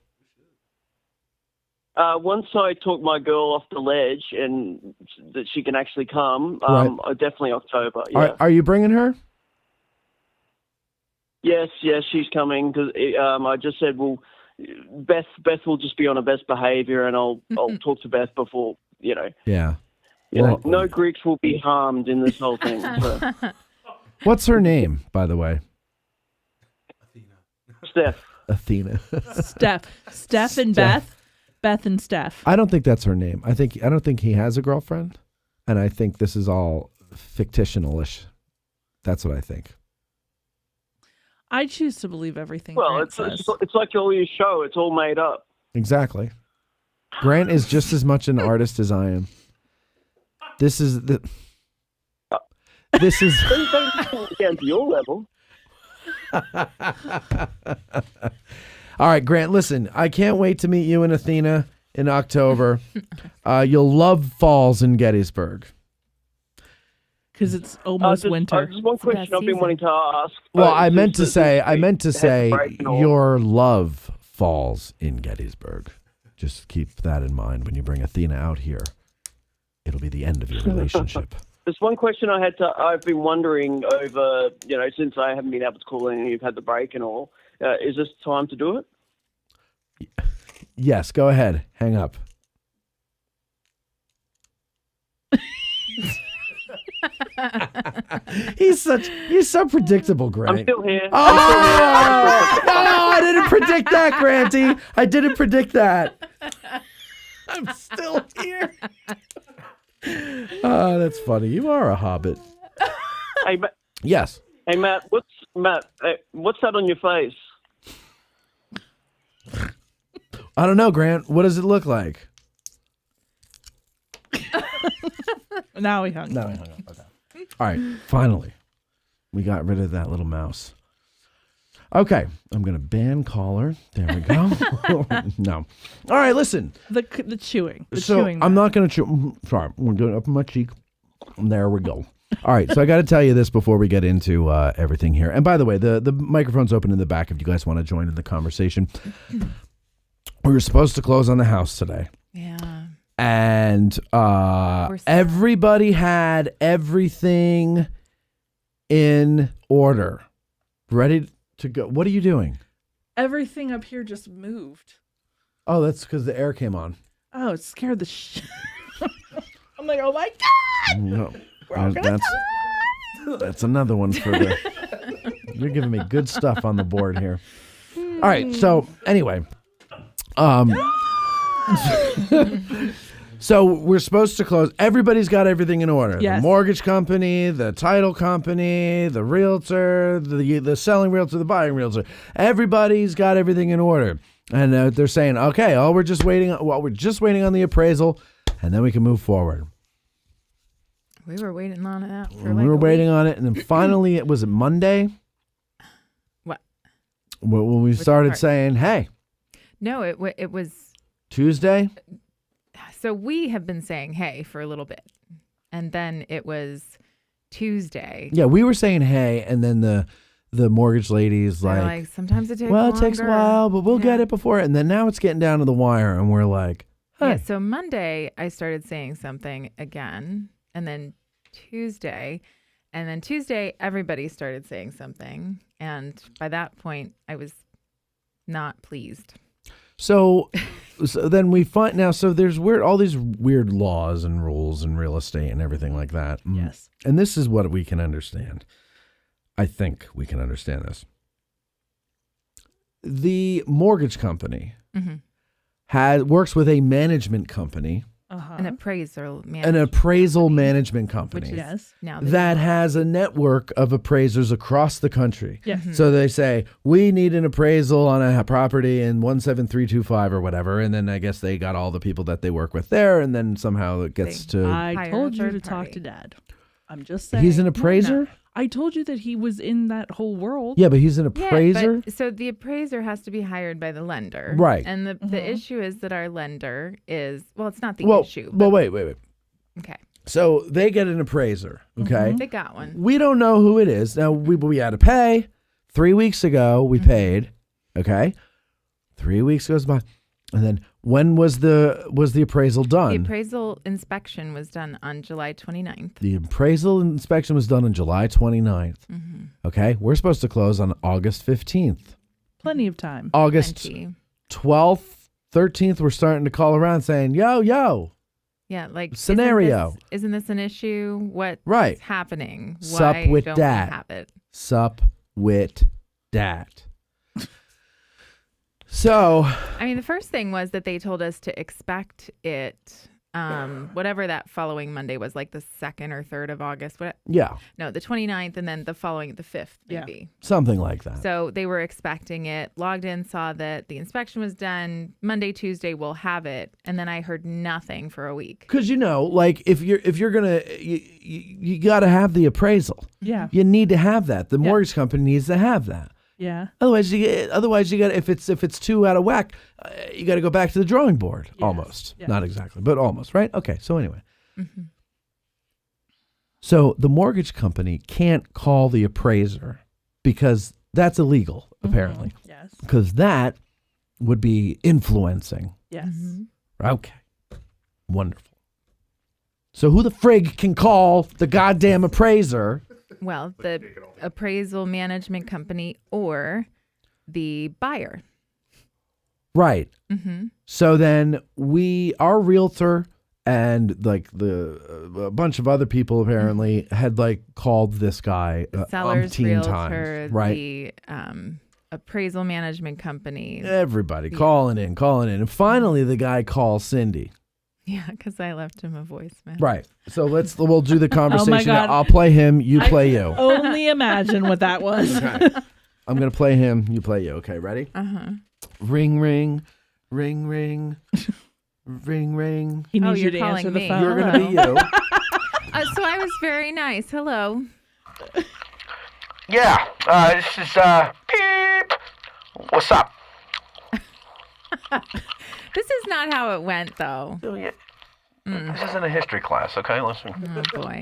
Once I talk my girl off the ledge and that she can actually come, Right. Definitely October. Yeah. Are you bringing her? Yes, she's coming because I just said, well, Beth will just be on her best behavior, and I'll talk to Beth before, Yeah. no Greeks will be harmed in this whole thing. So. What's her name, by the way? Steph. Athena. Steph and Beth. Beth and Steph. I don't think that's her name. I don't think he has a girlfriend, and I think this is all fictional-ish. That's what I think. I choose to believe everything. Well, Grant it's says. like all your show. It's all made up. Exactly. Grant is just as much an artist as I am. This is Don't down to your level. All right, Grant, listen, I can't wait to meet you and Athena in October. You'll love falls in Gettysburg. Because it's almost winter. Just one question I've been wanting to ask. Well, I meant to say your love falls in Gettysburg. Just keep that in mind when you bring Athena out here. It'll be the end of your relationship. There's one question I've been wondering over, since I haven't been able to call in and you've had the break and all. Is this time to do it? Yes, go ahead. Hang up. He's so predictable, Grant. I'm still here. Oh, I didn't predict that, Granty. I didn't predict that. I'm still here. Oh, that's funny. You are a hobbit. Hey, yes. Hey, Matt. What's that on your face? I don't know, Grant. What does it look like? Now he hung up. Okay. All right. Finally, we got rid of that little mouse. Okay. I'm going to ban caller. There we go. No. All right. Listen. The chewing. I'm not going to chew. Sorry. I'm going to up my cheek. There we go. All right. So I got to tell you this before we get into everything here. And by the way, the microphone's open in the back if you guys want to join in the conversation. We were supposed to close on the house today. Yeah. And everybody had everything in order, ready to go. What are you doing? Everything up here just moved. Oh, that's because the air came on. Oh, it scared the shit. I'm like, oh my God. No, that's another one for the. You're giving me good stuff on the board here. All right. So anyway, so we're supposed to close. Everybody's got everything in order. Yes. The mortgage company, the title company, the realtor, the selling realtor, the buying realtor. Everybody's got everything in order. And they're saying, okay, we're just waiting on the appraisal, and then we can move forward. We were waiting on that for We were waiting on it, and then finally, it was Monday. What? When we started saying, hey. No, it was Tuesday. So we have been saying hey for a little bit, and then it was Tuesday. Yeah, we were saying hey, and then the mortgage lady's like sometimes it takes well, longer. It takes a while, but we'll get it before. And then now it's getting down to the wire, and we're like, hey. Yeah, so Monday I started saying something again, and then Tuesday everybody started saying something, and by that point I was not pleased. So then we find now. So there's all these weird laws and rules in real estate and everything like that. Yes. And this is what we can understand. I think we can understand this. The mortgage company works with a management company. An appraisal management company. Which is now that has a network of appraisers across the country. Yeah. So they say, we need an appraisal on a property in 17325 or whatever. And then I guess they got all the people that they work with there. And then somehow it gets to. I told you to talk to Dad. I'm just saying. He's an appraiser? No. I told you that he was in that whole world. Yeah, but he's an appraiser? So the appraiser has to be hired by the lender. Right. And the issue is that our lender is, well, it's not the issue. Well, wait. Okay. So they get an appraiser, okay? They got one. We don't know who it is. Now, we had to pay. 3 weeks ago, we paid, okay? 3 weeks goes by. And then when was the appraisal done? The appraisal inspection was done on July 29th. The appraisal inspection was done on July 29th. Okay? We're supposed to close on August 15th. Plenty of time. August 12th, 13th, we're starting to call around saying, yo. Yeah, like scenario. Isn't this an issue? What's right. happening? Sup Why with don't dat. we have it? Sup with dat. So, I mean, the first thing was that they told us to expect it, whatever that following Monday was, like the 2nd or 3rd of August. Yeah. No, the 29th, and then the following, the 5th, maybe. Something like that. So they were expecting it, logged in, saw that the inspection was done. Monday, Tuesday, we'll have it. And then I heard nothing for a week. Because, like, if you're going to, you got to have the appraisal. Yeah. You need to have that. The mortgage company needs to have that. Yeah. Otherwise, you got if it's too out of whack, you got to go back to the drawing board. Yes. Almost, not exactly, but almost, right? Okay. So anyway, so the mortgage company can't call the appraiser because that's illegal, apparently. Yes. Because that would be influencing. Yes. Okay. Wonderful. So who the frig can call the goddamn appraiser? Well, the appraisal management company or the buyer. Right. So then our realtor and like a bunch of other people apparently had like called this guy Seller's realtor, times, right? The appraisal management company. Everybody calling in. And finally the guy calls Cindy. Yeah, because I left him a voicemail. Right. So we'll do the conversation. Oh my God. I'll play him, you play you. Only imagine what that was. Okay. I'm going to play him, you play you. Okay, ready? Ring, ring, ring, ring, ring, ring. He needs you you're to calling answer the me. phone. You're going to be you. So I was very nice. Hello. Yeah, this is, beep. What's up? This is not how it went, though. This isn't a history class, okay? Listen. Oh, boy.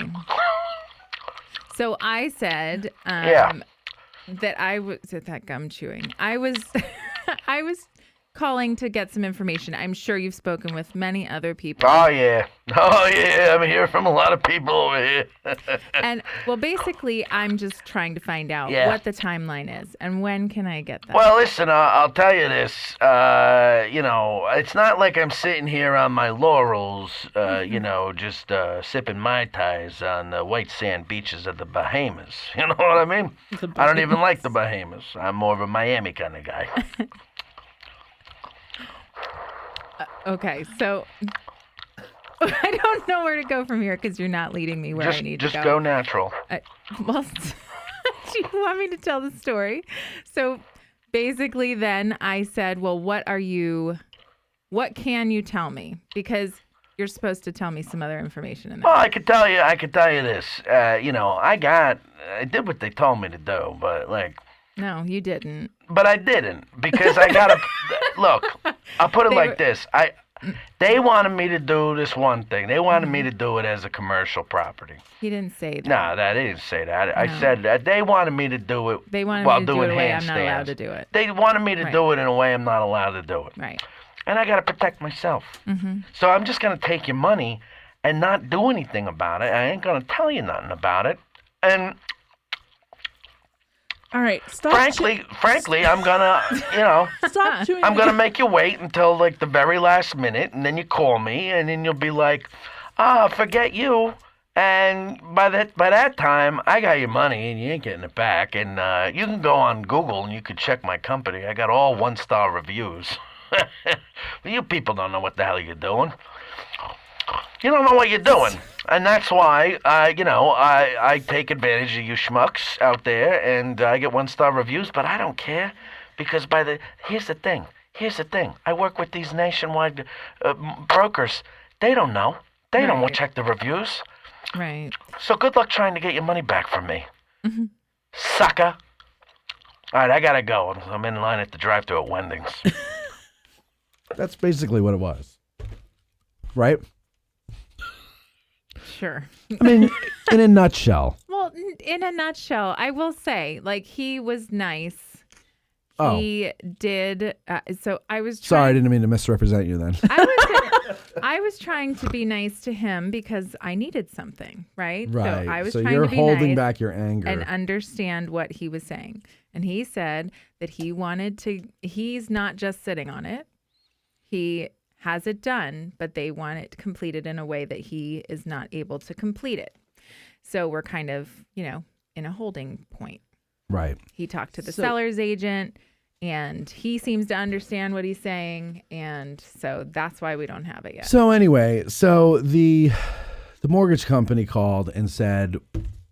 So I said that I was at that gum chewing. I was calling to get some information. I'm sure you've spoken with many other people. Oh, yeah. I'm hearing from a lot of people over here. And, well, basically, I'm just trying to find out what the timeline is and when can I get that? Well, listen, I'll tell you this. It's not like I'm sitting here on my laurels, just sipping Mai Tais on the white sand beaches of the Bahamas. You know what I mean? I don't even like the Bahamas. I'm more of a Miami kind of guy. Okay, so I don't know where to go from here because you're not leading me where I need to go. Just go natural. Well, do you want me to tell the story? So basically then I said, well, what can you tell me? Because you're supposed to tell me some other information in there. Well, I could tell you this. I did what they told me to do, but No, you didn't. But I didn't because I got to look. I'll put it like this. They wanted me to do this one thing. They wanted me to do it as a commercial property. He didn't say that. No, they didn't say that. I said that they wanted me to do it. They wanted while me to do it in a way I'm handstands. not allowed to do it. They wanted me to do it in a way I'm not allowed to do it. Right. And I got to protect myself. So I'm just going to take your money and not do anything about it. I ain't going to tell you nothing about it. And All right, stop. Frankly, I'm gonna, Stop chewing. I'm gonna make you wait until like the very last minute, and then you call me, and then you'll be like, forget you. And by that time, I got your money, and you ain't getting it back. And you can go on Google and you can check my company. I got all 1-star reviews. You people don't know what the hell you're doing. You don't know what you're doing. And that's why, I take advantage of you schmucks out there, and I get 1-star reviews, but I don't care, because here's the thing. I work with these nationwide brokers. They don't know. They don't check the reviews. Right. So good luck trying to get your money back from me. Mm-hmm. Sucker. All right, I gotta go. I'm in line at the drive-thru at Wending's. That's basically what it was. Right? Sure. I mean, in a nutshell. Well, in a nutshell, I will say, like, he was nice. Oh. He did. So I was Sorry, I didn't mean to misrepresent you then. I was trying to be nice to him because I needed something, right? Right. So I was So trying you're to be holding nice back your anger. and understand what he was saying. And he said that he's not just sitting on it. He has it done, but they want it completed in a way that he is not able to complete it. So we're kind of, in a holding point. Right. He talked to the seller's agent, and he seems to understand what he's saying, and so that's why we don't have it yet. So anyway, the mortgage company called and said,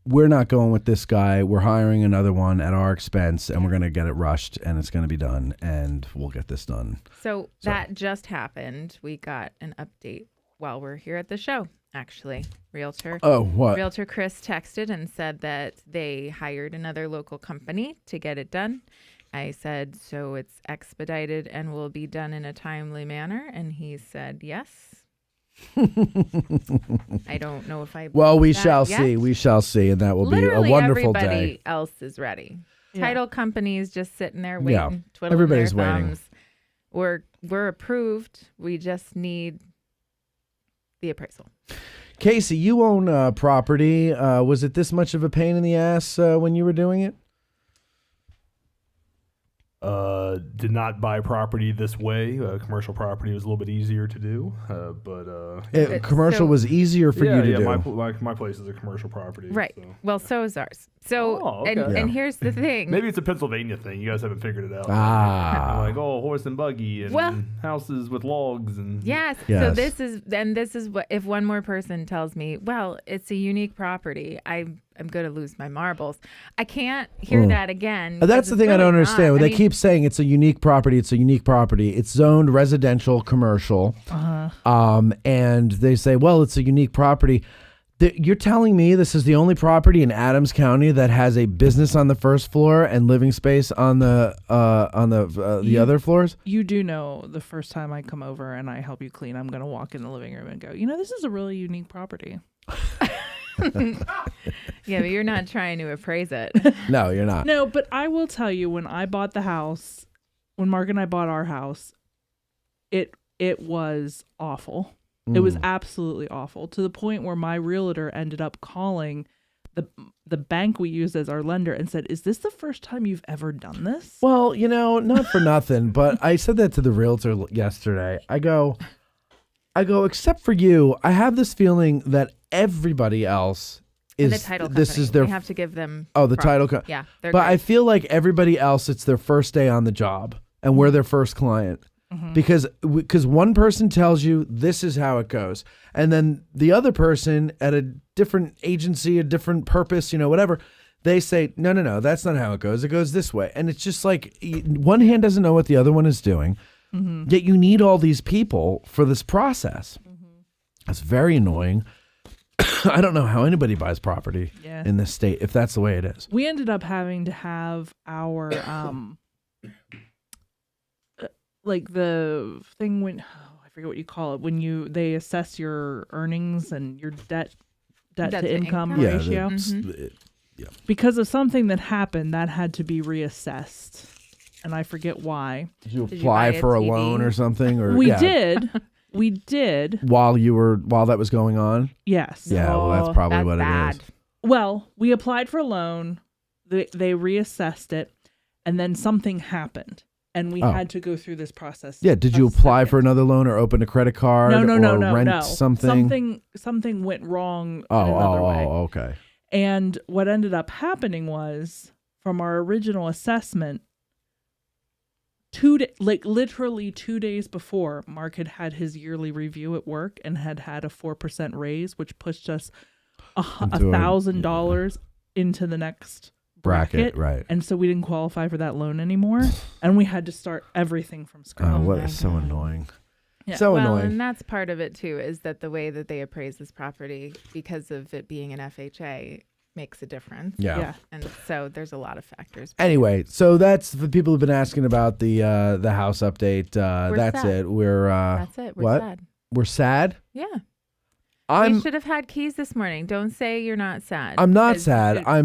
we're not going with this guy. We're hiring another one at our expense, and we're going to get it rushed, and it's going to be done, and we'll get this done. So that just happened. We got an update while we're here at the show, actually. Realtor. Oh, what? Realtor Chris texted and said that they hired another local company to get it done. I said, so it's expedited and will be done in a timely manner. And he said, yes. I don't know if I. Well, we that shall yet. see. We shall see. And that will Literally be a wonderful everybody day. else is ready. Yeah. Title companies just sitting there waiting, twiddling everybody's their waiting. thumbs. We're approved. We just need the appraisal. Casey, you own property. Was it this much of a pain in the ass when you were doing it? Did not buy property this way. Commercial property was a little bit easier to do, but commercial was easier for you to do. My place is a commercial property, Right. So. Well, so is ours. So, okay. and here's the thing. Maybe it's a Pennsylvania thing. You guys haven't figured it out. Like, horse and buggy and houses with logs and. Yes. So this is what, if one more person tells me, well, it's a unique property, I'm going to lose my marbles. I can't hear that again. That's the thing I don't understand. They keep saying it's a unique property. It's a unique property. It's zoned residential, commercial. And they say, well, it's a unique property. You're telling me this is the only property in Adams County that has a business on the first floor and living space on the other floors? You do know the first time I come over and I help you clean, I'm going to walk in the living room and go, this is a really unique property. Yeah, but you're not trying to appraise it. No, you're not. No, but I will tell you, when I bought the house, when Mark and I bought our house, it was awful. It was absolutely awful, to the point where my realtor ended up calling the bank we used as our lender and said, is this the first time you've ever done this? Well, not for nothing, but I said that to the realtor yesterday. I go, except for you, I have this feeling that everybody else is. And the title company. This is their. We have to give them. The title company. Yeah, but great. I feel like everybody else, it's their first day on the job, and we're their first client. Because one person tells you this is how it goes, and then the other person at a different agency, a different purpose, whatever, they say, no, that's not how it goes. It goes this way. And it's just like one hand doesn't know what the other one is doing, yet you need all these people for this process. It's very annoying. I don't know how anybody buys property in this state if that's the way it is. We ended up having to have our like the thing when I forget what you call it, when they assess your earnings and your debt to income ratio. Because of something that happened, that had to be reassessed, and I forget why. Did you apply for a loan or something? Or we did. We did. While that was going on? Yes. Yeah, well, that's probably what it is. Well, we applied for a loan. they reassessed it, and then something happened. And we had to go through this process. Yeah. Did you apply for another loan or open a credit card or rent something? Something went wrong another way. Okay. And what ended up happening was, from our original assessment, literally 2 days before, Mark had his yearly review at work and had a 4% raise, which pushed us $1,000 into the next bracket, right? And so we didn't qualify for that loan anymore, and we had to start everything from scratch. So annoying. Yeah. So well, annoying. And that's part of it too, is that the way that they appraise this property, because of it being an FHA, makes a difference. Yeah. And so there's a lot of factors. Anyway, so that's the people who've been asking about the house update. That's sad. it. We're That's it. We're sad. We're sad? Yeah. You should have had keys this morning. Don't say you're not sad. I'm not sad. I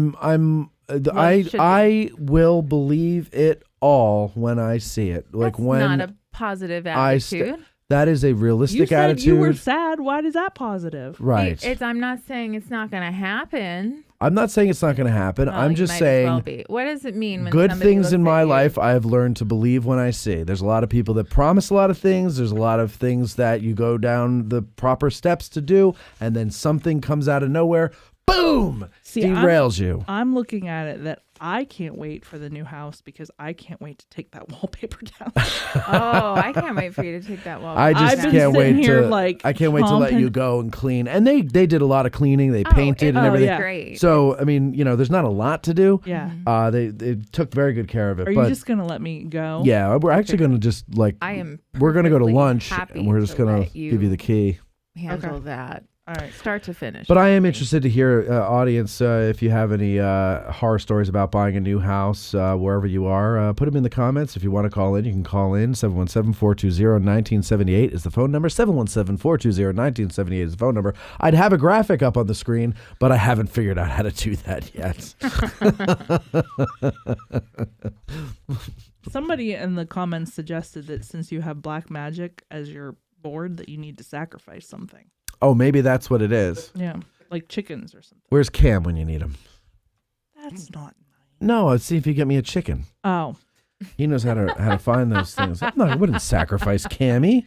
will believe it all when I see it. Like That's when not a positive attitude. that is a realistic you said attitude. You were sad. Why is that positive? Right. I'm not saying it's not going to happen. I'm not saying it's not going to happen. I'm just saying what does it mean when good somebody things looks in at my you? life I have learned to believe when I see. There's a lot of people that promise a lot of things. There's a lot of things that you go down the proper steps to do, and then something comes out of nowhere, boom, derails you. I'm looking at it that I can't wait for the new house because I can't wait to take that wallpaper down. Oh, I can't wait for you to take that wallpaper I just down. can't wait to. I can't wait to let chomping. you go and clean. And they did a lot of cleaning. They painted and everything. Yeah. Great. So I mean, there's not a lot to do. Yeah. They took very good care of it. Are but you just gonna let me go? yeah, we're actually gonna just we're gonna go to lunch and we're just gonna give you the key. Handle that. All right, start to finish. But I am interested to hear, audience, if you have any horror stories about buying a new house, wherever you are, put them in the comments. If you want to call in, you can call in. 717-420-1978 is the phone number. 717-420-1978 is the phone number. I'd have a graphic up on the screen, but I haven't figured out how to do that yet. Somebody in the comments suggested that since you have black magic as your board, that you need to sacrifice something. Oh, maybe that's what it is. Yeah, like chickens or something. Where's Cam when you need him? That's not nice. No, let's see if you get me a chicken. Oh. He knows how to find those things. I wouldn't sacrifice Cammy.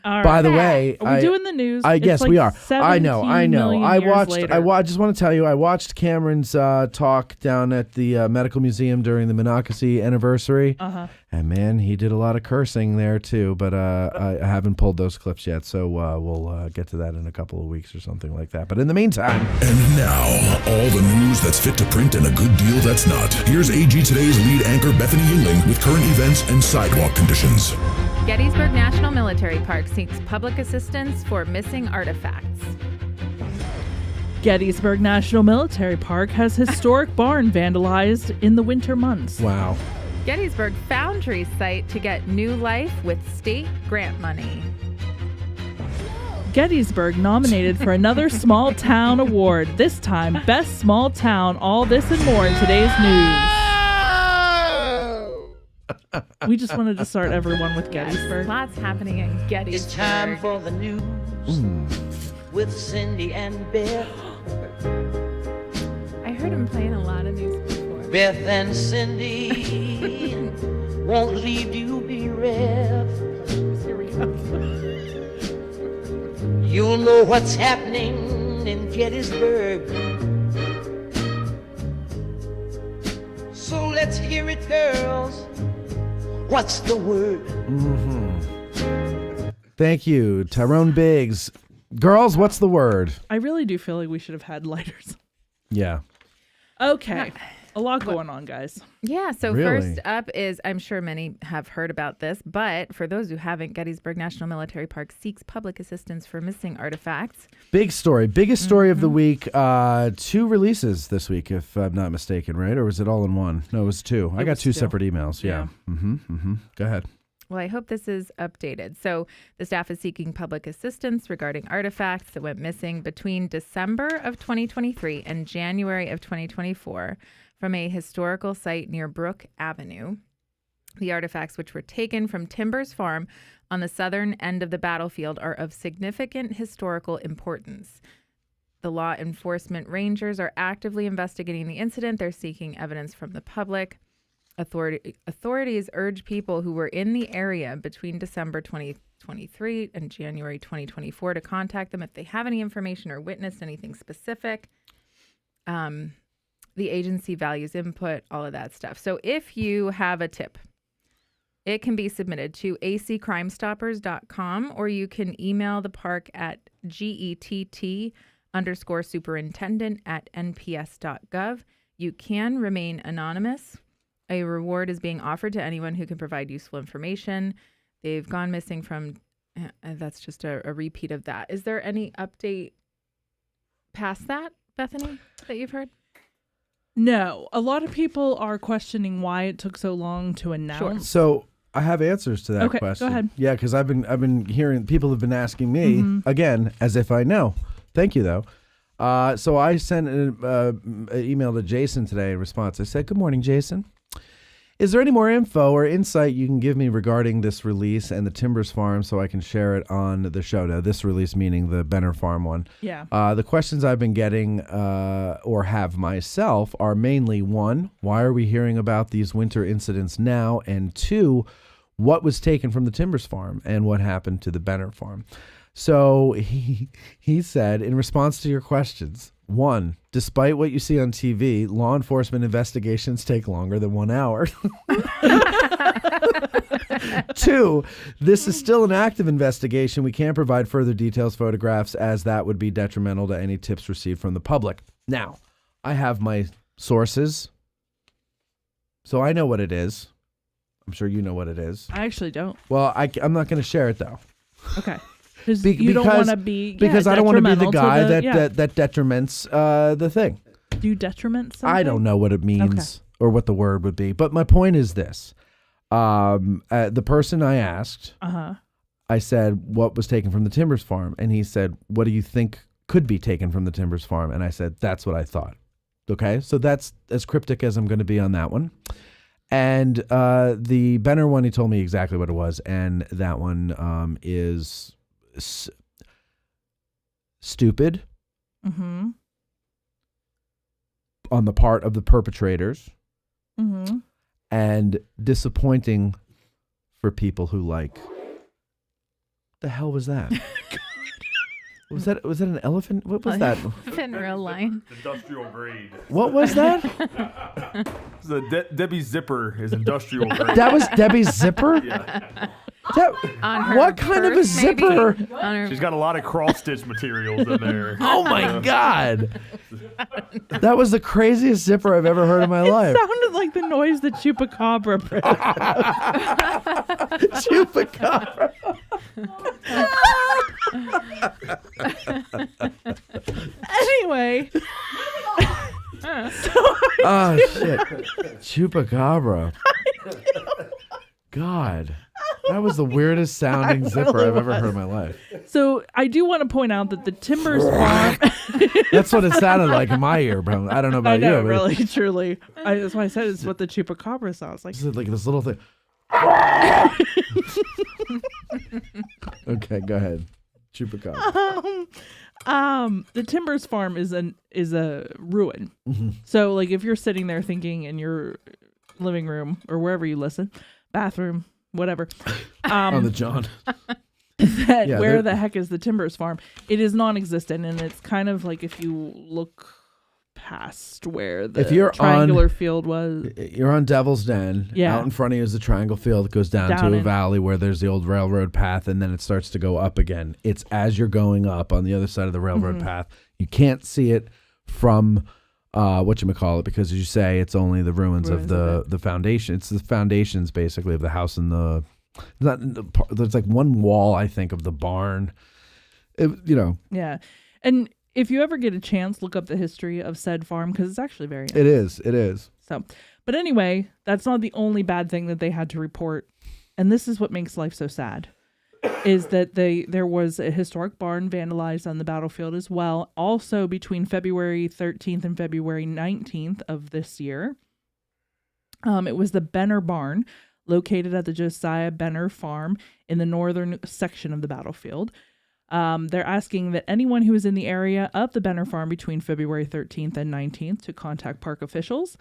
All right. By the way, are we doing the news? Yes, we are. I know. 17 million I years watched. later. I just want to tell you, I watched Cameron's talk down at the medical museum during the Monocacy anniversary. And man, he did a lot of cursing there too. But I haven't pulled those clips yet, so we'll get to that in a couple of weeks or something like that. But in the meantime, and now all the news that's fit to print and a good deal that's not. Here's AG Today's lead anchor Bethany Yingling with current events and sidewalk conditions. Gettysburg National Military Park seeks public assistance for missing artifacts. Gettysburg National Military Park has historic barn vandalized in the winter months. Wow. Gettysburg Foundry site to get new life with state grant money. Gettysburg nominated for another Small Town Award, this time Best Small Town. All this and more in today's news. We just wanted to start everyone with Gettysburg. Lots happening in Gettysburg. It's time for the news with Cindy and Beth. I heard him playing a lot of news before. Beth and Cindy won't leave you bereft. Here we go. You'll know what's happening in Gettysburg. So let's hear it, girls. What's the word? Thank you, Tyrone Biggs. Girls, what's the word? I really do feel like we should have had lighters. Yeah. Okay. A lot going on, guys. Yeah, so Really? first up is, I'm sure many have heard about this, but for those who haven't, Gettysburg National Military Park seeks public assistance for missing artifacts. Big story. Biggest story of the week. 2 releases this week, if I'm not mistaken, right? Or was it all in one? No, it was 2. I got was 2 2. separate emails. Yeah. Go ahead. Well, I hope this is updated. So the staff is seeking public assistance regarding artifacts that went missing between December of 2023 and January of 2024 from a historical site near Brook Avenue. The artifacts, which were taken from Timbers Farm on the southern end of the battlefield, are of significant historical importance. The law enforcement rangers are actively investigating the incident. They're seeking evidence from the public. Authorities urge people who were in the area between December 2023 and January 2024 to contact them if they have any information or witnessed anything specific. The agency values input, all of that stuff. So if you have a tip, it can be submitted to accrimestoppers.com, or you can email the park at gett_superintendent@nps.gov. You can remain anonymous. A reward is being offered to anyone who can provide useful information. They've gone missing from, that's just a repeat of that. Is there any update past that, Bethany, that you've heard? No. A lot of people are questioning why it took so long to announce. So I have answers to that Okay, go question. ahead. Yeah, because I've been hearing people have been asking me again, as if I know. Thank you though. So I sent an email to Jason today in response. I said, "Good morning, Jason. Is there any more info or insight you can give me regarding this release and the Timbers Farm so I can share it on the show?" Now, this release meaning the Benner Farm one. Yeah. The questions I've been getting or have myself are mainly, one, why are we hearing about these winter incidents now? And two, what was taken from the Timbers Farm and what happened to the Benner Farm? So he said, in response to your questions, one, despite what you see on TV, law enforcement investigations take longer than 1 hour. Two, this is still an active investigation. We can't provide further details, photographs, as that would be detrimental to any tips received from the public. Now, I have my sources, so I know what it is. I'm sure you know what it is. I actually don't. Well, I'm not going to share it, though. Okay. You don't want to be because I don't want to be the guy that detriments the thing. Do you detriment something? I don't know what it means or what the word would be, but my point is this: the person I asked, I said, "What was taken from the Timbers Farm?" And he said, "What do you think could be taken from the Timbers Farm?" And I said, "That's what I thought." Okay, so that's as cryptic as I'm going to be on that one. And the Benner one, he told me exactly what it was, and that one is stupid on the part of the perpetrators and disappointing for people who like. What the hell was that? Was that an elephant? What was that? In real line. Industrial grade. What was that? Debbie's zipper is industrial grade. That was Debbie's zipper? Yeah. What kind of a zipper? She's got a lot of cross-stitch materials in there. Oh my God. That was the craziest zipper I've ever heard in my life. It sounded like the noise that Chupacabra Chupacabra. Anyway. Oh, shit. Chupacabra. God. That was the weirdest sounding zipper I've ever heard in my life. So I do want to point out that the Timbers Farm. That's what it sounded like in my ear, bro. I don't know about I know, you. really, truly. That's why I said it's what the Chupacabra sounds like. This is like this little thing. Okay, go ahead. Chupacabra. The Timbers Farm is a ruin. So like if you're sitting there thinking in your living room or wherever you listen, bathroom, whatever. On the John. Where the heck is the Timbers Farm? It is non-existent, and it's kind of like if you look past where the triangular field was. You're on Devil's Den. Yeah. Out in front of you is the triangle field that goes down to a valley where there's the old railroad path, and then it starts to go up again. It's as you're going up on the other side of the railroad path. You can't see it from whatchamacallit, because as you say, it's only the ruins of the foundation. It's the foundations basically of the house and there's like one wall, I think, of the barn. Yeah. And if you ever get a chance, look up the history of said farm, because it's actually very nice. It is. So, but anyway, that's not the only bad thing that they had to report. And this is what makes life so sad, is that there was a historic barn vandalized on the battlefield as well. Also between February 13th and February 19th of this year. It was the Benner Barn, located at the Josiah Benner Farm in the northern section of the battlefield. They're asking that anyone who is in the area of the Benner Farm between February 13th and 19th to contact park officials.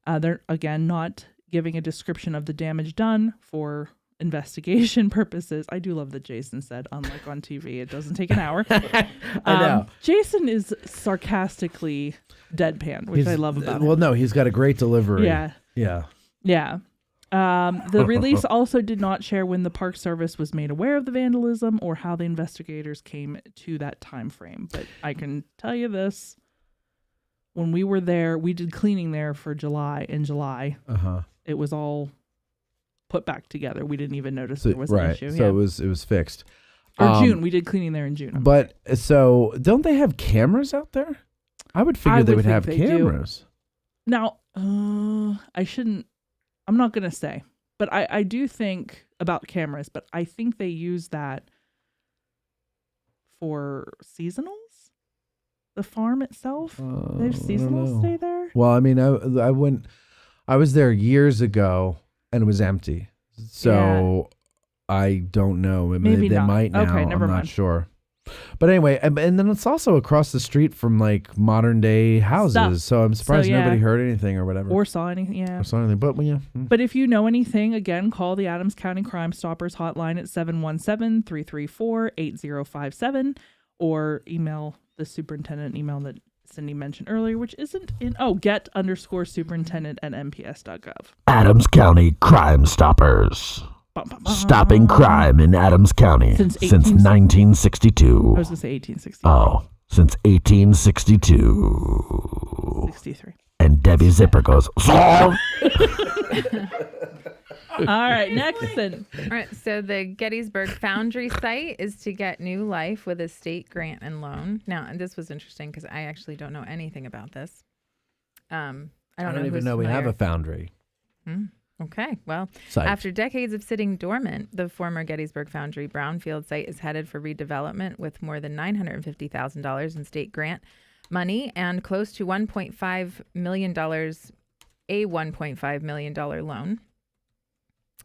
They're, again, not giving a description of the damage done for investigation purposes. I do love that Jason said, unlike on TV, it doesn't take an hour. I know. Jason is sarcastically deadpan, which I love about him. Well, no, he's got a great delivery. Yeah. Yeah. Yeah. The release also did not share when the Park Service was made aware of the vandalism or how the investigators came to that time frame. But I can tell you this. When we were there, we did cleaning there for July. In July, it was all put back together. We didn't even notice there was an issue. So it was fixed. Or June. We did cleaning there in June. But so don't they have cameras out there? I would figure they would have cameras. Now, I shouldn't. I'm not going to say, but I do think about cameras, but I think they use that for seasonals. The farm itself, they have seasonals stay there. Well, I mean, I was there years ago and it was empty. So I don't know. Maybe they not. might now. Okay, never I'm mind. not sure. But anyway, and then it's also across the street from like modern day houses. Stuff. So I'm surprised nobody heard anything or whatever. Or saw anything, yeah. Or saw anything, but yeah. But if you know anything, again, call the Adams County Crime Stoppers hotline at 717-334-8057 or email the superintendent email that Cindy mentioned earlier, which isn't in, get_superintendent@mps.gov. Adams County Crime Stoppers. Stopping crime in Adams County since 1962. I was going to say 1862. Oh, since 1862. 63. And Debbie Zipper goes, All right, next then. All right, so the Gettysburg Foundry site is to get new life with a state grant and loan. Now, and this was interesting because I actually don't know anything about this. I don't even know we have a foundry. Okay, well, Site. after decades of sitting dormant, the former Gettysburg Foundry brownfield site is headed for redevelopment with more than $950,000 in state grant money and close to $1.5 million, a $1.5 million loan.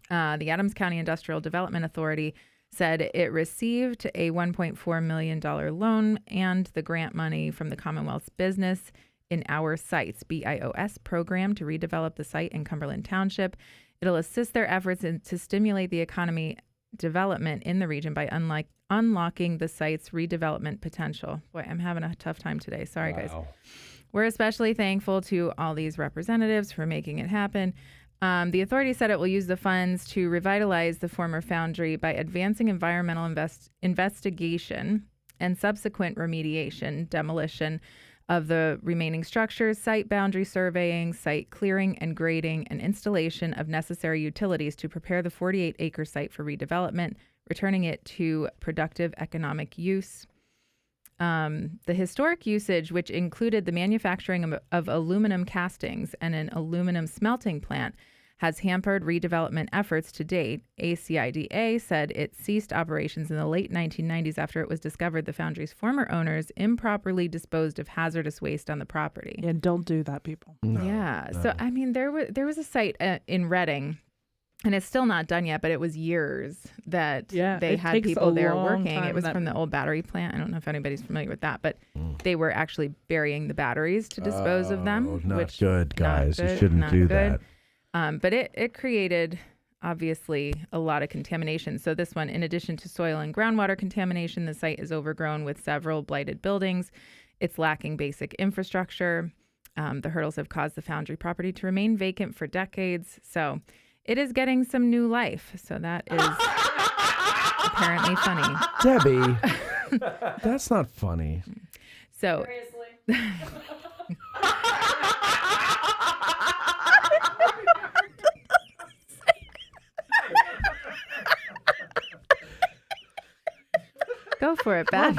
The Adams County Industrial Development Authority said it received a $1.4 million loan and the grant money from the Commonwealth's Business in Our Sites, BIOS program to redevelop the site in Cumberland Township. It'll assist their efforts to stimulate the economy development in the region by unlocking the site's redevelopment potential. Boy, I'm having a tough time today. Sorry, guys. We're especially thankful to all these representatives for making it happen. The authority said it will use the funds to revitalize the former foundry by advancing environmental investigation and subsequent remediation, demolition of the remaining structures, site boundary surveying, site clearing and grading, and installation of necessary utilities to prepare the 48-acre site for redevelopment, returning it to productive economic use. The historic usage, which included the manufacturing of aluminum castings and an aluminum smelting plant, has hampered redevelopment efforts to date. ACIDA said it ceased operations in the late 1990s after it was discovered the foundry's former owners improperly disposed of hazardous waste on the property. Yeah, don't do that, people. No. So, I mean, there was a site in Reading, and it's still not done yet, but it was years that they had people there working. It was from the old battery plant. I don't know if anybody's familiar with that, but they were actually burying the batteries to dispose of them. Not good, guys. You shouldn't do that. But it created, obviously, a lot of contamination. So this one, in addition to soil and groundwater contamination, the site is overgrown with several blighted buildings. It's lacking basic infrastructure. The hurdles have caused the foundry property to remain vacant for decades. So it is getting some new life. So that is apparently funny. Debbie, that's not funny. So go for it, Beth.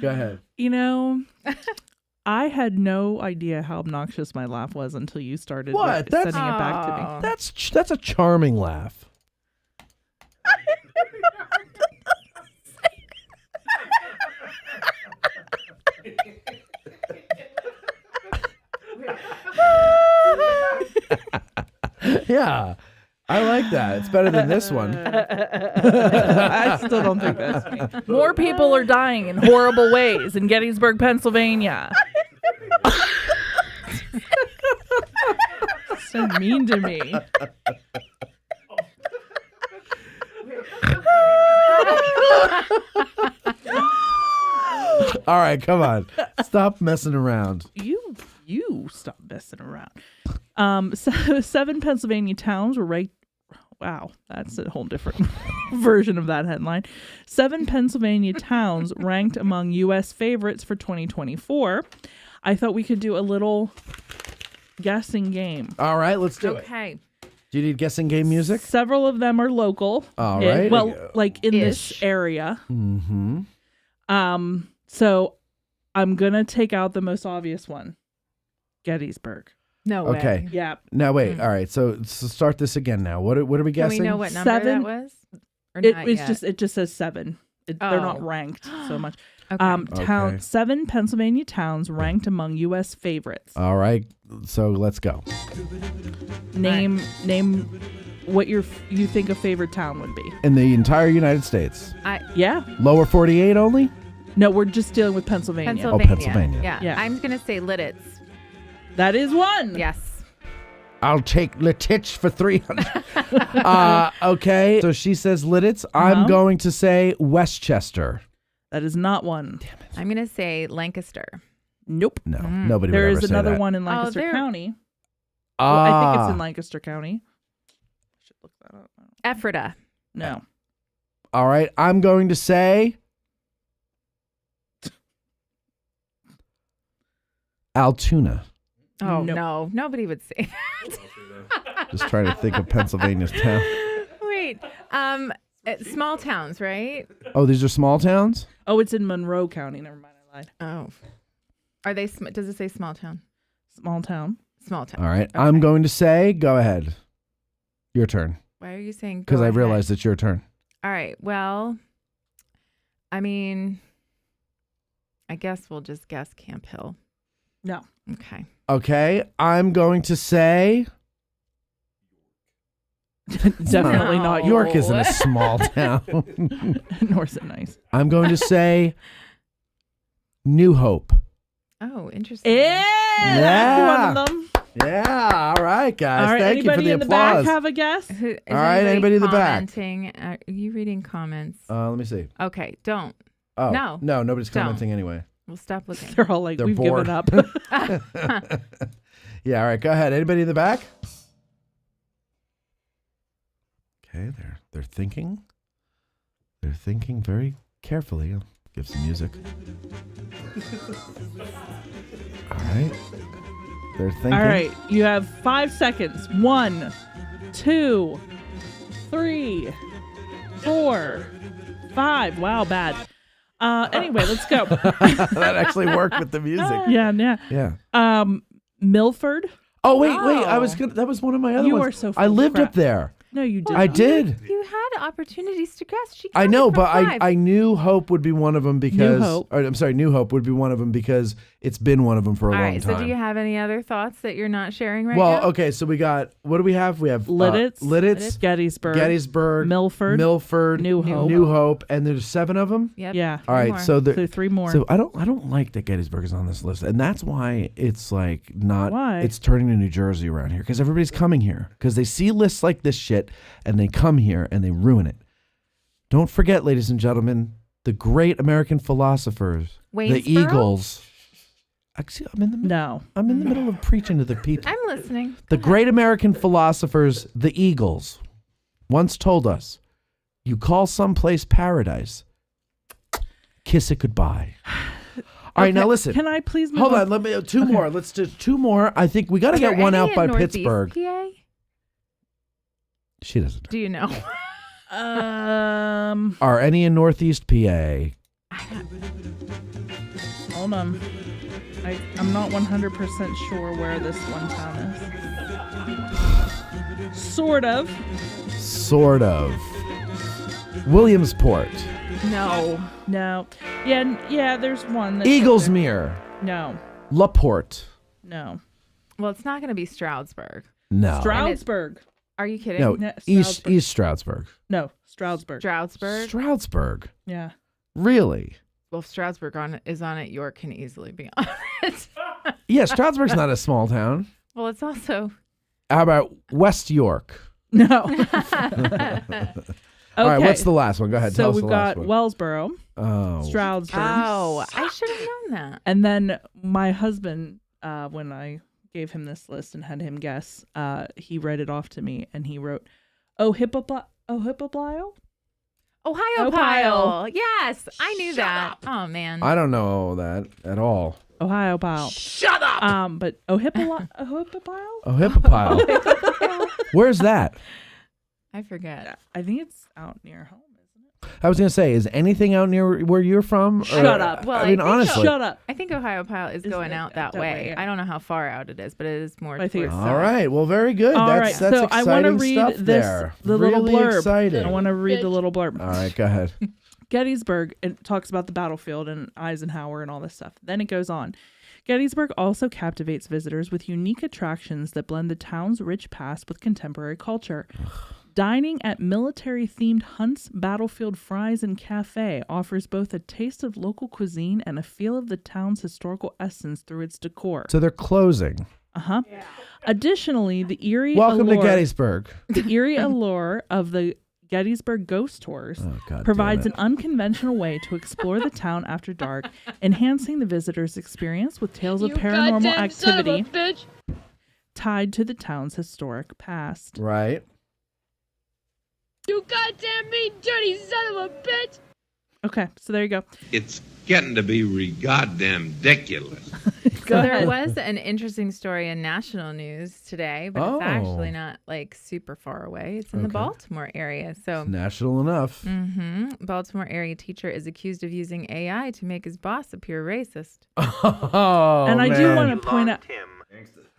Go ahead. You know, I had no idea how obnoxious my laugh was until you started sending it back to me. That's a charming laugh. Yeah. I like that. It's better than this one. I still don't think that's me. More people are dying in horrible ways in Gettysburg, Pennsylvania. So mean to me. All right, come on. Stop messing around. You stop messing around. 7 Pennsylvania towns were ranked. Wow, that's a whole different version of that headline. 7 Pennsylvania towns ranked among U.S. favorites for 2024. I thought we could do a little guessing game. All right, let's do it. Okay. Do you need guessing game music? Several of them are local. All right. Well, like in this area. Mm-hmm. So I'm going to take out the most obvious one. Gettysburg. No way. Okay. Yeah. Now, wait. All right. So start this again now. What are we guessing? Can we know what number 7? that was? Or It not yet? just says 7. They're not ranked so much. Okay. 7 Pennsylvania towns ranked among U.S. favorites. All right. So let's go. Name what you think a favorite town would be. In the entire United States. Yeah. Lower 48 only? No, we're just dealing with Pennsylvania. Oh, Pennsylvania. Yeah. I'm going to say Lidditz. That is one. Yes. I'll take Littich for 300. Okay. So she says Lidditz. I'm going to say Westchester. That is not one. Damn it. I'm going to say Lancaster. Nope. No, nobody There would ever is say another that. one in Lancaster County. Ah. Well, I think it's in Lancaster County. I should look that up. Ephrata. No. All right. I'm going to say Altoona. Oh, Nope. no. Nobody would say that. Just trying to think of Pennsylvania's town. Wait. Small towns, right? Oh, these are small towns? Oh, it's in Monroe County. Never mind, I lied. Oh. Are they, does it say small town? Small town. Small town. All right. I'm going to say, go ahead. Your turn. Why are you saying Because go I ahead? realized it's your turn. All right. Well, I mean, I guess we'll just guess Camp Hill. No. Okay. Okay. I'm going to say Definitely not York isn't a small town. Nor's it nice. I'm going to say New Hope. Oh, interesting. Yeah, that's one of them. Yeah. All right, guys. All right, Thank you for anybody the in the applause. back have a guess? All right, anybody in the back? Commenting? Are you reading comments? Let me see. Okay, don't. Oh, No. No, nobody's Don't. commenting anyway. We'll stop looking. They're all like, They're we've bored. given up. Yeah, all right, go ahead. Anybody in the back? Okay, they're thinking. They're thinking very carefully. I'll give some music. All right. They're thinking. All right, you have 5 seconds. 1, 2, 3, 4, 5. Wow, bad. Anyway, let's go. That actually worked with the music. Yeah. Yeah. Milford. Oh wait. I was gonna. That was one of my other You ones. are so I full of lived crap. up there. No, you did. I not. did. You had opportunities to guess. She I counted know, from but 5. I knew Hope would be one of them because. New Hope. Or, I'm sorry, New Hope would be one of them because it's been one of them for a All long right. time. So, do you have any other thoughts that you're not sharing right Well, now? okay, so we got, what do we have? We have Lidditz, Gettysburg, Milford, New Hope, and there's 7 of them? Yep. Yeah. All right, so So 3 more. So I don't like that Gettysburg is on this list, and that's why it's like not. Why? It's turning to New Jersey around here because everybody's coming here because they see lists like this shit and they come here and they ruin it. Don't forget, ladies and gentlemen, the great American philosophers, the Waynesboro? Eagles. Actually, I'm in the No. I'm in the middle of preaching to the people. I'm listening. The great American philosophers, the Eagles, once told us, you call someplace paradise, kiss it goodbye. All right, now listen. Can I please move Hold on? on, let me 2 more. Let's do 2 more. I think we got to Are get there one any out by in Northeast Pittsburgh. PA? She doesn't. Do you know? Are any in Northeast PA? Hold on. I'm not 100% sure where this one town is. Sort of. Williamsport. No. Yeah, there's one. That's Eaglesmere. No. LaPorte. No. Well, it's not going to be Stroudsburg. No. Stroudsburg. Are you kidding? No, No, East Stroudsburg. Stroudsburg. No, Stroudsburg. Stroudsburg. Yeah. Really? Well, if Stroudsburg is on it, York can easily be on it. Yeah, Stroudsburg's not a small town. Well, it's also. How about West York? No. All right, what's the last one? Go ahead. So tell us we've the got last one. Wellsboro, Stroudsburg. Oh, I should have known that. And then my husband, when I gave him this list and had him guess, he read it off to me and he wrote, Ohio Ohio. Yes, I knew that. Oh, man. I don't know that at all. Ohio Pile. Shut up! But Ohippopile? Ohippopile. Where's that? I forget. I think it's out near home. I was going to say, is anything out near where you're from? Shut up. Well, I mean, honestly. Shut up. I think Ohio Pile is going out that way. yeah. I don't know how far out it is, but it is more. I think towards All right. Well, very good. All right. That's So I want to exciting read stuff this, there. the little Really blurb. exciting. I want to read the little blurb. All right, go ahead. Gettysburg, it talks about the battlefield and Eisenhower and all this stuff. Then it goes on. Gettysburg also captivates visitors with unique attractions that blend the town's rich past with contemporary culture. Dining at military-themed Hunt's Battlefield Fries and Cafe offers both a taste of local cuisine and a feel of the town's historical essence through its decor. So they're closing. Uh-huh. Yeah. Additionally, the eerie Welcome allure, to Gettysburg. The eerie allure of the Gettysburg Ghost Tours God provides damn an unconventional way to explore the town after dark, enhancing the visitor's experience with tales of paranormal activity tied to the town's historic past. Right. You goddamn mean dirty son of a bitch! Okay, so there you go. It's getting to be goddamn ridiculous. So there was an interesting story in national news today, but it's actually not like super far away. It's in the Baltimore area. So National enough. Baltimore area teacher is accused of using AI to make his boss appear racist. Oh, and I do man. want to point out,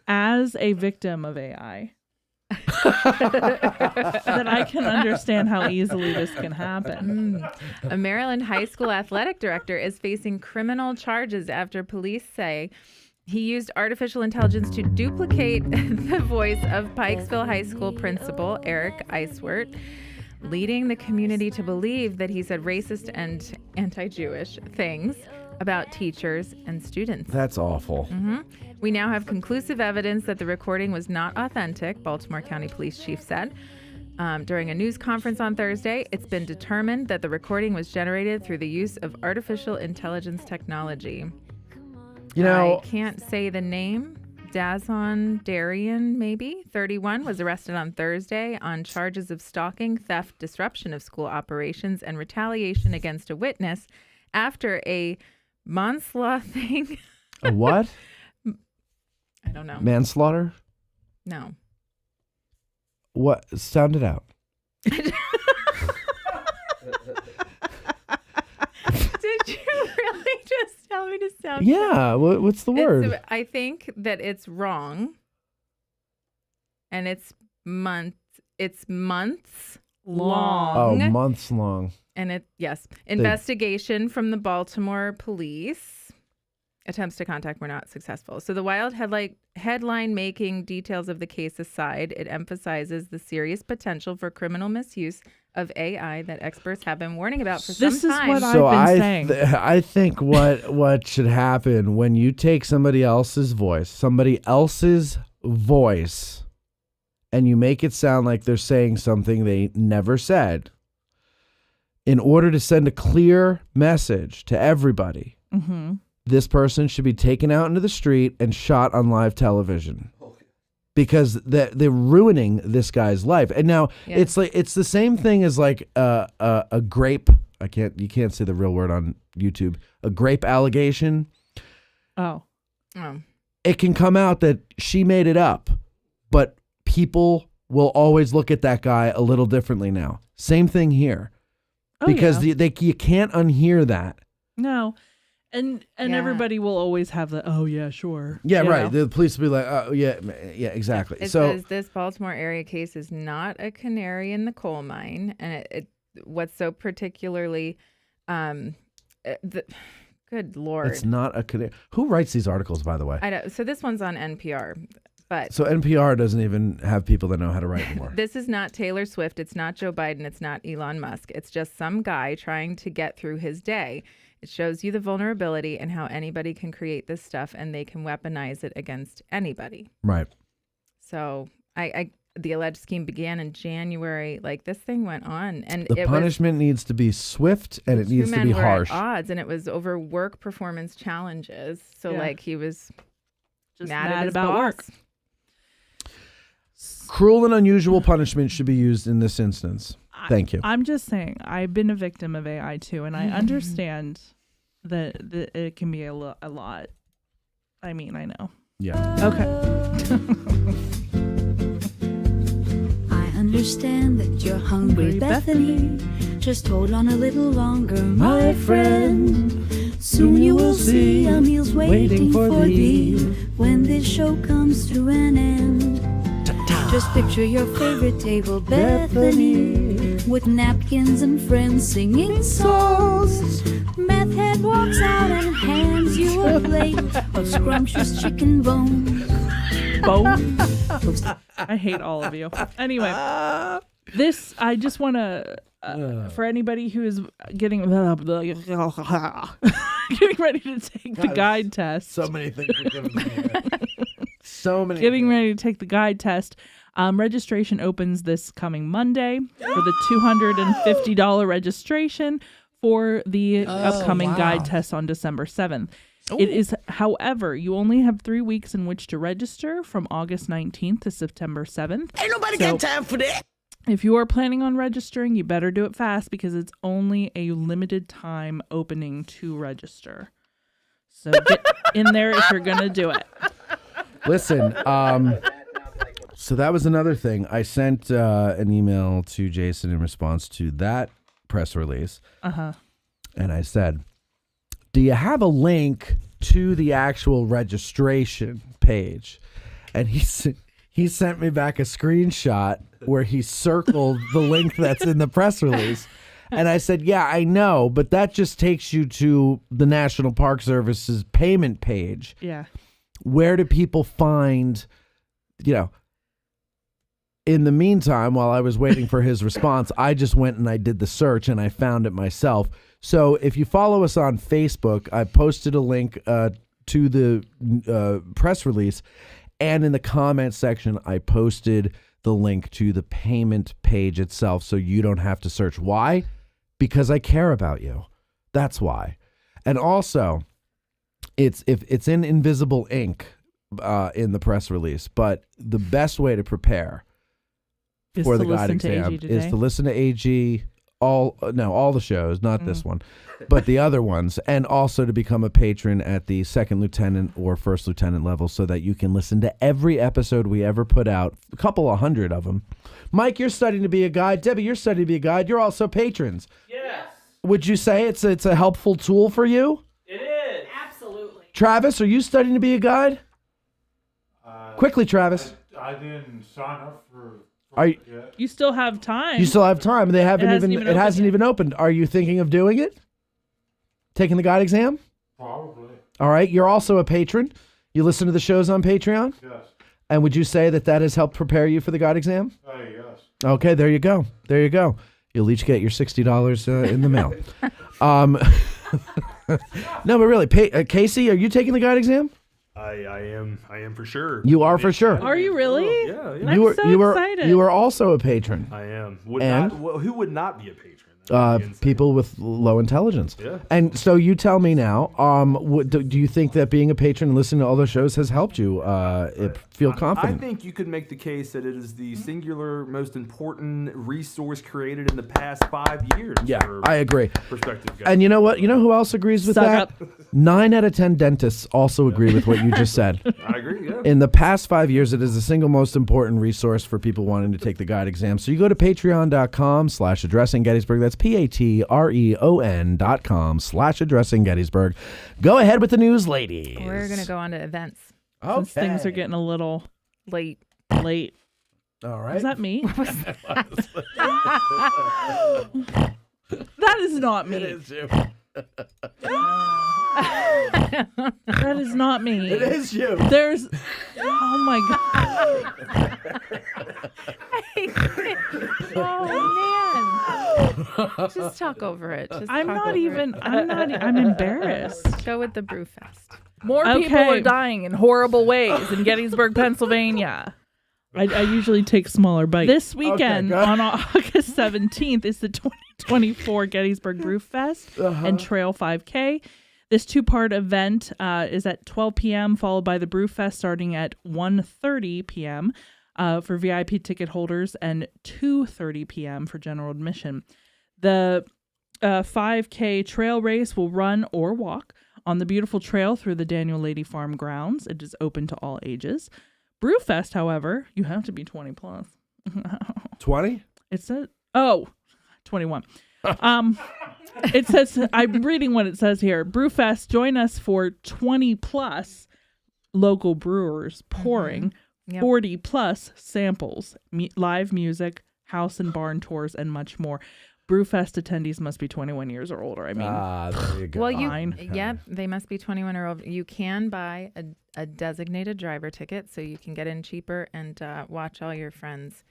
as a victim of AI, that I can understand how easily this can happen. A Maryland high school athletic director is facing criminal charges after police say he used artificial intelligence to duplicate the voice of Pikesville High School principal Eric Eiswert, leading the community to believe that he said racist and anti-Jewish things about teachers and students. That's awful. We now have conclusive evidence that the recording was not authentic, Baltimore County Police Chief said. During a news conference on Thursday, it's been determined that the recording was generated through the use of artificial intelligence technology. You know, I can't say the name. Dazon Darian, maybe, 31, was arrested on Thursday on charges of stalking, theft, disruption of school operations, and retaliation against a witness after a manslaughter. A what? I don't know. Manslaughter? No. What? Sound it out. Did you really just tell me to sound? Yeah. What's the word? I think that it's wrong, and it's months long. Oh, months long. And investigation from the Baltimore police. Attempts to contact were not successful. So the wild headline making details of the case aside, it emphasizes the serious potential for criminal misuse of AI that experts have been warning about for some time. This is what I've been saying. I think what should happen when you take somebody else's voice, and you make it sound like they're saying something they never said, in order to send a clear message to everybody, this person should be taken out into the street and shot on live television. Because they're ruining this guy's life. And now it's the same thing as like a grape. You can't say the real word on YouTube. A grape allegation. Oh. It can come out that she made it up, but people will always look at that guy a little differently now. Same thing here. Because you can't unhear that. No. And everybody will always have the, oh, yeah, sure. Yeah, right. know? The police will be like, oh, yeah, exactly. It says this Baltimore area case is not a canary in the coal mine. And what's so particularly, good Lord. It's not a canary. Who writes these articles, by the way? I don't. So this one's on NPR. But So NPR doesn't even have people that know how to write anymore. this is not Taylor Swift. It's not Joe Biden. It's not Elon Musk. It's just some guy trying to get through his day. It shows you the vulnerability and how anybody can create this stuff and they can weaponize it against anybody. Right. So the alleged scheme began in January. Like, this thing went on, and The punishment needs to be swift and it needs to be two men were harsh. at odds, and it was over work performance challenges. So Yeah. like he was Just mad mad at his about boss. work. Cruel and unusual punishment should be used in this instance. Thank you. I'm just saying, I've been a victim of AI too, and I understand that it can be a lot. I mean, I know. Yeah. Okay. I understand that you're hungry, Bethany. Just hold on a little longer, my friend. Soon you will see a meal's waiting for thee when this show comes to an end. Just picture your favorite table, Bethany, with napkins and friends singing songs. Meth head walks out and hands you a plate of scrumptious chicken bones. I hate all of you. Anyway, I just want to, for anybody who is getting ready to take the guide test. So many things are giving me so many. Getting ready to take the guide test. Registration opens this coming Monday for the $250 registration for the upcoming guide test on December 7th. It is, however, you only have 3 weeks in which to register from August 19th to September 7th. Ain't nobody got time for that. If you are planning on registering, you better do it fast because it's only a limited time opening to register. So get in there if you're going to do it. Listen, so that was another thing. I sent an email to Jason in response to that press release. Uh-huh. And I said, do you have a link to the actual registration page? And he sent me back a screenshot where he circled the link that's in the press release. And I said, yeah, I know, but that just takes you to the National Park Service's payment page. Yeah. Where do people find, in the meantime, while I was waiting for his response, I just went and I did the search and I found it myself. So if you follow us on Facebook, I posted a link to the press release, and in the comment section, I posted the link to the payment page itself so you don't have to search. Why? Because I care about you. That's why. And also, it's in invisible ink in the press release, but the best way to prepare for the guide exam is to listen to AG, all the shows, not this one, but the other ones, and also to become a patron at the second lieutenant or first lieutenant level so that you can listen to every episode we ever put out, a couple of hundred of them. Mike, you're studying to be a guide. Debbie, you're studying to be a guide. You're also patrons. Yes. Would you say it's a helpful tool for you? It is. Absolutely. Travis, are you studying to be a guide? Quickly, Travis. I didn't sign up for it yet. You still have time. You still have time. They haven't hasn't even. even It hasn't even opened. Are you thinking of doing it? Taking the guide exam? Probably. All right. You're also a patron. You listen to the shows on Patreon? Yes. And would you say that has helped prepare you for the guide exam? Yes. Okay. There you go. There you go. You'll each get your $60 in the mail. No, but really, Casey, are you taking the guide exam? I am for sure. You are for sure. Are you really? Yeah. I'm so excited. You are also a patron. I am. Who would not be a patron? People with low intelligence. Yeah. And so you tell me now, do you think that being a patron and listening to all those shows has helped you feel confident? I think you could make the case that it is the singular most important resource created in the past 5 years. Yeah, I agree. Prospective guys. And you know what? You know who else agrees with Suck that? up. 9 out of 10 dentists also agree with what you just said. I agree, yeah. In the past 5 years, it is the single most important resource for people wanting to take the guide exam. So you go to patreon.com/addressing Gettysburg. That's patreon.com/addressing Gettysburg. Go ahead with the news, ladies. We're going to go on to events. Since things are getting a little late. All right. Is that me? That is not me. It is you. That is not me. It is you. Oh my God. Oh man! Just talk over it. I'm embarrassed. Go with the Brewfest. More people are dying in horrible ways in Gettysburg, Pennsylvania. I usually take smaller bites. This weekend on August 17th is the 2024 Gettysburg Brewfest and Trail 5K. This two-part event is at 12 p.m., followed by the Brewfest starting at 1:30 p.m. For VIP ticket holders and 2:30 p.m. for general admission. The 5K trail race will run or walk on the beautiful trail through the Daniel Lady Farm grounds. It is open to all ages. Brewfest, however, you have to be 20 plus. 20? It says 21. It says, I'm reading what it says here. Brewfest, join us for 20 plus local brewers pouring 40 plus samples, live music, house and barn tours, and much more. Brewfest attendees must be 21 years or older. I mean, there you go. Well, they must be 21 or older. You can buy a designated driver ticket, so you can get in cheaper and watch all your friends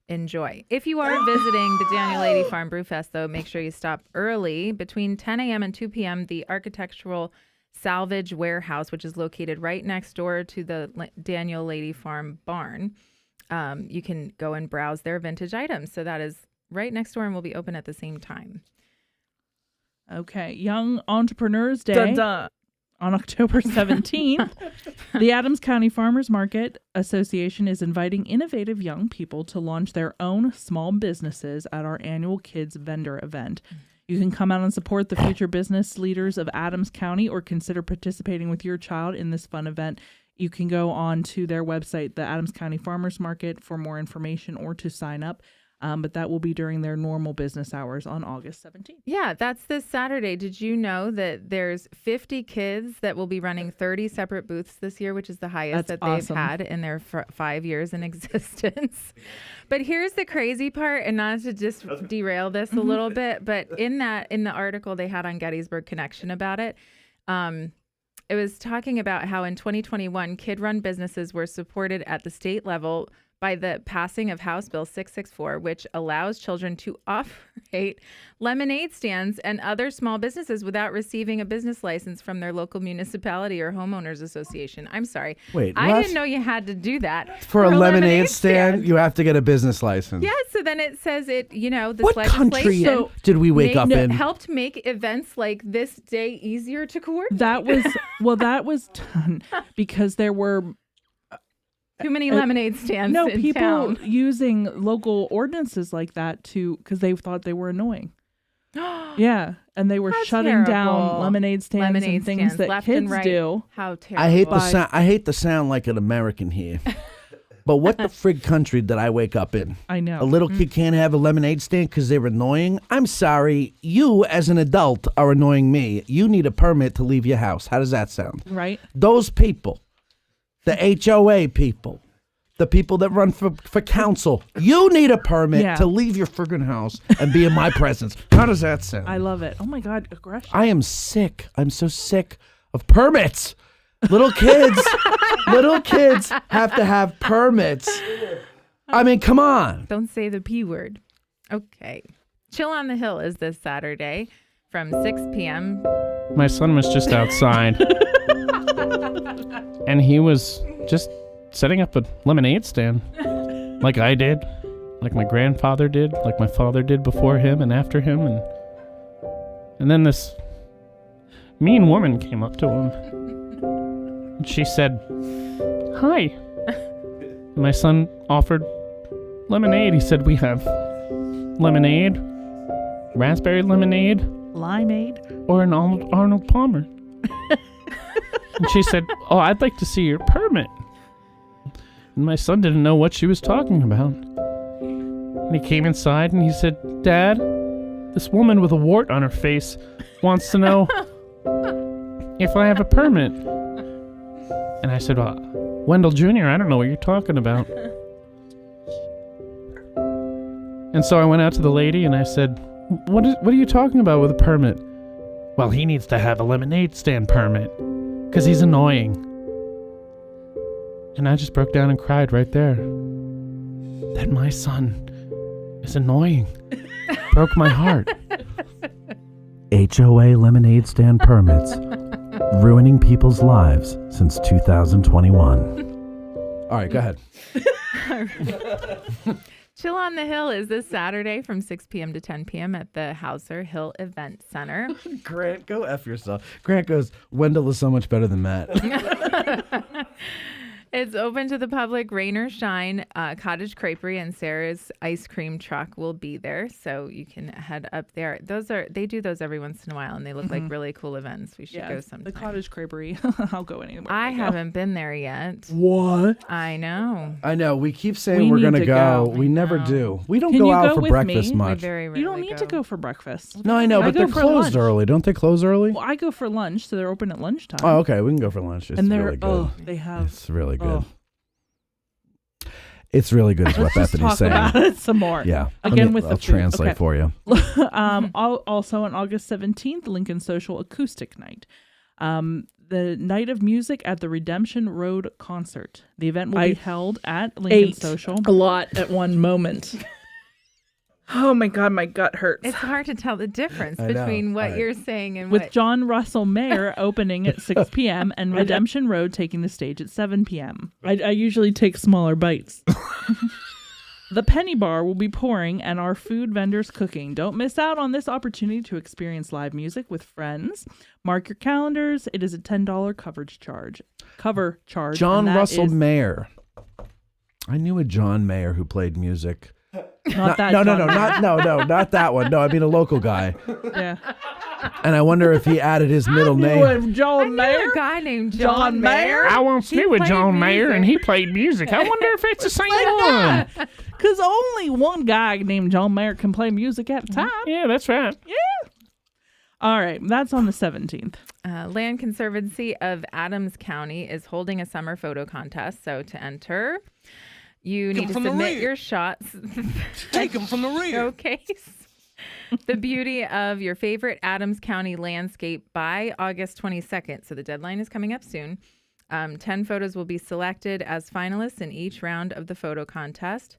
enjoy. If you are visiting the Daniel Lady Farm Brewfest, though, make sure you stop early. Between 10 a.m. and 2 p.m., the Architectural Salvage Warehouse, which is located right next door to the Daniel Lady Farm barn, you can go and browse their vintage items. So that is right next door and will be open at the same time. Okay. Young Entrepreneurs Day. Dun, dun. On October 17th, the Adams County Farmers Market Association is inviting innovative young people to launch their own small businesses at our annual Kids Vendor event. You can come out and support the future business leaders of Adams County or consider participating with your child in this fun event. You can go on to their website, the Adams County Farmers Market, for more information or to sign up. But that will be during their normal business hours on August 17th. Yeah, that's this Saturday. Did you know that there's 50 kids that will be running 30 separate booths this year, which is the highest that they've had in their 5 years in existence? But here's the crazy part, and not to just derail this a little bit, but in the article they had on Gettysburg Connection about it, it was talking about how in 2021, kid-run businesses were supported at the state level by the passing of House Bill 664, which allows children to operate lemonade stands and other small businesses without receiving a business license from their local municipality or homeowners association. I'm sorry. Wait, I what? didn't know you had to do that. For a lemonade stand, you have to get a business license. Yeah, so then it says this what country did we wake up in? Helped make events like this day easier to coordinate. That was done because there were too many lemonade stands. No, in people town. using local ordinances like that because they thought they were annoying. Yeah, and they were shutting down lemonade stands and things that kids do. How terrible! I hate the sound like an American here. But what the frig country did I wake up in? I know. A little kid can't have a lemonade stand because they're annoying? I'm sorry. You, as an adult, are annoying me. You need a permit to leave your house. How does that sound? Right. Those people. The HOA people, the people that run for council, you need a permit to leave your friggin' house and be in my presence. How does that sound? I love it. Oh my God, aggression. I am sick. I'm so sick of permits. Little kids have to have permits. I mean, come on. Don't say the P word. Okay. Chill on the Hill is this Saturday from 6 p.m. My son was just outside. And he was just setting up a lemonade stand like I did, like my grandfather did, like my father did before him and after him. And then this mean woman came up to him. And she said, "Hi." And my son offered lemonade. He said, "We have lemonade, raspberry lemonade, limeade, or an Arnold Palmer." And she said, "Oh, I'd like to see your permit." And my son didn't know what she was talking about. And he came inside and he said, "Dad, this woman with a wart on her face wants to know if I have a permit." And I said, "Well, Wendell Jr., I don't know what you're talking about." And so I went out to the lady and I said, what are you talking about with a permit?" "Well, he needs to have a lemonade stand permit because he's annoying." And I just broke down and cried right there. That my son is annoying. Broke my heart. HOA lemonade stand permits. Ruining people's lives since 2021. All right, go ahead. Chill on the Hill is this Saturday from 6 p.m. to 10 p.m. at the Hauser Hill Event Center. Grant, go F yourself. Grant goes, Wendell is so much better than Matt. It's open to the public, rain or shine. Cottage Creperie and Sarah's ice cream truck will be there, so you can head up there. They do those every once in a while, and they look like really cool events. We should go sometime. The Cottage Creperie. I'll go anywhere. I haven't been there yet. What? I know. I know. We keep saying we're going to go. We never do. We don't go out for breakfast much. You don't need to go for breakfast. No, I know, but they're closed early. Don't they close early? Well, I go for lunch, so they're open at lunchtime. Oh, okay. We can go for lunch. It's really good. They have. It's really good. It's really good is what Bethany's saying. Let's talk about it some more. Yeah. Again, with I'll the food. translate for you. Also on August 17th, Lincoln Social Acoustic Night. The night of music at the Redemption Road Concert. The event will be held at Lincoln Social. A lot at one moment. Oh my God, my gut hurts. It's hard to tell the difference I know. between what Right. you're saying and With what... John Russell Mayer opening at 6 p.m. and Redemption Road taking the stage at 7 p.m. I usually take smaller bites. The Penny Bar will be pouring and our food vendors cooking. Don't miss out on this opportunity to experience live music with friends. Mark your calendars. It is a $10 cover charge. John Russell Mayer. I knew a John Mayer who played music. Not that no, John not that one. No, I mean a local guy. Yeah. And I wonder if he added his middle name. John Mayer? A guy named John Mayer? I once knew a John Mayer, and he played music. I wonder if it's the same one. Because only one guy named John Mayer can play music at a time. Yeah, that's right. Yeah. All right. That's on the 17th. Land Conservancy of Adams County is holding a summer photo contest. So to enter, you need to submit your shots. Take them from the rear. Showcase the beauty of your favorite Adams County landscape by August 22nd. So the deadline is coming up soon. 10 photos will be selected as finalists in each round of the photo contest.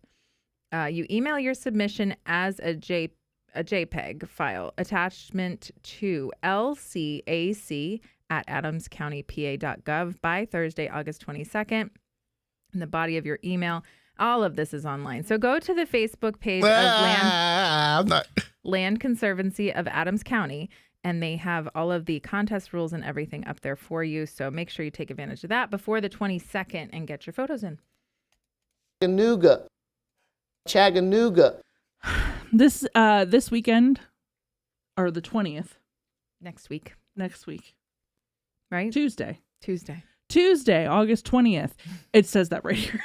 You email your submission as a JPEG file, attachment to lcac@adamscountypa.gov by Thursday, August 22nd. In the body of your email, all of this is online. So go to the Facebook page of Land Conservancy of Adams County, and they have all of the contest rules and everything up there for you. So make sure you take advantage of that before the 22nd and get your photos in. Chattanooga. This weekend, or the 20th. Next week. Right? Tuesday, August 20th. It says that right here.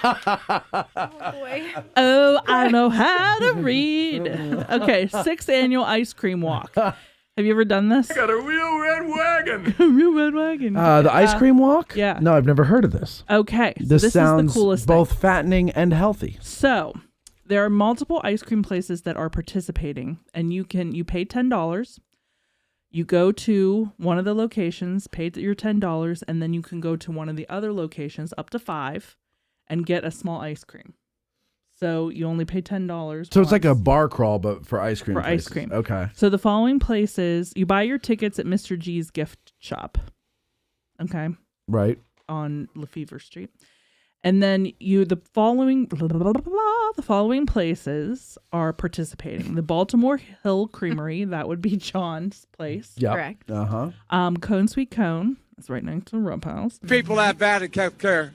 Oh, boy. Oh, I know how to read. Okay, 6th annual ice cream walk. Have you ever done this? Got a real red wagon. Real red wagon. The ice cream walk? Yeah. No, I've never heard of this. Okay. So This sounds is the coolest both thing. fattening and healthy. So there are multiple ice cream places that are participating, and you pay $10. You go to one of the locations, pay your $10, and then you can go to one of the other locations, up to 5, and get a small ice cream. So you only pay $10. So it's like a bar crawl, but for ice cream. For ice places. cream. Okay. So the following places, you buy your tickets at Mr. G's gift shop. Okay. Right. On Lefevre Street. And then the following places are participating. The Baltimore Hill Creamery, that would be John's place. Yeah. Correct. Uh-huh. Cone Sweet Cone, that's right next to the Rub House. People have bad healthcare.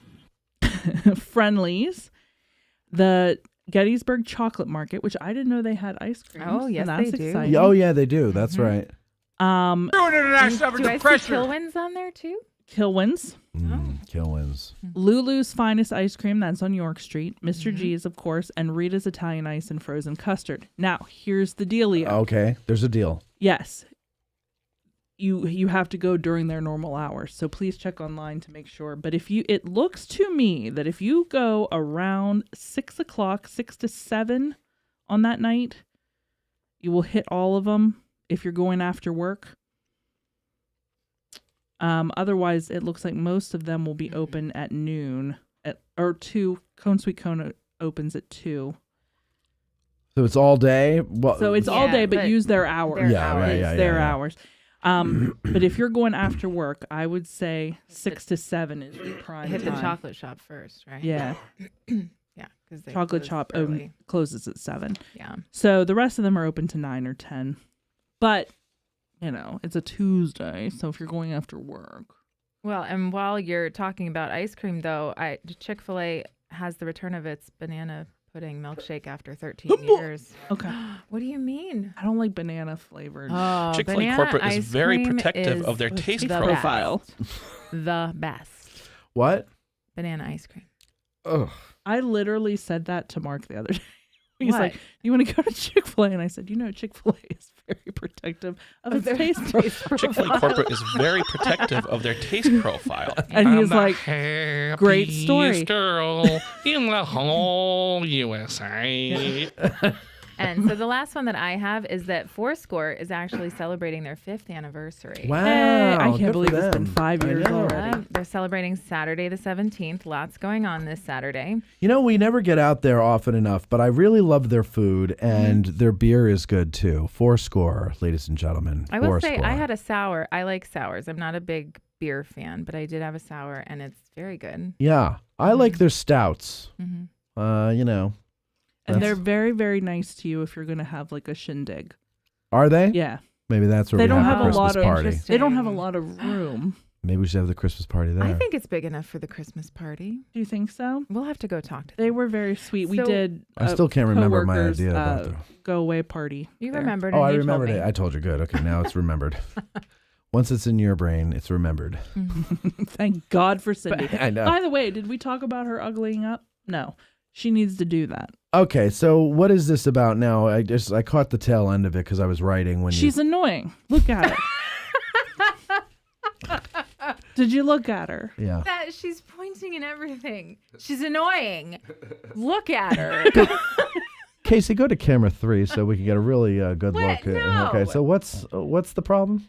Friendlies. The Gettysburg Chocolate Market, which I didn't know they had ice cream. Oh, yes, that's they do. exciting. Oh, yeah, they do. That's right. Do I see Kilwins on there too? Kilwins. Kilwins. Lulu's Finest Ice Cream, that's on York Street. Mr. G's, of course, and Rita's Italian Ice and Frozen Custard. Now, here's the dealio. Okay, there's a deal. Yes. You have to go during their normal hours, so please check online to make sure. But it looks to me that if you go around 6 o'clock, 6 to 7 on that night, you will hit all of them if you're going after work. Otherwise, it looks like most of them will be open at noon or 2. Cone Sweet Cone opens at 2. So it's all day? Well, So it's all day, but use their hours. Their hours. But if you're going after work, I would say 6 to 7 is your prime Hit time. the chocolate shop first, right? Yeah. Yeah, because Chocolate shop closes at 7. Yeah. So the rest of them are open to 9 or 10. But, it's a Tuesday, so if you're going after work. Well, and while you're talking about ice cream, though, Chick-fil-A has the return of its banana pudding milkshake after 13 years. Okay. What do you mean? I don't like banana flavored. Oh, Chick-fil-A banana corporate is ice very cream protective is of their taste the profile. best. The best. What? Banana ice cream. Ugh. I literally said that to Mark the other day. He's What? like, "You want to go to Chick-fil-A?" And I said, Chick-fil-A is very protective of its their taste taste profile. Chick-fil-A corporate is very protective of their taste profile. And I'm he's the like, "Great story." happiest girl in the whole USA. And so the last one that I have is that Fourscore is actually celebrating their 5th anniversary. Wow. Hey, I good can't believe for it's been them. 5 I years know. already. They're celebrating Saturday the 17th. Lots going on this Saturday. We never get out there often enough, but I really love their food, and their beer is good too. Fourscore, ladies and gentlemen. I will say Fourscore. I had a sour. I like sours. I'm not a big beer fan, but I did have a sour, and it's very good. Yeah, I like their stouts. Mhm. And they're very, very nice to you if you're going to have like a shindig. Are they? Yeah. Maybe that's where They we don't have have the a lot Christmas of party. They don't have a lot of room. Maybe we should have the Christmas party there. I think it's big enough for the Christmas party. Do you think so? We'll have to go talk to them. They were very sweet. We So- did. I still can't remember my coworkers, idea about the. go away party. You there. remembered. Oh, and I you remembered told it. me. I told you. Good. Okay, now it's remembered. Once it's in your brain, it's remembered. Thank God for Cindy. I know. By the way, did we talk about her uglying up? No. She needs to do that. Okay, so what is this about now? I caught the tail end of it because I was writing when She's annoying. Look at her. Did you look at her? Yeah. That she's pointing and everything. She's annoying. Look at her. Casey, go to camera 3 so we can get a really good What? look. No. Okay, so what's the problem?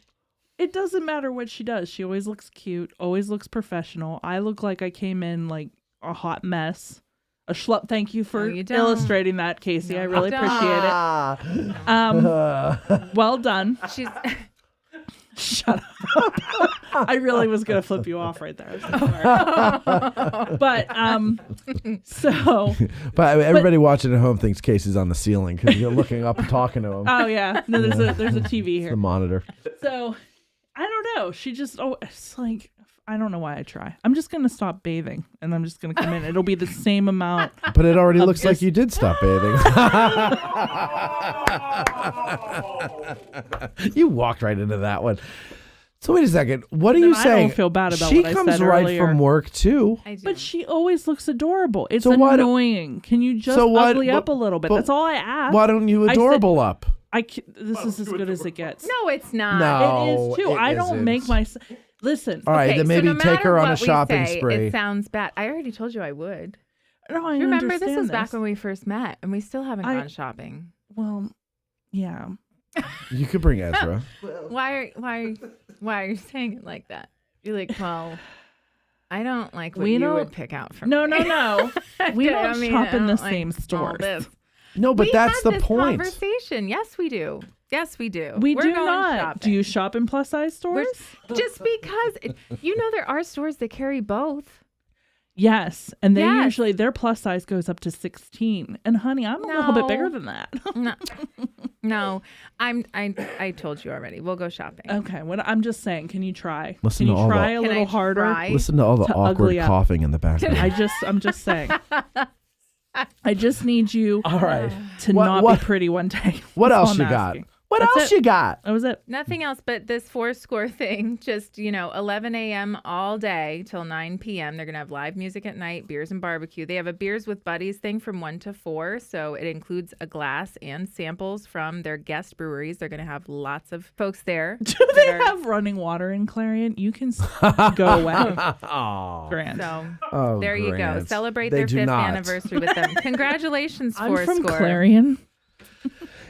It doesn't matter what she does. She always looks cute, always looks professional. I look like I came in like a hot mess. A schlup. Thank you for you don't. illustrating that, Casey. No, I really you appreciate it. Well done. She's Shut up. I really was going to flip you off right there. I'm so sorry. But, so. But everybody watching at home thinks Casey's on the ceiling because you're looking up and talking to him. Oh, yeah. No, there's a TV It's here. the monitor. So, I don't know. She just, it's like, I don't know why I try. I'm just going to stop bathing and I'm just going to come in. It'll be the same amount. But it already looks like you did stop bathing. You walked right into that one. So wait a second. What are you I saying? don't feel bad about she what I comes said right earlier. from work too. But she always looks adorable. It's So why don't- annoying. Can you just So what- ugly up a but- little bit? but That's all I ask. Why don't you I said- adorable up? This is as good as it gets. no, it's not. No. It is too. it I don't isn't. make my. Listen. All right, Okay, then so maybe no take matter her on a what we shopping say, spree. It sounds bad. I already told you I would. No, I You remember this understand was back when we first met, and we still haven't I- gone shopping. Well, yeah. You could bring Ezra. Why are you saying it like that? You're like, well, I don't like what We you don't- would pick out for No, me. no. We Okay, don't I mean, shop I in the don't like same all stores. this. No, but We that's had the this point. Conversation. Yes, we do. Yes, we do. We We're do going not. shopping. Do you shop in plus size stores? Just because there are stores that carry both. Yes, and they Yes. usually their plus size goes up to 16. And honey, I'm a little bit No. bigger than that. No, I told you already. We'll go shopping. Okay, I'm just saying, can you try? Listen can to you all try the- a Can little I harder? try? Listen to all the to awkward ugly up. coughing in the background. I'm just saying. I just need you All right. to What- not what- be pretty one day. What That's all else I'm you got? asking. What That's else it. you got? That was it. Nothing else but this Fourscore thing. Just, 11 a.m. all day till 9 p.m. They're going to have live music at night, beers and barbecue. They have a Beers with Buddies thing from 1 to 4. So it includes a glass and samples from their guest breweries. They're going to have lots of folks there. Do they have running water in Clarion? You can go away. Oh, Grant. So there you go. Celebrate They their do 5th not. anniversary with them. Congratulations, I'm Fourscore. from Clarion.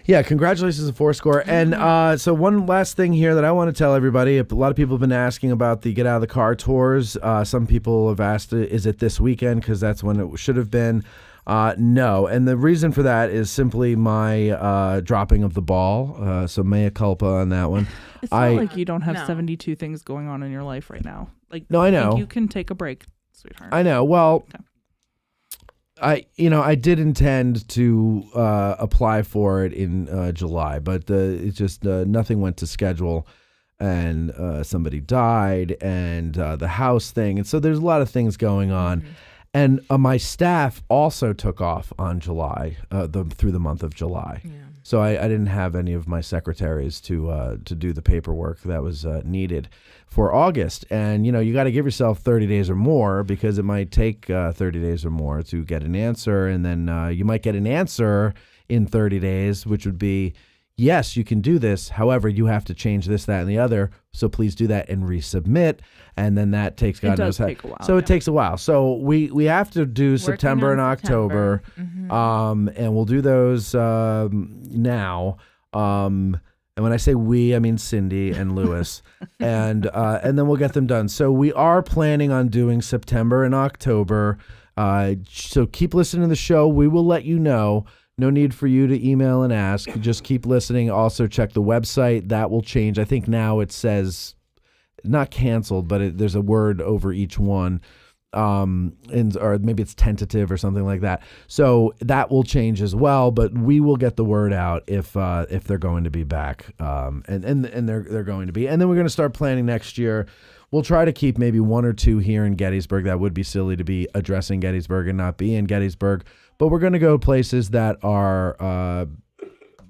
Yeah, congratulations to Fourscore. And so one last thing here that I want to tell everybody. A lot of people have been asking about the Get Out of the Car tours. Some people have asked, is it this weekend? Because that's when it should have been. No. And the reason for that is simply my dropping of the ball. So mea culpa on that one. It's not like you don't have 72 things going on in your life right now. Like, no, I know. think you can take a break, sweetheart. I know. Well, I did intend to apply for it in July, but it just nothing went to schedule, and somebody died, and the house thing, and so there's a lot of things going on. Mm-hmm. And my staff also took off on July, through the month of July. Yeah. So I didn't have any of my secretaries to do the paperwork that was needed for August. And, you got to give yourself 30 days or more, because it might take 30 days or more to get an answer. And then you might get an answer in 30 days, which would be, yes, you can do this. However, you have to change this, that, and the other. So please do that and resubmit. And then that takes God knows how. Take a while, so it takes a while. So we have to do September and October. Mm-hmm. And we'll do those now. And when I say we, I mean Cindy and Lewis. and then we'll get them done. So we are planning on doing September and October. So keep listening to the show. We will let you know. No need for you to email and ask. Just keep listening. Also check the website. That will change. I think now it says not canceled, but there's a word over each one. Or maybe it's tentative or something like that. So that will change as well, but we will get the word out if they're going to be back. And they're going to be. And then we're going to start planning next year. We'll try to keep maybe one or two here in Gettysburg. That would be silly to be addressing Gettysburg and not be in Gettysburg. But we're going to go places that are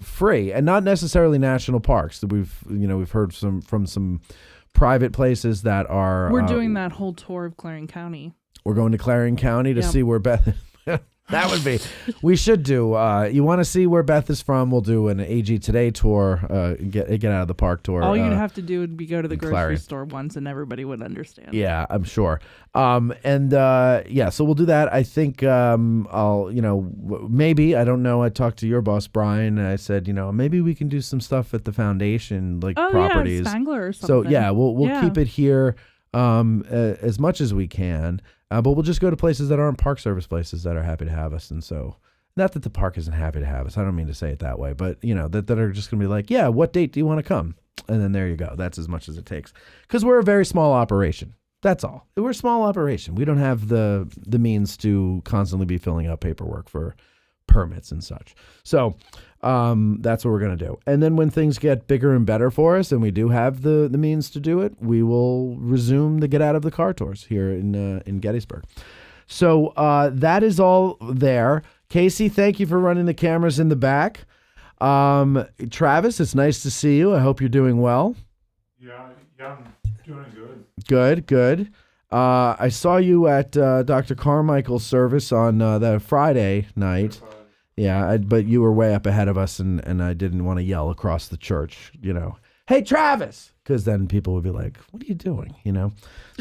free and not necessarily national parks. We've heard from some private places that are. We're doing that whole tour of Clarion County. We're going to Clarion County to see where Beth. That would be. We should do. You want to see where Beth is from? We'll do an AG Today tour. Get out of the park tour. All you'd have to do would be go to the grocery store once, and everybody would understand. Yeah, I'm sure. So we'll do that. I think I'll. Maybe I don't know. I talked to your boss Brian, and I said, maybe we can do some stuff at the foundation, like properties. Yeah, Spangler or something. So yeah, we'll keep it here as much as we can. But we'll just go to places that aren't Park Service places that are happy to have us. And so, not that the park isn't happy to have us. I don't mean to say it that way. But, that are just going to be like, yeah, what date do you want to come? And then there you go. That's as much as it takes. Because we're a very small operation. That's all. We're a small operation. We don't have the means to constantly be filling out paperwork for permits and such. So that's what we're going to do. And then when things get bigger and better for us and we do have the means to do it, we will resume the Get Out of the Car tours here in Gettysburg. So that is all there. Casey, thank you for running the cameras in the back. Travis, it's nice to see you. I hope you're doing well. Yeah, I'm doing good. Good. I saw you at Dr. Carmichael's service on that Friday night. Yeah, but you were way up ahead of us, and I didn't want to yell across the church, hey, Travis, because then people would be like, what are you doing,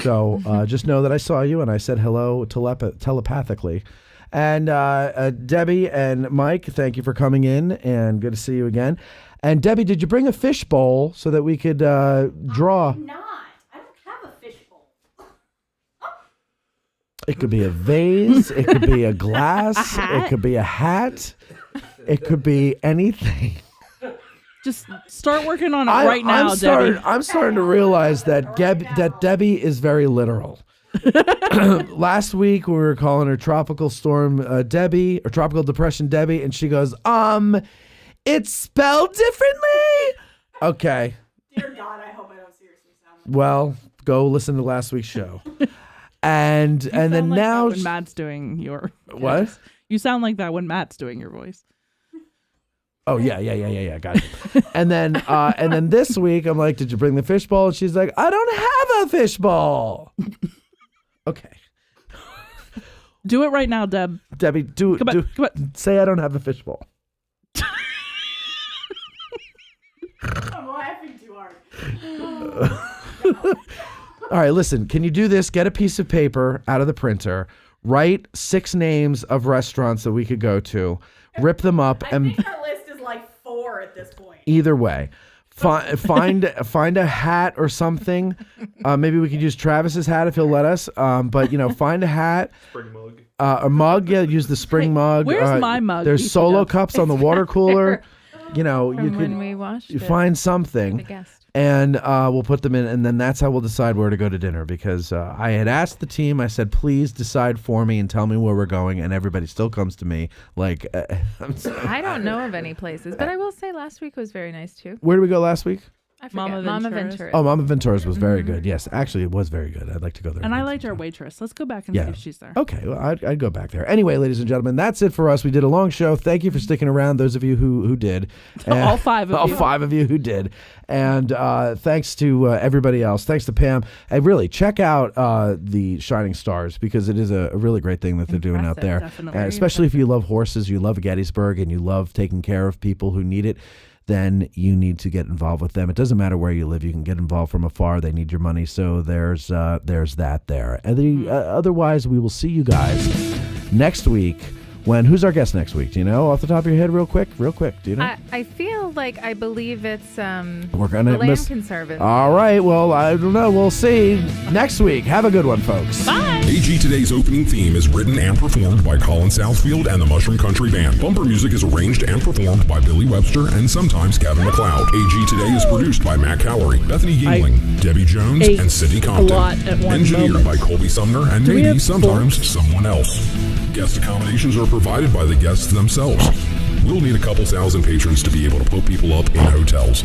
So just know that I saw you, and I said hello telepathically. And Debbie and Mike, thank you for coming in, and good to see you again. And Debbie, did you bring a fish bowl so that we could draw? It could be a vase. It could be a glass. It could be a hat. It could be anything. Just start working on it right now, Debbie. I'm starting to realize that Debbie is very literal. Last week we were calling her Tropical Storm Debbie or Tropical Depression Debbie, and she goes, it's spelled differently. Okay. Dear God, I hope I don't seriously sound like Well, go listen to last week's show. And then like now when Matt's doing your what? Voice. You sound like that when Matt's doing your voice. Oh yeah. Got it. and then this week I'm like, did you bring the fishbowl? And she's like, I don't have a fishbowl. Okay. Do it right now, Deb. Debbie, do Come on. Say I don't have a fishbowl. I'm laughing too hard. All right, listen, can you do this? Get a piece of paper out of the printer, write 6 names of restaurants that we could go to, rip them up, I think our list is like 4 Either way. Find a hat or something. Maybe we could use Travis's hat if he'll let us. But find a hat. Spring mug. A mug. Yeah, use the spring mug. Where's my mug? There's solo cups on the water cooler. You From could when we washed it. find something, The guest. and we'll put them in, and then that's how we'll decide where to go to dinner. Because I had asked the team, I said, please decide for me and tell me where we're going, and everybody still comes to me like, I'm sorry. I don't know of any places, but I will say last week was very nice too. Where did we go last week? I forget. Mama Ventura. Oh, Mama Ventura's was very good. Yes, actually, it was very good. I'd like to go there. And I liked our waitress. Let's go back and see if she's there. Okay, well, I'd go back there. Anyway, ladies and gentlemen, that's it for us. We did a long show. Thank you for sticking around, those of you who did. All five of you. All 5 of you who did. And thanks to everybody else. Thanks to Pam. And really, check out the Shining Stars, because it is a really great thing that they're doing out there. Definitely. And especially if you love horses, you love Gettysburg, and you love taking care of people who need it, then you need to get involved with them. It doesn't matter where you live. You can get involved from afar. They need your money. So there's that there. And otherwise, we will see you guys next week. Who's our guest next week? Do you know off the top of your head, real quick? Do you know? I feel like I believe it's We're gonna the Land miss. Conservancy. All right. Well, I don't know. We'll see next week. Have a good one, folks. Bye. AG Today's opening theme is written and performed by Colin Southfield and the Mushroom Country Band. Bumper music is arranged and performed by Billy Webster and sometimes Kevin McLeod. AG Today is produced by Matt Cowlery, Bethany Yingling, Debbie Jones, and Cindy Compton. A lot at one Engineered moment. by Colby Sumner and Do we maybe have sometimes someone else. Guest accommodations are provided by the guests themselves. We'll need a couple thousand patrons to be able to put people up in hotels.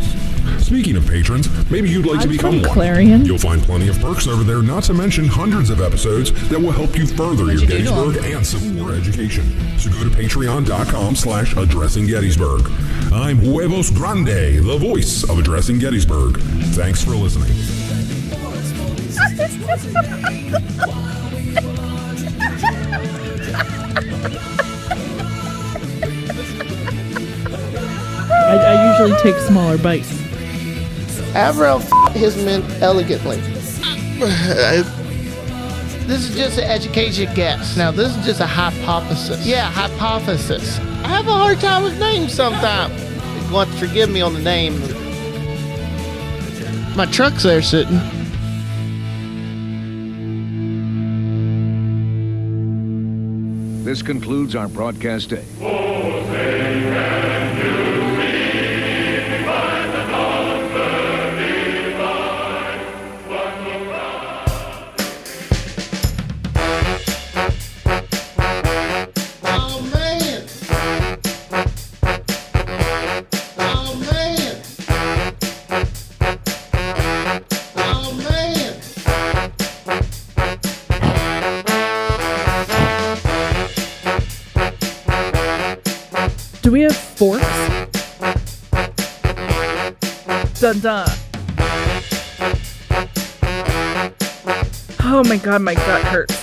Speaking of patrons, maybe you'd like to become one. Clarion. You'll find plenty of perks over there, not to mention hundreds of episodes that will help you further your Gettysburg and Civil War education. So go to patreon.com/Addressing Gettysburg. I'm Huevos Grande, the voice of Addressing Gettysburg. Thanks for listening. I usually take smaller bites. Avril his men elegantly. This is just an education guess. Now, this is just a hypothesis. Yeah, hypothesis. I have a hard time with names sometimes. You're going to forgive me on the name. My truck's there sitting. This concludes our broadcast day. Do we have forks? Dun dun. Oh my god, my gut hurts.